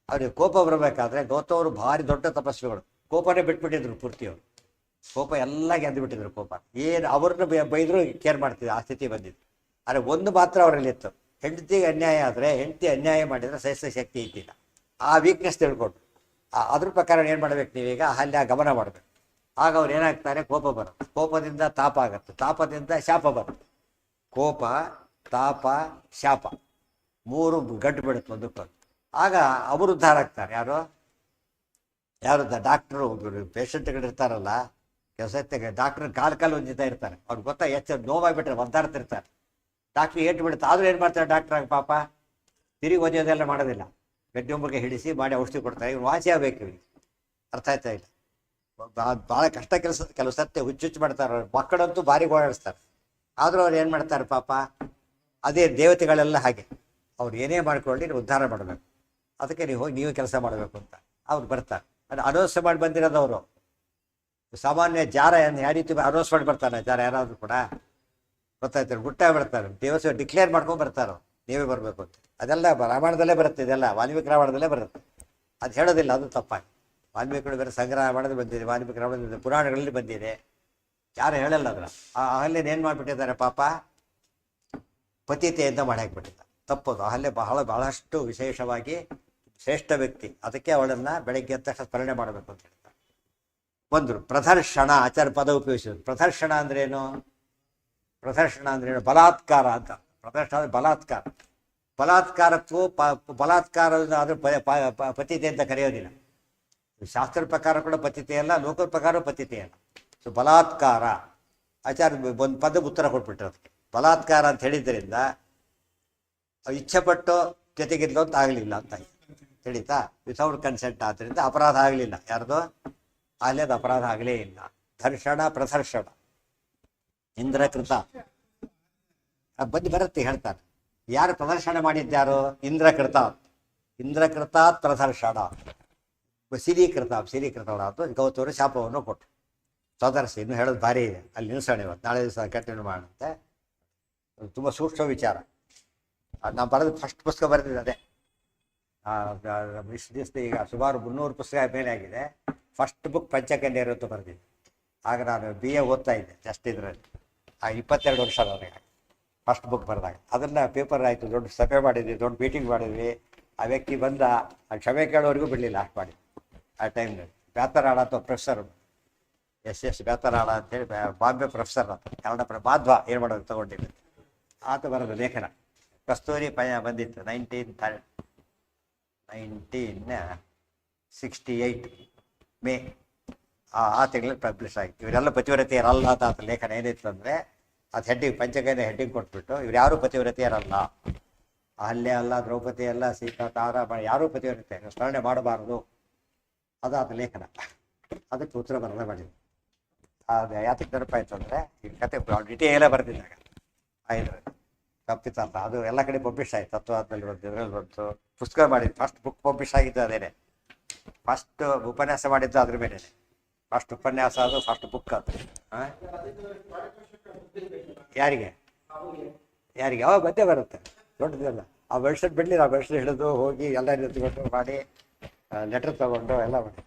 ಅವ್ರಿಗೆ ಕೋಪ ಬರಬೇಕಾದ್ರೆ ಗೌತಮರು ಭಾರಿ ದೊಡ್ಡ ತಪಸ್ವಿಗಳು, ಕೋಪನೇ ಬಿಟ್ಬಿಟ್ಟಿದ್ರು ಪೂರ್ತಿಯವರು. ಕೋಪ ಎಲ್ಲ ಗೆದ್ದು ಬಿಟ್ಟಿದ್ರು. ಕೋಪ ಏನು ಅವ್ರನ್ನ ಬೈದ್ರು ಕೇರ್ ಮಾಡ್ತಿದ್ರು, ಆ ಸ್ಥಿತಿ ಬಂದಿತ್ತು. ಆದರೆ ಒಂದು ಮಾತ್ರ ಅವರಲ್ಲಿ ಇತ್ತು, ಹೆಂಡತಿಗೆ ಅನ್ಯಾಯ ಆದರೆ, ಹೆಂಡತಿ ಅನ್ಯಾಯ ಮಾಡಿದರೆ ಸಹಿಸೋ ಶಕ್ತಿ ಇದ್ದಿಲ್ಲ. ಆ ವೀಕ್ನೆಸ್ ತಿಳ್ಕೊಂಡು ಅದ್ರ ಪ್ರಕಾರ ಏನು ಮಾಡ್ಬೇಕು ನೀವೀಗ, ಅಹಲ್ಯ ಗಮನ ಮಾಡಬೇಕು. ಆಗ ಅವ್ರು ಏನಾಗ್ತಾರೆ, ಕೋಪ ಬರುತ್ತೆ, ಕೋಪದಿಂದ ತಾಪ ಆಗುತ್ತೆ, ತಾಪದಿಂದ ಶಾಪ ಬರುತ್ತೆ. ಕೋಪ, ತಾಪ, ಶಾಪ ಮೂರು ಗಂಟು ಬಿಡುತ್ತೆ ಒಂದಕ್ಕೊಂದು. ಆಗ ಅವರು ಉದ್ಧಾರ ಆಗ್ತಾರೆ. ಯಾರು ಡಾಕ್ಟ್ರು ಪೇಷಂಟ್ಗಳಿರ್ತಾರಲ್ಲ, ಕೆಲಸ ಡಾಕ್ಟ್ರ್ ಕಾಲು ಹೊಂದಿತಾ ಇರ್ತಾರೆ. ಅವ್ರಿಗೆ ಗೊತ್ತಾ ನೋವಾಗಿಬಿಟ್ರೆ ಒದ್ದಾಡ್ತಿರ್ತಾರೆ. ಡಾಕ್ಟ್ರ್ ಏಟು ಬಿಡುತ್ತೆ, ಆದರೂ ಏನು ಮಾಡ್ತಾರೆ ಡಾಕ್ಟ್ರಾಗ, ಪಾಪ ತಿರುಗಿ ಓದಿಯೋದೆಲ್ಲ ಮಾಡೋದಿಲ್ಲ, ಗಡ್ಡೆಂಬರಿಗೆ ಹಿಡಿಸಿ ಮಾಡಿ ಔಷಧಿ ಕೊಡ್ತಾರೆ. ಇವ್ರು ವಾಸಿ ಆಗಬೇಕು, ಇವ್ರಿಗೆ ಅರ್ಥ ಆಯ್ತಾ ಇಲ್ಲ. ಭಾಳ ಕಷ್ಟ ಕೆಲಸ ಕೆಲವು ಸತ್ಯ ಹುಚ್ಚುಚ್ಚು ಮಾಡ್ತಾರೆ. ಮಕ್ಕಳಂತೂ ಭಾರಿ ಓಡಾಡಿಸ್ತಾರೆ. ಆದರೂ ಅವ್ರು ಏನು ಮಾಡ್ತಾರೆ ಪಾಪ, ಅದೇ ದೇವತೆಗಳೆಲ್ಲ ಹಾಗೆ, ಅವ್ರು ಏನೇ ಮಾಡ್ಕೊಳ್ಳಿ ನೀವು ಉದ್ಧಾರ ಮಾಡಬೇಕು, ಅದಕ್ಕೆ ನೀವು ಹೋಗಿ ನೀವು ಕೆಲಸ ಮಾಡಬೇಕು ಅಂತ ಅವ್ರು ಬರ್ತಾರೆ. ಅದು ಅನೌನ್ಸ್ ಮಾಡಿ ಬಂದಿರೋದವರು. ಸಾಮಾನ್ಯ ಜಾರ ಯಾವ ರೀತಿ ಅನೌನ್ಸ್ ಮಾಡಿ ಬರ್ತಾನೆ ಜಾರ ಯಾರಾದರೂ ಕೂಡ ಗೊತ್ತಾಯ್ತಾರೆ, ಗುಟ್ಟ ಬರ್ತಾರೆ, ದೇವಸ್ಥಾನ ಡಿಕ್ಲೇರ್ ಮಾಡ್ಕೊಂಡು ಬರ್ತಾರೋ ನೀವೇ ಬರಬೇಕು ಅಂತ. ಅದೆಲ್ಲ ರಾಮಾಯಣದಲ್ಲೇ ಬರುತ್ತೆ, ಇದೆಲ್ಲ ವಾಲ್ಮೀಕಿ ರಾಮಾಯಣದಲ್ಲೇ ಬರುತ್ತೆ. ಅದು ಹೇಳೋದಿಲ್ಲ, ಅದು ತಪ್ಪಾಗಿ. ವಾಲ್ಮೀಕಿಗಳು ಬೇರೆ ಸಂಗ್ರಹ ಮಾಡೋದು ಬಂದಿದೆ, ವಾಲ್ಮೀಕಿ ರಾಮಾಯಣದ ಪುರಾಣಗಳಲ್ಲಿ ಬಂದಿದೆ, ಯಾರು ಹೇಳಲ್ಲ ಅದರ. ಅಹಲ್ಯನ ಏನು ಮಾಡಿಬಿಟ್ಟಿದ್ದಾರೆ ಪಾಪ, ಪತಿತೆ ಅಂತ ಮಾಡಿ ಹಾಕ್ಬಿಟ್ಟಿದ್ದಾರೆ. ತಪ್ಪದು. ಅಹಲ್ಯ ಬಹಳಷ್ಟು ವಿಶೇಷವಾಗಿ ಶ್ರೇಷ್ಠ ವ್ಯಕ್ತಿ, ಅದಕ್ಕೆ ಅವಳನ್ನು ಬೆಳಗ್ಗೆ ಎದ್ದ ತಕ್ಷಣ ಸ್ಮರಣೆ ಮಾಡಬೇಕು ಅಂತ ಹೇಳ್ತಾರೆ. ಒಂದು ಪ್ರದರ್ಶನ ಆಚಾರ ಪದ ಉಪಯೋಗಿಸೋದು. ಪ್ರದರ್ಶನ ಅಂದ್ರೇನು? ಪ್ರದರ್ಶನ ಅಂದ್ರೇನು? ಬಲಾತ್ಕಾರ ಅಂತ. ಪ್ರದರ್ಶನ ಅಂದರೆ ಬಲಾತ್ಕಾರ. ಬಲಾತ್ಕಾರಕ್ಕೂ ಬಲಾತ್ಕಾರ ಆದರೂ ಪತಿತೆ ಅಂತ ಕರೆಯೋದಿಲ್ಲ. ಶಾಸ್ತ್ರದ ಪ್ರಕಾರ ಕೂಡ ಪತಿತೆ ಅಲ್ಲ, ಲೋಕದ ಪ್ರಕಾರ ಪತಿತೆ ಅಲ್ಲ. ಸೊ ಬಲಾತ್ಕಾರ ಆಚಾರ ಒಂದು ಪದ ಉತ್ತರ ಕೊಟ್ಬಿಟ್ರೆ ಅದಕ್ಕೆ. ಬಲಾತ್ಕಾರ ಅಂತ ಹೇಳಿದ್ದರಿಂದ ಇಚ್ಛೆಪಟ್ಟು ಜೊತೆಗಿದ್ಲು ಅಂತ ಆಗಲಿಲ್ಲ ಅಂತ ತಿಳಿತಾ. ವಿತೌಟ್ ಕನ್ಸೆಂಟ್ ಆದ್ದರಿಂದ ಅಪರಾಧ ಆಗಲಿಲ್ಲ. ಯಾರ್ದು? ಅಲ್ಲೇದು ಅಪರಾಧ ಆಗಲೇ ಇಲ್ಲ. ದರ್ಶನ ಪ್ರದರ್ಶನ ಇಂದ್ರಕೃತ ಬರುತ್ತೆ ಹೇಳ್ತಾರೆ. ಯಾರು ಪ್ರದರ್ಶನ ಮಾಡಿದ್ಯಾರು? ಇಂದ್ರಕೃತ. ಇಂದ್ರಕೃತಾತ್ ಪ್ರದರ್ಶನ. ಸಿರೀಕೃತವಾದ ಗೌತಮರು ಶಾಪವನ್ನು ಕೊಟ್ಟರು. ಸದರ್ಸಿ ಇನ್ನೂ ಹೇಳೋದು ಭಾರಿ ಇದೆ, ಅಲ್ಲಿ ನಿಲ್ಸೋಣ ಇವತ್ತು, ನಾಳೆ ದಿವಸ ಕಂಟಿನ್ಯೂ ಮಾಡುತ್ತೆ. ತುಂಬ ಸೂಕ್ಷ್ಮ ವಿಚಾರ. ನಾವು ಬರೆದು ಫಸ್ಟ್ ಪುಸ್ತಕ ಬರೆದಿದ್ದು ಅದೇ. ಇಷ್ಟು ದಿವಸ ಈಗ ಸುಮಾರು 300 ಪುಸ್ತಕ ಮೇಲೆ ಆಗಿದೆ. ಫಸ್ಟ್ ಬುಕ್ ಪಂಚಕನ್ಯರು ಅಂತ ಬರೆದಿದ್ದೆ. ಆಗ ನಾನು BA ಓದ್ತಾ ಇದ್ದೆ ಜಸ್ಟ್ ಇದರಲ್ಲಿ. 22 ವರ್ಷ ನನಗೆ ಫಸ್ಟ್ ಬುಕ್ ಬರೆದಾಗ. ಅದನ್ನು ಪೇಪರ್ ಆಯಿತು, ದೊಡ್ಡ ಸಭೆ ಮಾಡಿದ್ವಿ, ದೊಡ್ಡ ಮೀಟಿಂಗ್ ಮಾಡಿದ್ವಿ. ಆ ವ್ಯಕ್ತಿ ಬಂದ, ಕ್ಷಮೆ ಕೇಳೋರಿಗೂ ಬಿಡಲಿಲ್ಲ ಅಷ್ಟು ಮಾಡಿ. ಆ ಟೈಮ್ನಲ್ಲಿ ಬ್ಯಾತರಾಳ ಅಥವಾ ಪ್ರೊಫೆಸರ್ ಎಸ್ ಬ್ಯಾತರಾಳ ಅಂತೇಳಿ ಬಾಂಬೆ ಪ್ರೊಫೆಸರ್ ಅಂತ, ಕನ್ನಡ ಮಾಧ್ವ ಏನು ಮಾಡೋದು ತಗೊಂಡಿದ್ದೆ. ಆತ ಬರೋದು ಲೇಖನ. ಕಸ್ತೂರಿ ಬಂದಿತ್ತು 1968 ಮೇ. ಆ ತಿಂಗಳಲ್ಲಿ ಪಬ್ಲಿಷ್ ಆಗಿತ್ತು. ಇವರೆಲ್ಲ ಪತಿವ್ರತೆಯರಲ್ಲ ಅಂತ ಆತ ಲೇಖನ ಏನಿತ್ತು ಅಂದರೆ, ಅದು ಹೆಡ್ಡಿಂಗ್ ಪಂಚಕನ್ಯ ಹೆಡ್ಡಿಂಗ್ ಕೊಟ್ಬಿಟ್ಟು ಇವ್ರು ಯಾರೂ ಪತಿವ್ರತೆಯರಲ್ಲ, ಅಹಲ್ಯ ಅಲ್ಲ, ದ್ರೌಪದಿ ಅಲ್ಲ, ಸೀತಾ, ತಾರ, ಯಾರೂ ಪತಿವ್ರತೆ ಸ್ಮರಣೆ ಮಾಡಬಾರದು. ಅದು ಆತ ಲೇಖನ. ಅದಕ್ಕೆ ಉತ್ತರ ಬರೆದ ಮಾಡಿದ್ವಿ. ಅದು ಯಾತಕ್ಕೆ ನೆನಪಾಯ್ತು ಅಂದರೆ, ಈ ಕತೆ ಡಿಟೇಲೇ ಬರೆದಿದ್ದಾಗ ಆಯ್ತು ತಪ್ಪಿತ ಅಂತ. ಅದು ಎಲ್ಲ ಕಡೆ ಪಬ್ಲಿಷ್ ಆಯ್ತು. ತತ್ವಾದ್ಮೇಲೆ ಬಂತು, ಇದರಲ್ಲಿ ಬಂತು, ಪುಸ್ತಕ ಮಾಡಿದ್ದು. ಫಸ್ಟ್ ಬುಕ್ ಪಬ್ಲಿಷ್ ಆಗಿದ್ದು ಅದೇನೆ. ಫಸ್ಟ್ ಉಪನ್ಯಾಸ ಮಾಡಿದ್ದು ಅದ್ರ ಮೇಲೆ. ಫಸ್ಟ್ ಉಪನ್ಯಾಸ ಅದು, ಫಸ್ಟ್ ಬುಕ್ ಅದು. ಯಾರಿಗೆ ಅವಾಗ ಬಂದೇ ಬರುತ್ತೆ, ದೊಡ್ಡದೆಲ್ಲ. ಆ ವೆಬ್ಸೈಟ್ ಬಿಡಲಿಲ್ಲ, ಆ ವೆಬ್ಸೈಟ್ ಹಿಡಿದು ಹೋಗಿ ಎಲ್ಲ ನಿಂತ್ಕೊಂಡು ಮಾಡಿ ಲೆಟರ್ ತಗೊಂಡು ಎಲ್ಲ ಮಾಡಿ.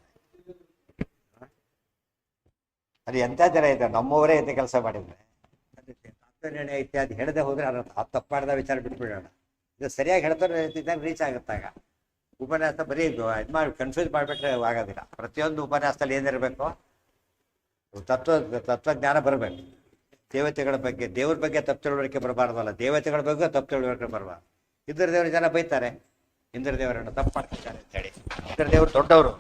ಅದು ಎಂಥ ಜನ ಇದ್ದಾರೆ, ನಮ್ಮವರೇ ಎಂತ ಕೆಲಸ ಮಾಡಿದ್ರೆ. ಅದಕ್ಕೆ ತಾತ್ಪರ್ಯ ಇತ್ಯಾದಿ ಹೇಳದೆ ಹೋದರೆ ಅದು ತಪ್ಪು ಮಾಡಿದ ವಿಚಾರ ಬಿಟ್ಬಿಡೋಣ. ಇದು ಸರಿಯಾಗಿ ಹೇಳ್ತಾರೆ ಇದ್ದಾಗ ರೀಚ್ ಆಗುತ್ತಾಗ. ಉಪನ್ಯಾಸ ಬರೀ ಇದು ಮಾಡಿ ಕನ್ಫ್ಯೂಸ್ ಮಾಡಿಬಿಟ್ರೆ ಆಗೋದಿಲ್ಲ. ಪ್ರತಿಯೊಂದು ಉಪನ್ಯಾಸದಲ್ಲಿ ಏನಿರಬೇಕು, ತತ್ವಜ್ಞಾನ ಬರಬೇಕು. ದೇವತೆಗಳ ಬಗ್ಗೆ, ದೇವ್ರ ಬಗ್ಗೆ ತಪ್ಪು ತಿಳುವಳಿಕೆ ಬರಬಾರ್ದಲ್ಲ, ದೇವತೆಗಳ ಬಗ್ಗೆ ತಪ್ಪು ತಿಳುವಳಿಕೆ ಬರಬಾರ್ದು. ಇಂದ್ರದೇವರು ಜನ ಬೈತಾರೆ, ಇಂದ್ರದೇವರನ್ನು ತಪ್ಪು ಮಾಡ್ತಿದ್ದಾರೆ ಅಂತೇಳಿ. ಇಂದ್ರದೇವರು ದೊಡ್ಡವರು,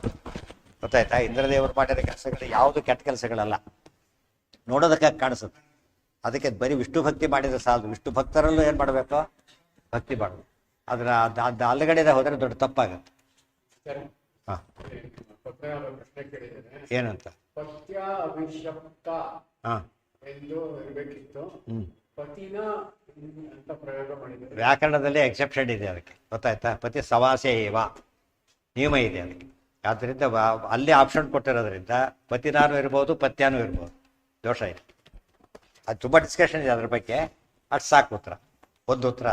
ಗೊತ್ತಾಯ್ತಾ? ಇಂದ್ರದೇವರು ಮಾಡಿದ ಕೆಲಸಗಳು ಯಾವುದು ಕೆಟ್ಟ ಕೆಲಸಗಳಲ್ಲ, ನೋಡೋದಕ್ಕೆ ಕಾಣಿಸುತ್ತೆ. ಅದಕ್ಕೆ ಬರೀ ವಿಷ್ಣು ಭಕ್ತಿ ಮಾಡಿದ್ರೆ ಸಾಲದು. ವಿಷ್ಣು ಭಕ್ತರಲ್ಲೂ ಏನು ಮಾಡಬೇಕು? ಭಕ್ತಿ ಮಾಡೋದು. ಅದರ ಅಲ್ಲಗಡೆ ಹೋದರೆ ದೊಡ್ಡ ತಪ್ಪಾಗುತ್ತೆ. ಹಾಂ, ಏನಂತ? ಹಾಂ, ವ್ಯಾಕರಣದಲ್ಲಿ ಎಕ್ಸೆಪ್ಷನ್ ಇದೆ ಅದಕ್ಕೆ, ಗೊತ್ತಾಯ್ತಾ? ಪತಿ ಸವಾಸೆ ಏವ ನಿಯಮ ಇದೆ ಅದಕ್ಕೆ. ಆದ್ದರಿಂದ ಅಲ್ಲೇ ಆಪ್ಷನ್ ಕೊಟ್ಟಿರೋದ್ರಿಂದ ಪತಿನಾನು ಇರ್ಬೋದು, ಪತ್ಯಾನೂ ಇರ್ಬೋದು, ದೋಷ ಇದೆ. ಅದು ತುಂಬ ಡಿಸ್ಕಷನ್ ಇದೆ ಅದ್ರ ಬಗ್ಗೆ. ಅಷ್ಟು ಸಾಕು ಉತ್ತರ, ಒಂದು ಉತ್ತರ.